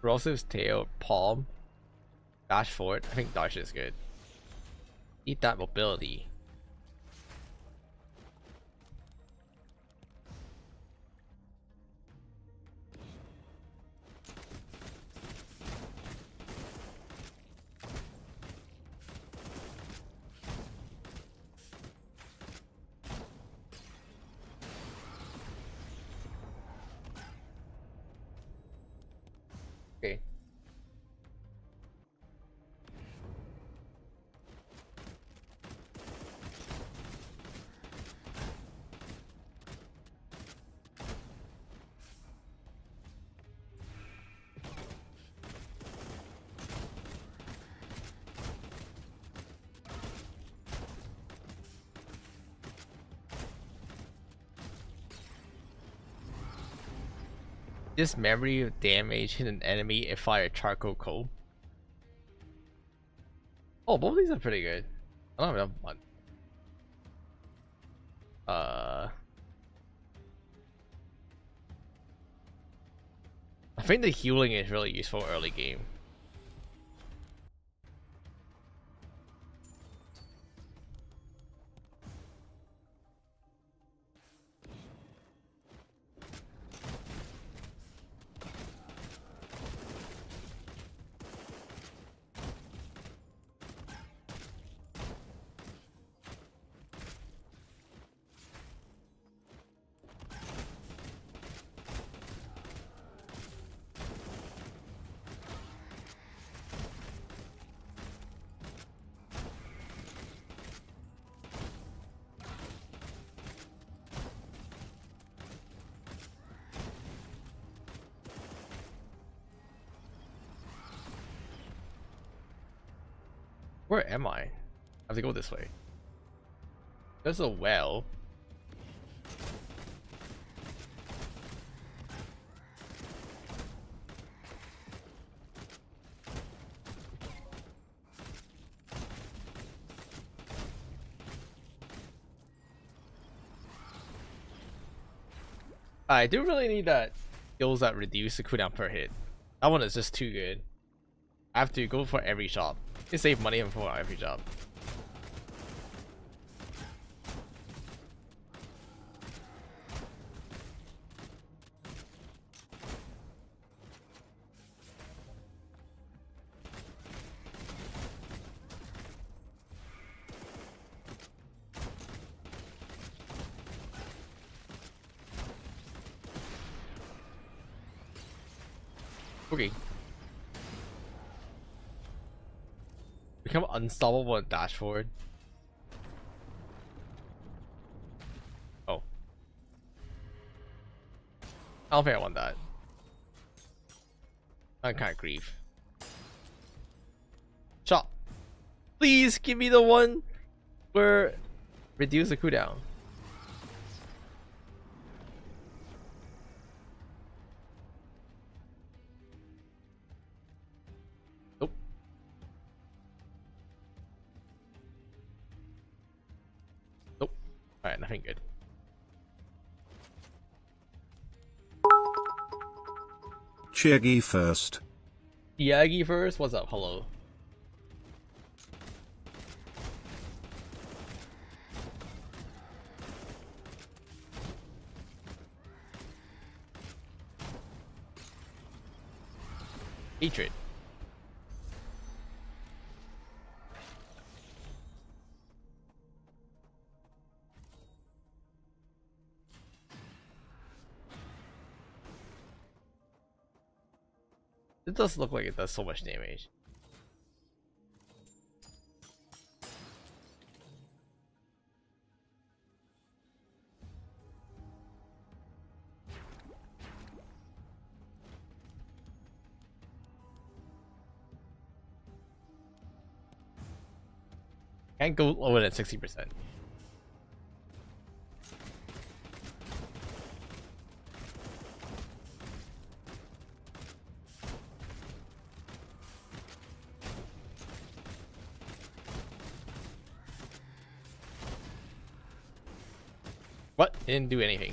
Corrosive's tail, palm, dash forward. I think dash is good. Eat that mobility. Okay. This memory of damage hit an enemy if fire charcoal coal. Oh, both of these are pretty good. I don't have enough one. I think the healing is really useful early game. Where am I? I have to go this way. There's a well. I do really need that skills that reduce the cooldown per hit. That one is just too good. I have to go for every shop. You save money for every job. Okay. Become unstoppable and dash forward. Oh. I don't think I want that. I can't grieve. Shot. Please give me the one where reduce the cooldown. Nope. Nope. Alright, nothing good. Chiggy first. Yagi first? What's up? Hello. Hatred. It does look like it does so much damage. Can't go lower than 60%. What? Didn't do anything.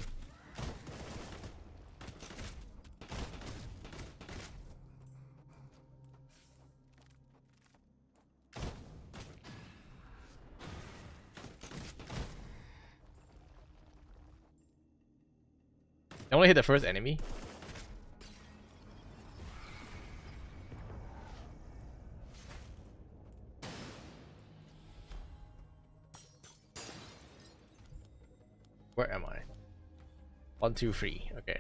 I only hit the first enemy. Where am I? 1, 2, 3. Okay.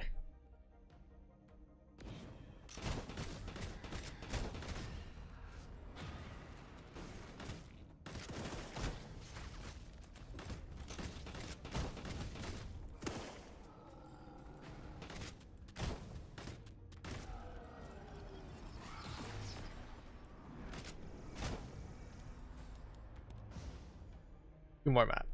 Two more map.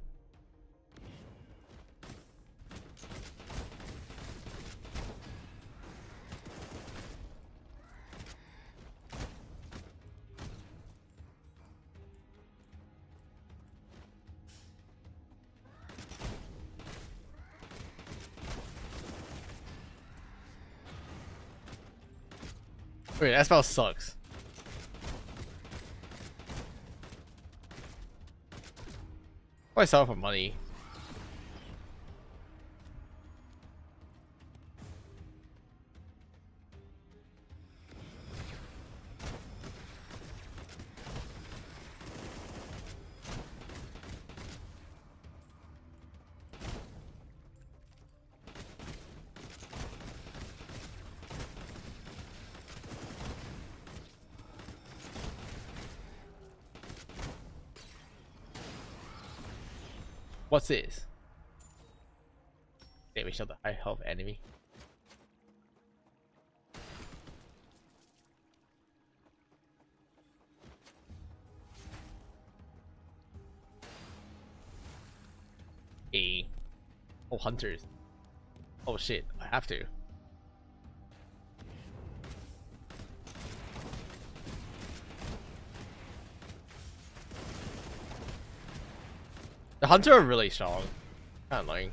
Wait, that spell sucks. I sell it for money. What's this? Damage of the high health enemy. Oh, hunters. Oh shit, I have to. The hunter are really strong. Kinda annoying.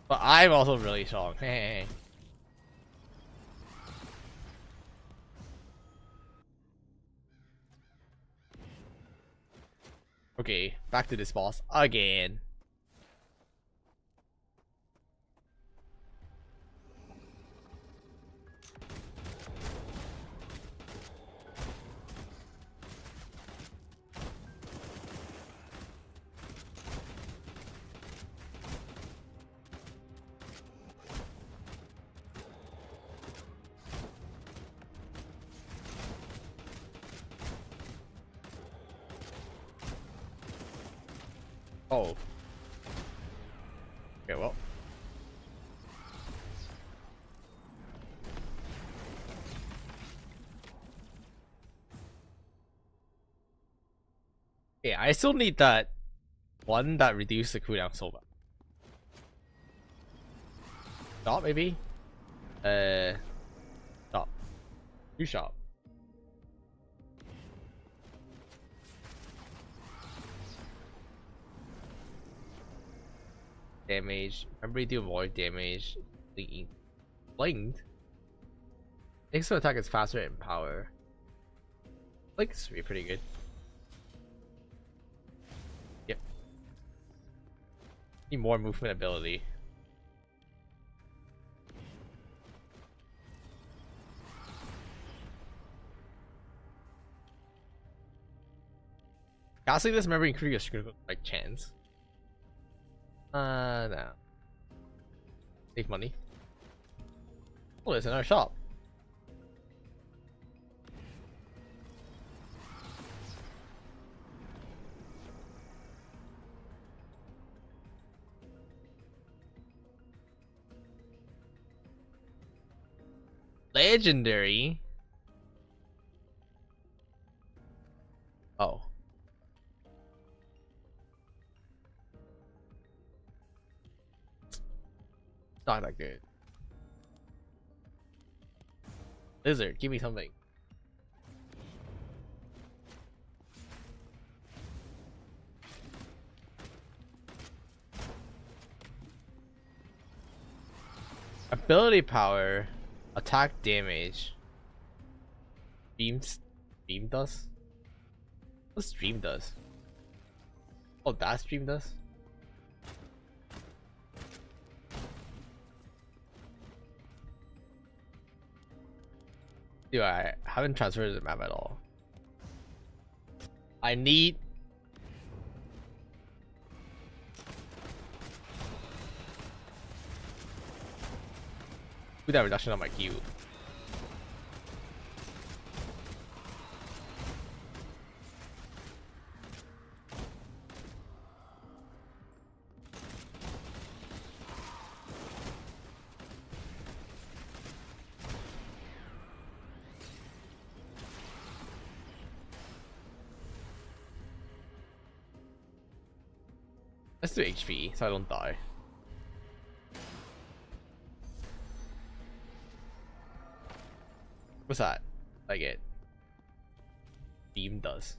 But I'm also really strong. Hey. Okay, back to this boss again. Oh. Okay, well. Yeah, I still need that one that reduced the cooldown so much. Stop, maybe? Stop. You shop. Damage. Remember you do more damage. Blinged. Next attack is faster in power. Like this would be pretty good. Yep. Need more movement ability. Casting this, remember, increase your like chance. No. Save money. Oh, there's another shop. Legendary. Oh. It's not that good. Lizard, give me something. Ability power, attack damage, beam does? What stream does? Oh, that stream does? Dude, I haven't transferred the map at all. I need... Put that reduction on my Q. Let's do HP so I don't die. What's that? I get beam does.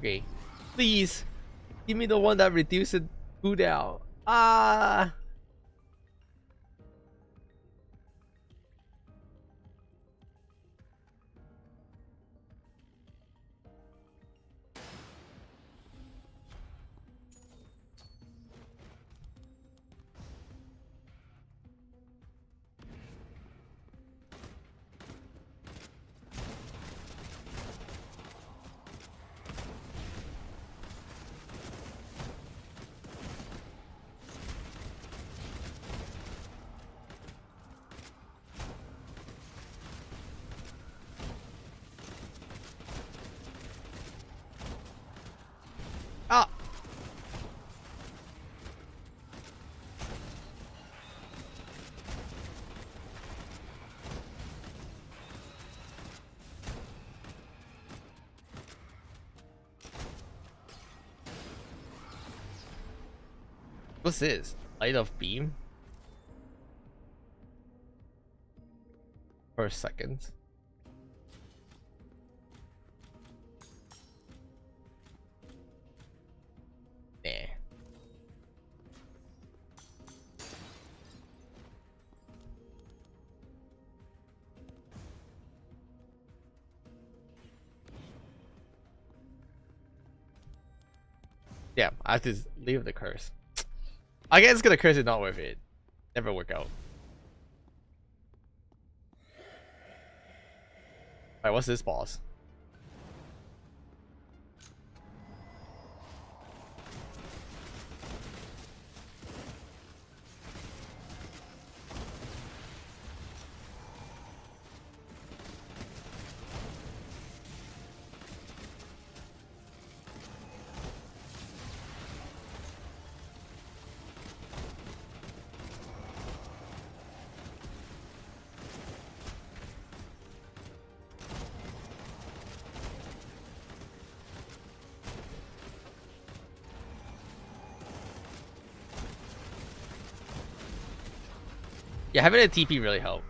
Okay, please give me the one that reduces cooldown. Ah, ah. What's this? Light of beam? For a second. Nah. Yeah, I have to leave the curse. I guess gonna curse is not worth it. Never work out. Alright, what's this boss? Yeah, having a TP really helped.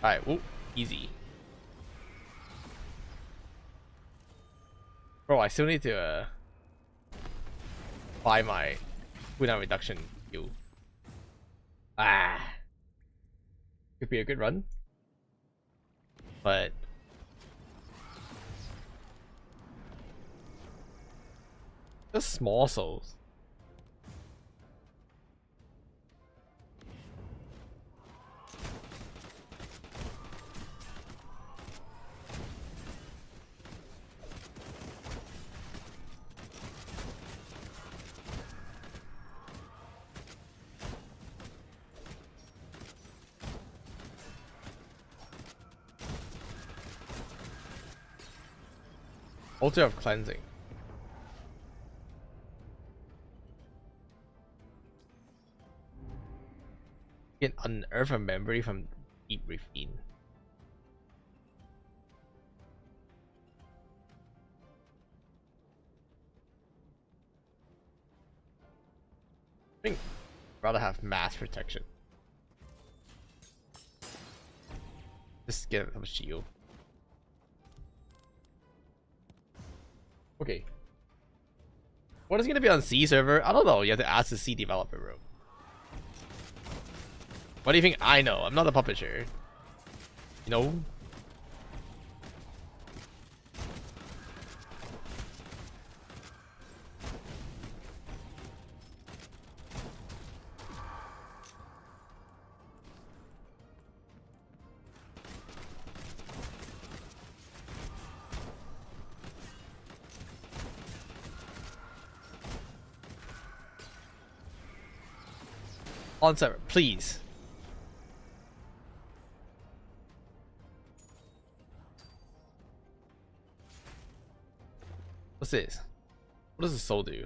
Alright, whoop, easy. Bro, I still need to buy my cooldown reduction Q. Ah, could be a good run, but just small souls. Altar of Cleansing. You can unearth a memory from Deep Ravine. I think I'd rather have mass protection. Just get a shield. Okay. What is gonna be on C server? I don't know. You have to ask the C developer room. What do you think I know? I'm not a publisher. You know? On server, please. What's this? What does the soul do?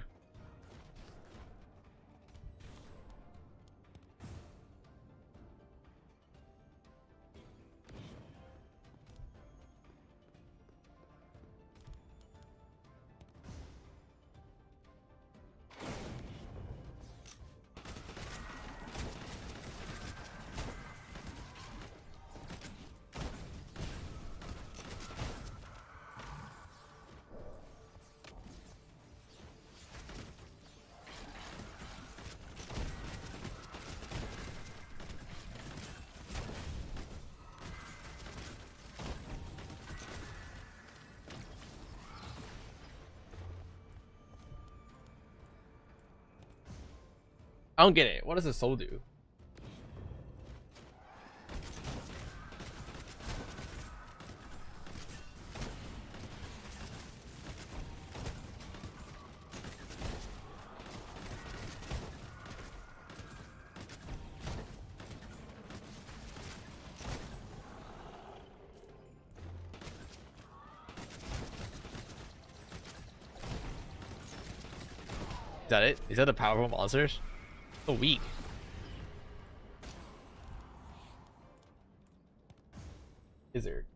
I don't get it. What does the soul do? Is that it? Is that the powerful monsters? So weak. Lizard.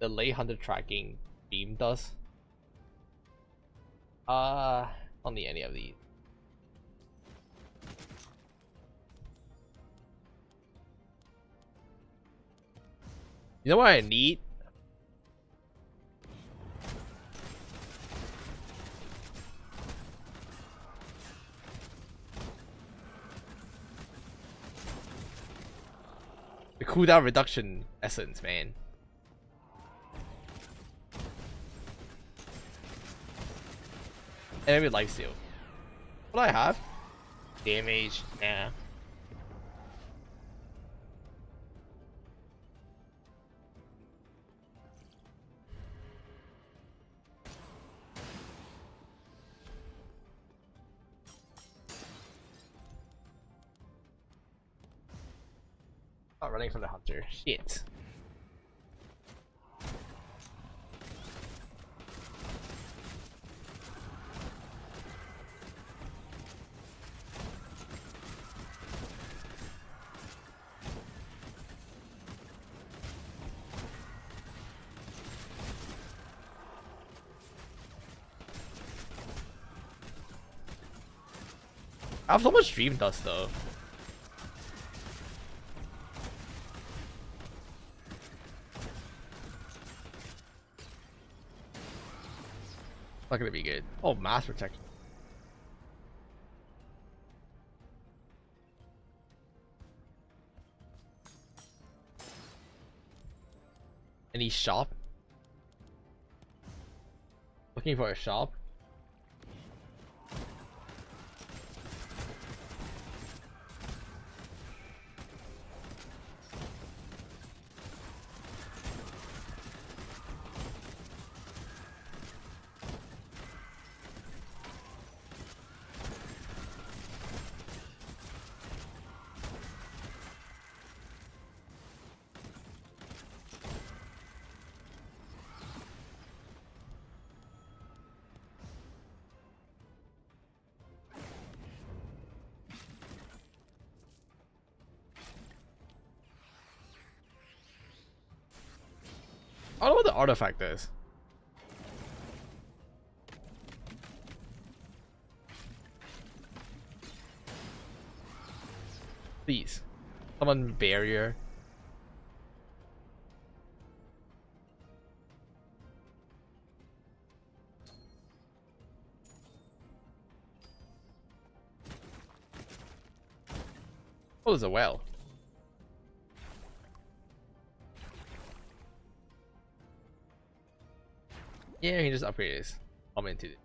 The lay hunter tracking beam does. Don't need any of these. You know what I need? The cooldown reduction essence, man. And maybe lifesteal. What do I have? Damage, nah. Not running from the hunter. Shit. I have so much dream dust though. Not gonna be good. Oh, mass protection. Any shop? Looking for a shop? I don't know what the artifact is. Please. Summon barrier. Oh, there's a well. Yeah, you can just upgrade this. I'm into it.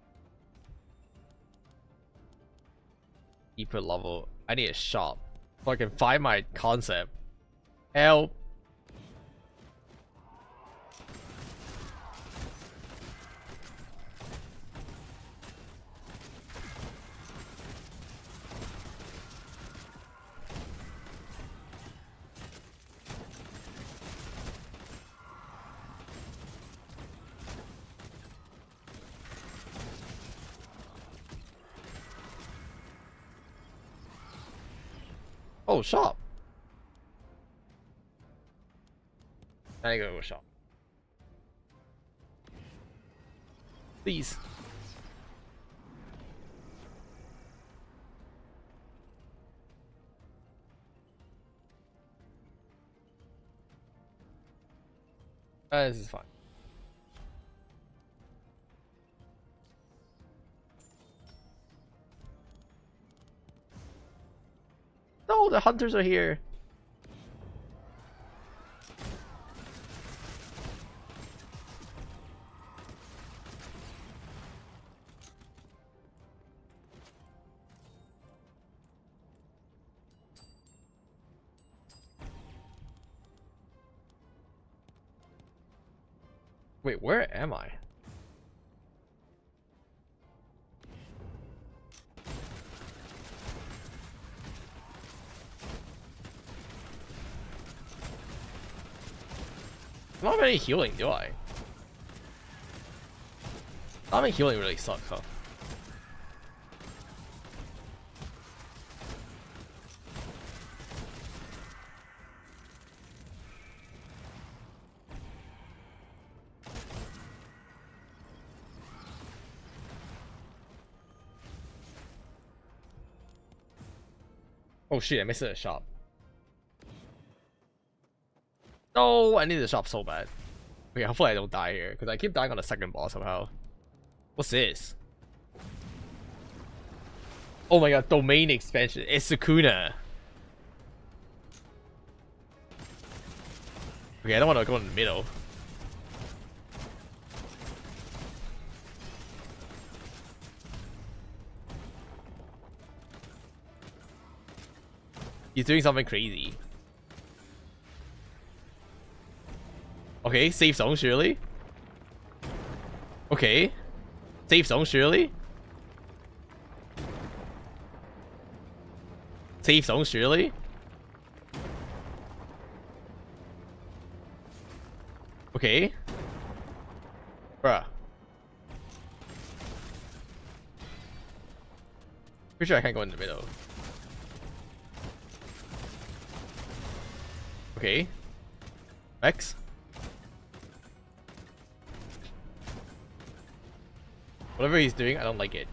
Deeper level. I need a shop so I can find my concept. Help. Oh, shop. I gotta go to a shop. Please. This is fine. No, the hunters are here. Wait, where am I? I don't have any healing, do I? Not having healing really sucks, huh? Oh shit, I missed a shop. No, I need the shop so bad. Okay, hopefully I don't die here, because I keep dying on the second boss somehow. What's this? Oh my god, domain expansion. It's Sukuna. Okay, I don't want to go in the middle. He's doing something crazy. Okay, safe zone, surely. Okay. Safe zone, surely. Safe zone, surely. Okay. Bruh. Pretty sure I can't go in the middle. Okay. X. Whatever he's doing, I don't like it.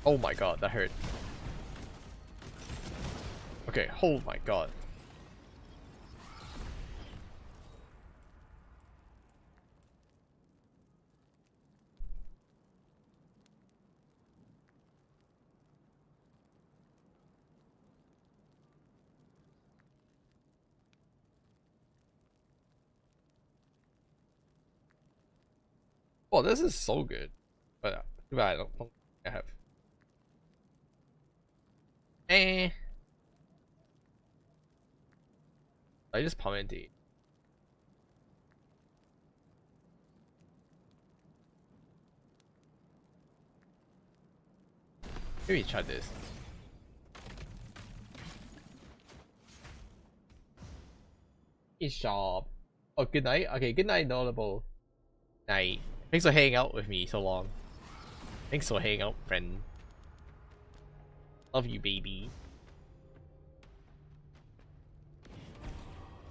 Oh my god, that hurt. Okay, oh my god. Oh, this is so good. But too bad I don't think I have. Eh. I just pump into it. Maybe try this. It's sharp. Oh, good night. Okay, good night, notable. Night. Thanks for hanging out with me so long. Thanks for hanging out, friend. Love you, baby.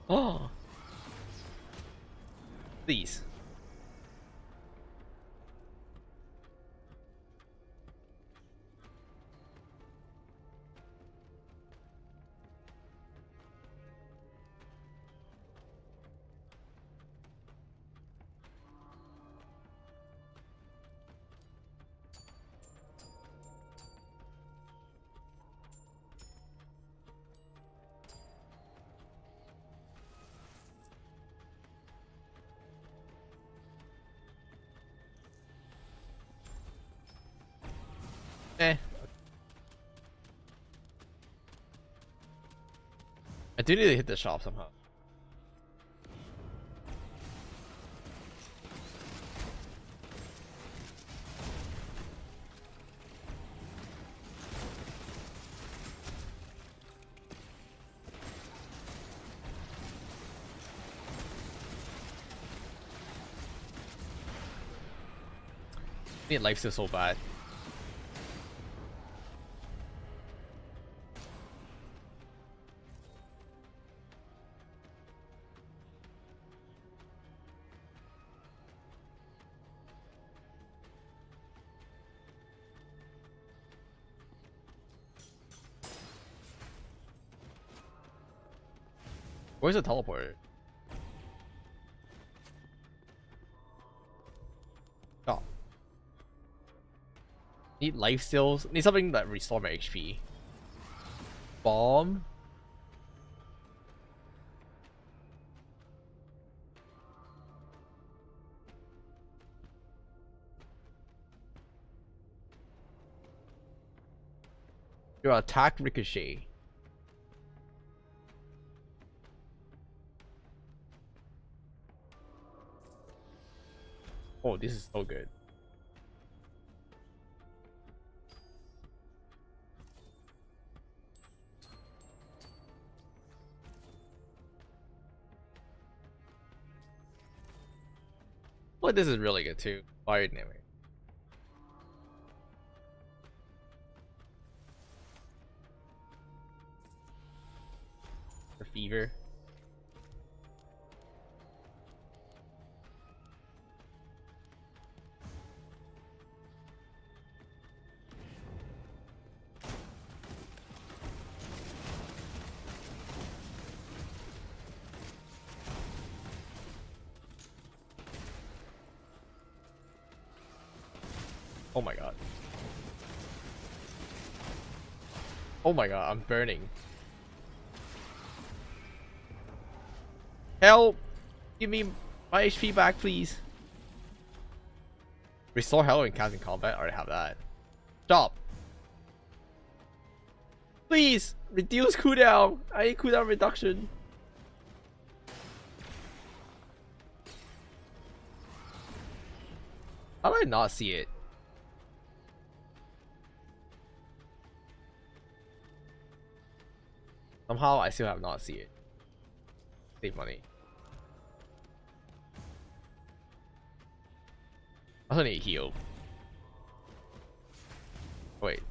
Oh. Please. Eh. I do need to hit the shop somehow. Need life steal so bad. Where's the teleporter? Oh. Need life steals. Need something that restore my HP. Bomb. Your attack ricochet. Oh, this is so good. Well, this is really good too. Fire dynamic. The fever. Oh my god. Oh my god, I'm burning. Help! Give me my HP back, please. Restore health when cast in combat. I already have that. Stop. Please! Reduce cooldown! I need cooldown reduction. How do I not see it? Somehow I still have not seen it. Save money. I also need heal. Wait.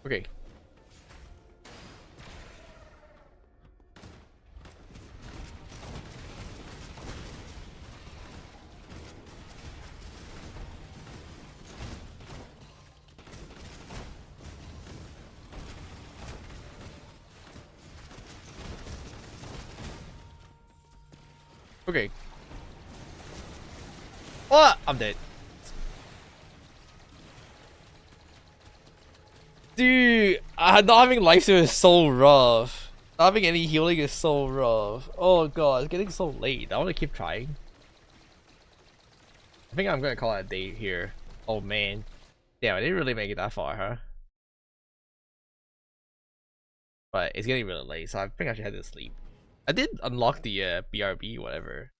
Okay. Okay. What? I'm dead. Dude, not having life steal is so rough. Not having any healing is so rough. Oh god, it's getting so late. I want to keep trying. I think I'm gonna call it a day here. Oh man. Damn, I didn't really make it that far, huh? But it's getting really late, so I think I should head to sleep. I did unlock the BRB, whatever.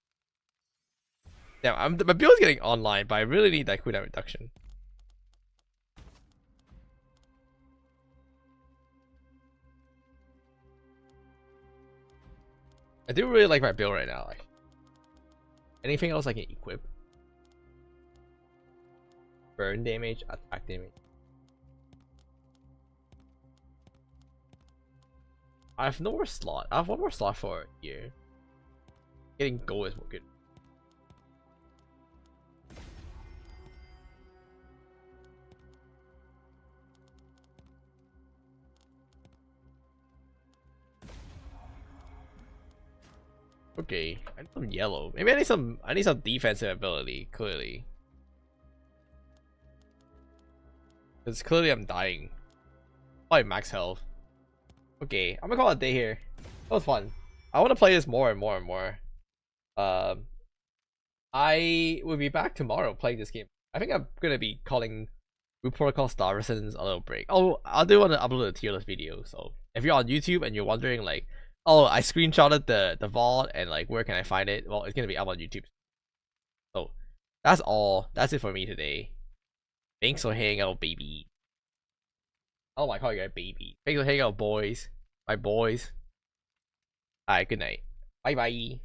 Damn, my build's getting online, but I really need that cooldown reduction. I do really like my build right now. Like, anything else I can equip? Burn damage, attack damage. I have no more slot. I have one more slot for here. Getting gold is more good. Okay, I need some yellow. Maybe I need some defensive ability, clearly. Because clearly I'm dying. Probably max health. Okay, I'm gonna call it a day here. That was fun. I want to play this more and more and more. I will be back tomorrow playing this game. I think I'm gonna be calling Root Protocol Star Resistance a little break. Oh, I do want to upload a tier list video. So if you're on YouTube and you're wondering like, oh, I screenshotted the vault and like where can I find it? Well, it's gonna be up on YouTube. So that's all. That's it for me today. Thanks for hanging out, baby. Oh my god, you guys, baby. Thanks for hanging out, boys. My boys. Alright, good night. Bye bye.